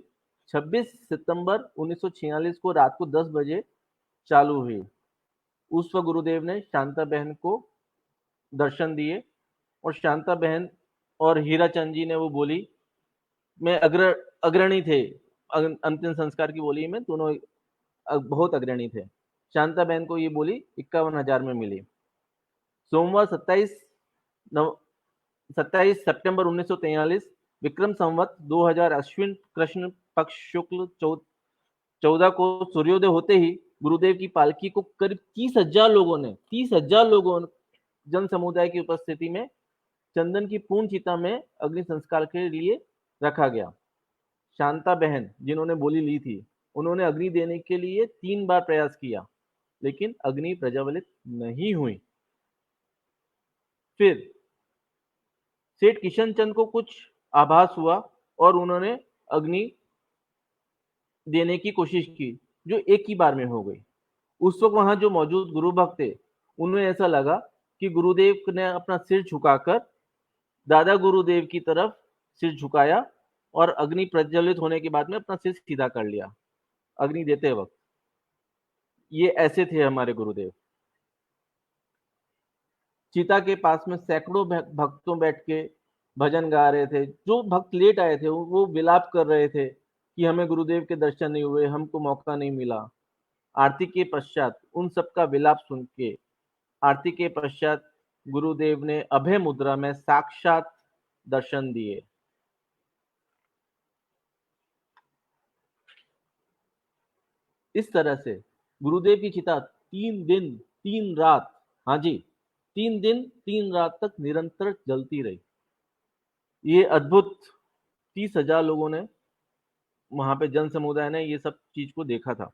26 सितंबर 1946 को रात को 10 बजे चालू हुई। उस वक्त गुरुदेव ने शांता बहन को दर्शन दिए और शांता बहन और हीरा चंद जी ने वो बोली में अग्रणी थे। अंतिम संस्कार की बोली में दोनों बहुत अग्रणी थे। शांता बहन को ये बोली 51,000 में मिली। सोमवार 27 सितंबर 1943 विक्रम संवत 2000 अश्विन कृष्ण पक्ष शुक्ल 14 को सूर्योदय होते ही गुरुदेव की पालकी को करीब 30,000 लोगों जन समुदाय की उपस्थिति में चंदन की पूर्ण चिता में अग्नि संस्कार के लिए रखा गया। शांता बहन जिन्होंने बोली ली थी, उन्होंने अग्नि देने के लिए 3 बार प्रयास किया, लेकिन अग्नि प्रज्वलित नहीं हुई। फिर सेठ किशन चंद को कुछ आभास हुआ और उन्होंने अग्नि देने की कोशिश की, जो एक ही बार में हो गई। उस वक्त वहां जो मौजूद गुरु भक्त थे, उन्हें ऐसा लगा कि गुरुदेव ने अपना सिर झुकाकर दादा गुरुदेव की तरफ सिर झुकाया और अग्नि प्रज्वलित होने के बाद में अपना सिर सीधा कर लिया अग्नि देते वक्त। ये ऐसे थे हमारे गुरुदेव। चिता के पास में सैकड़ों भक्तों बैठ के भजन गा रहे थे। जो भक्त लेट आए थे वो विलाप कर रहे थे कि हमें गुरुदेव के दर्शन नहीं हुए, हमको मौका नहीं मिला। आरती के पश्चात उन सबका विलाप सुन के आरती के पश्चात गुरुदेव ने अभय मुद्रा में साक्षात दर्शन दिए। इस तरह से गुरुदेव की चिता 3 दिन 3 रात, हाँ जी 3 दिन 3 रात तक निरंतर जलती रही। ये अद्भुत 30,000 लोगों ने, वहां पे जन समुदाय ने ये सब चीज को देखा था।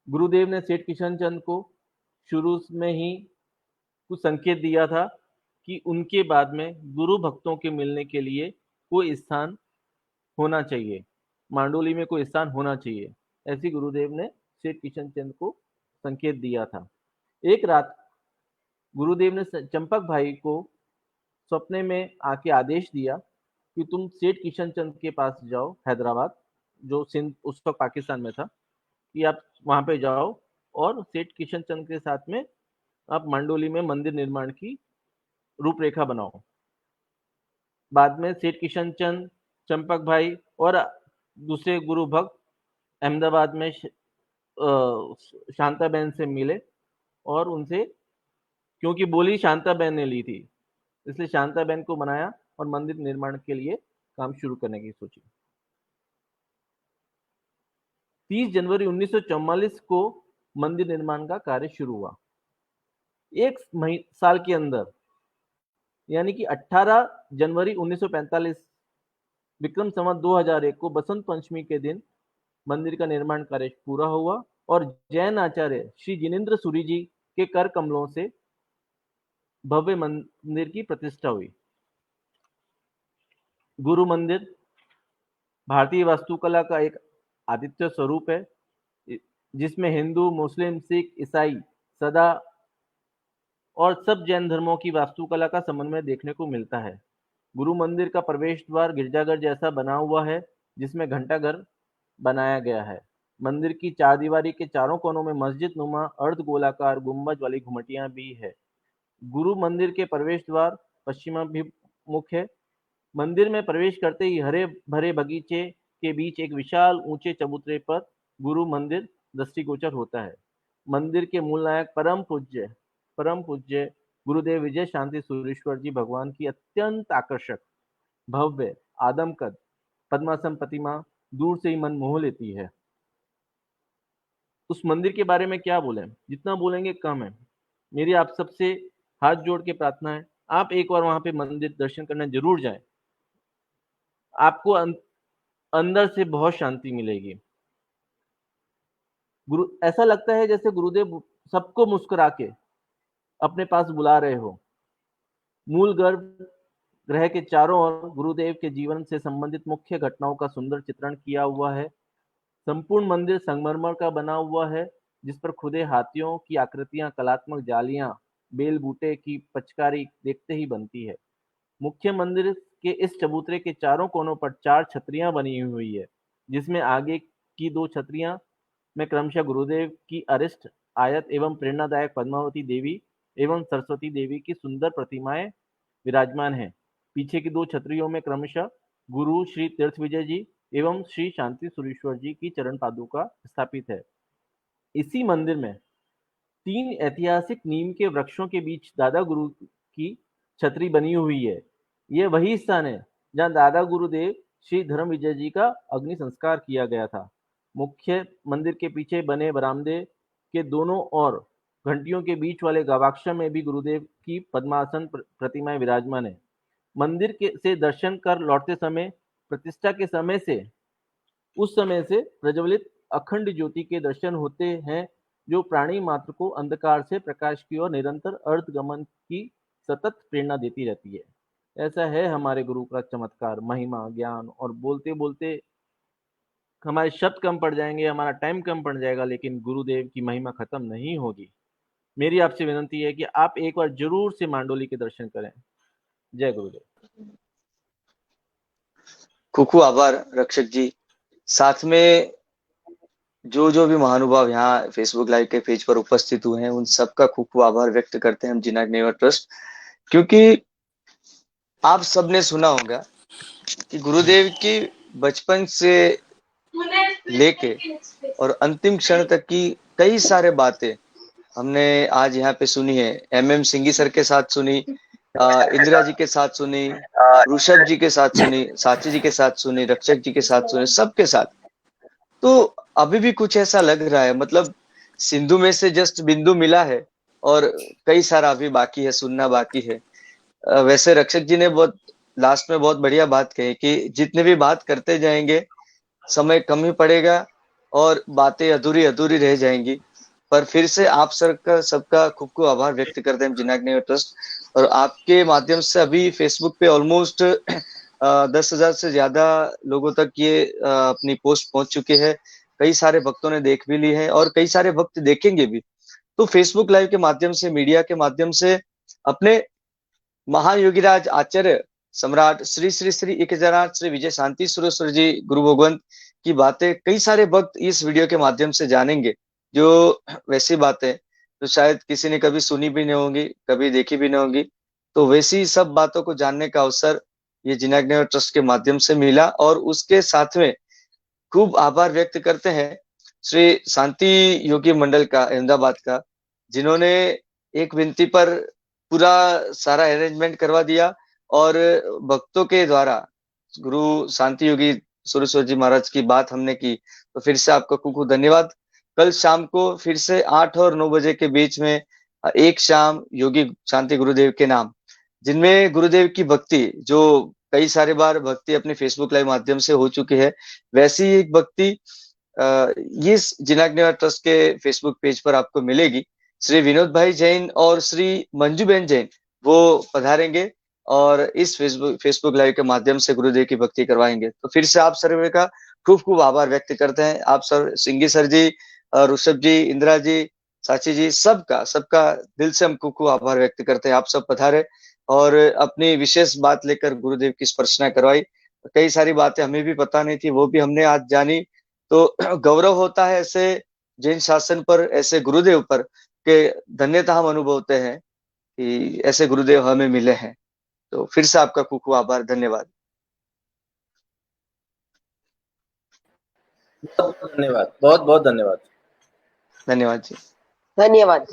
गुरुदेव ने सेठ किशन चंद को शुरू में ही कुछ संकेत दिया था कि उनके बाद में गुरु भक्तों के मिलने के लिए कोई स्थान होना चाहिए, मांडोली में कोई स्थान होना चाहिए। ऐसी गुरुदेव ने सेठ किशन चंद को संकेत दिया था। एक रात गुरुदेव ने चंपक भाई को सपने में आके आदेश दिया कि तुम सेठ किशन चंद के पास जाओ, हैदराबाद, जो सिंध उस वक्त पाकिस्तान में था, कि आप वहां पे जाओ और सेठ किशन चंद के साथ में आप मंडोली में मंदिर निर्माण की रूपरेखा बनाओ। बाद में सेठ किशन चंद, चंपक भाई और दूसरे गुरु भक्त अहमदाबाद में शांताबेन से मिले और उनसे, क्योंकि बोली शांताबेन ने ली थी, इसलिए शांताबेन को बनाया और मंदिर निर्माण के लिए काम शुरू करने की सोची। 30 जनवरी 1944 को मंदिर निर्माण का कार्य शुरू हुआ। एक साल के अंदर, यानी कि 18 जनवरी 1945 विक्रम संवत 2001 को बसंत पंचमी के दिन मंदिर का निर्माण कार्य पूरा हुआ और जैन आचार्य श्री जिनेंद्र सूरी जी के कर कमलों से भव्य मंदिर की प्रतिष्ठा हुई। गुरु मंदिर भारतीय वास्तुकला का एक आदित्य स्वरूप है, जिसमें हिंदू, मुस्लिम, सिख, ईसाई, सदा और सब जैन धर्मों की वास्तुकला का समन्वय देखने को मिलता है। गुरु मंदिर का प्रवेश द्वार गिरजाघर जैसा बना हुआ है, जिसमें घंटाघर बनाया गया है। मंदिर की चारदीवारी के चारों कोनों में मस्जिद नुमा अर्ध गोलाकार गुंबज वाली घुमटियां भी है। गुरु मंदिर के प्रवेश द्वार पश्चिमाभिमुख है। मंदिर में प्रवेश करते ही हरे भरे बगीचे के बीच एक विशाल ऊंचे चबूतरे पर गुरु मंदिर दृष्टिगोचर होता है। मंदिर के मूल नायक परम पूज्य गुरुदेव विजय शांति सुरेश्वर जी भगवान की अत्यंत आकर्षक, भव्य, आदमकद पद्मासन प्रतिमा दूर से ही मन मोह लेती है। उस मंदिर के बारे में क्या बोले, जितना बोलेंगे कम है। मेरी आप सबसे हाथ जोड़ के प्रार्थना है, आप एक बार वहां पे मंदिर दर्शन करने जरूर जाएं। आपको अंदर से बहुत शांति मिलेगी। ऐसा लगता है जैसे गुरुदेव सबको मुस्कुरा के अपने पास बुला रहे हो। मूल गर्भगृह के चारों ओर गुरुदेव के जीवन से संबंधित मुख्य घटनाओं का सुंदर चित्रण किया हुआ है। संपूर्ण मंदिर संगमरमर का बना हुआ है, जिस पर खुदे हाथियों की आकृतियां, कलात्मक जालियां, बेल बूटे की पचकारी देखते ही बनती है। मुख्य मंदिर के इस चबूतरे के चारों कोनों पर 4 छतरियां बनी हुई है, जिसमें आगे की 2 छतरियां में क्रमशः गुरुदेव की अरिष्ट, आयत एवं प्रेरणादायक पद्मावती देवी एवं सरस्वती देवी की सुंदर प्रतिमाएं विराजमान हैं। पीछे की 2 छतरियों में क्रमशः गुरु श्री तीर्थ विजय जी एवं श्री शांति सुरेश्वर जी की चरण पादुका स्थापित है। इसी मंदिर में 3 ऐतिहासिक नीम के वृक्षों के बीच दादा गुरु की छतरी बनी हुई है। यह वही स्थान है जहां दादा गुरुदेव श्री धर्म विजय जी का अग्नि संस्कार किया गया था। मुख्य मंदिर के पीछे बने बरामदे के दोनों ओर घंटियों के बीच वाले गवाक्ष में भी गुरुदेव की पद्मासन प्रतिमाएं विराजमान है। मंदिर से दर्शन कर लौटते समय प्रतिष्ठा के समय से उस समय से प्रज्वलित अखंड ज्योति के दर्शन होते हैं, जो प्राणी मात्र को अंधकार से प्रकाश की ओर निरंतर अर्धगमन की सतत प्रेरणा देती रहती है। ऐसा है हमारे गुरु का चमत्कार, महिमा, ज्ञान। और बोलते बोलते हमारे शब्द कम पड़ जाएंगे, हमारा टाइम कम पड़ जाएगा, लेकिन गुरुदेव की महिमा खत्म नहीं होगी। मेरी आपसे विनती है कि आप एक बार जरूर से मांडोली के दर्शन करें। जय गुरुदेव। खूब आभार रक्षक जी। साथ में जो भी महानुभाव यहाँ फेसबुक लाइव के पेज पर उपस्थित हुए हैं, उन सबका खूब आभार व्यक्त करते हैं हम जिनाग नेवर ट्रस्ट, क्योंकि आप सबने सुना होगा कि गुरुदेव की बचपन से लेके और अंतिम क्षण तक की कई सारे बातें हमने आज यहाँ पे सुनी है। MM सिंघी सर के साथ सुनी, इंदिरा जी के साथ सुनी, ऋषभ जी के साथ सुनी, साची जी के साथ सुनी, रक्षक जी के साथ सुनी, सबके साथ। तो अभी भी कुछ ऐसा लग रहा है, मतलब सिंधु में से जस्ट बिंदु मिला है और कई सारा अभी बाकी है, सुनना बाकी है। वैसे रक्षक जी ने बहुत लास्ट में बहुत बढ़िया बात कही कि जितने भी बात करते जाएंगे समय कम ही पड़ेगा और बातें अधूरी अधूरी रह जाएंगी। पर फिर से आप सबका खूब आभार व्यक्त करते हैं जिनाग नेवर ट्रस्ट। और आपके माध्यम से अभी फेसबुक पे ऑलमोस्ट 10,000 से ज्यादा लोगों तक ये अपनी पोस्ट पहुंच चुके हैं। कई सारे भक्तों ने देख भी ली है और कई सारे भक्त देखेंगे भी। तो फेसबुक लाइव के माध्यम से, मीडिया के माध्यम से अपने महायोगीराज आचार्य सम्राट श्री श्री श्री 1008 श्री विजय शांति सुरेश्वर जी गुरु भगवंत की बातें कई सारे भक्त इस वीडियो के माध्यम से जानेंगे, जो वैसी बातें तो शायद किसी ने कभी सुनी भी नहीं होंगी, कभी देखी भी नहीं होंगी। तो वैसी सब बातों को जानने का अवसर ये जिनाग नेवर ट्रस्ट के माध्यम से मिला। और उसके साथ में खूब आभार व्यक्त करते हैं श्री शांति योगी मंडल का, अहमदाबाद का, जिन्होंने एक विनती पर पूरा सारा अरेंजमेंट करवा दिया और भक्तों के द्वारा गुरु शांति योगी सुरेश्वर जी महाराज की बात हमने की। तो फिर से आपका खूब खूब धन्यवाद। कल शाम को फिर से 8 और 9 बजे के बीच में एक शाम योगी शांति गुरुदेव के नाम, जिनमें गुरुदेव की भक्ति जो कई सारे बार भक्ति अपने फेसबुक लाइव माध्यम से हो चुकी है, वैसी एक भक्ति ये जिनाग्निवा ट्रस्ट के फेसबुक पेज पर आपको मिलेगी। श्री विनोद भाई जैन और श्री मंजूबेन जैन वो पधारेंगे और इस फेसबुक लाइव के माध्यम से गुरुदेव की भक्ति करवाएंगे। तो फिर से आप सर्वे का खूब खूब आभार व्यक्त करते हैं। आप सर, सिंगी सर जी, ऋषभ जी, इंदिरा जी, साची जी, सबका दिल से हम खूब आभार व्यक्त करते हैं। आप सब पधारे और अपनी विशेष बात लेकर गुरुदेव की स्पर्शना करवाई। कई सारी बातें हमें भी पता नहीं थी, वो भी हमने आज जानी। तो गौरव होता है ऐसे जैन शासन पर, ऐसे गुरुदेव पर के धन्यता हम अनुभवते हैं कि ऐसे गुरुदेव हमें मिले हैं। तो फिर से आपका खूब आभार, धन्यवाद। बहुत बहुत धन्यवाद, बहुत बहुत धन्यवाद। धन्यवाद जी। धन्यवाद।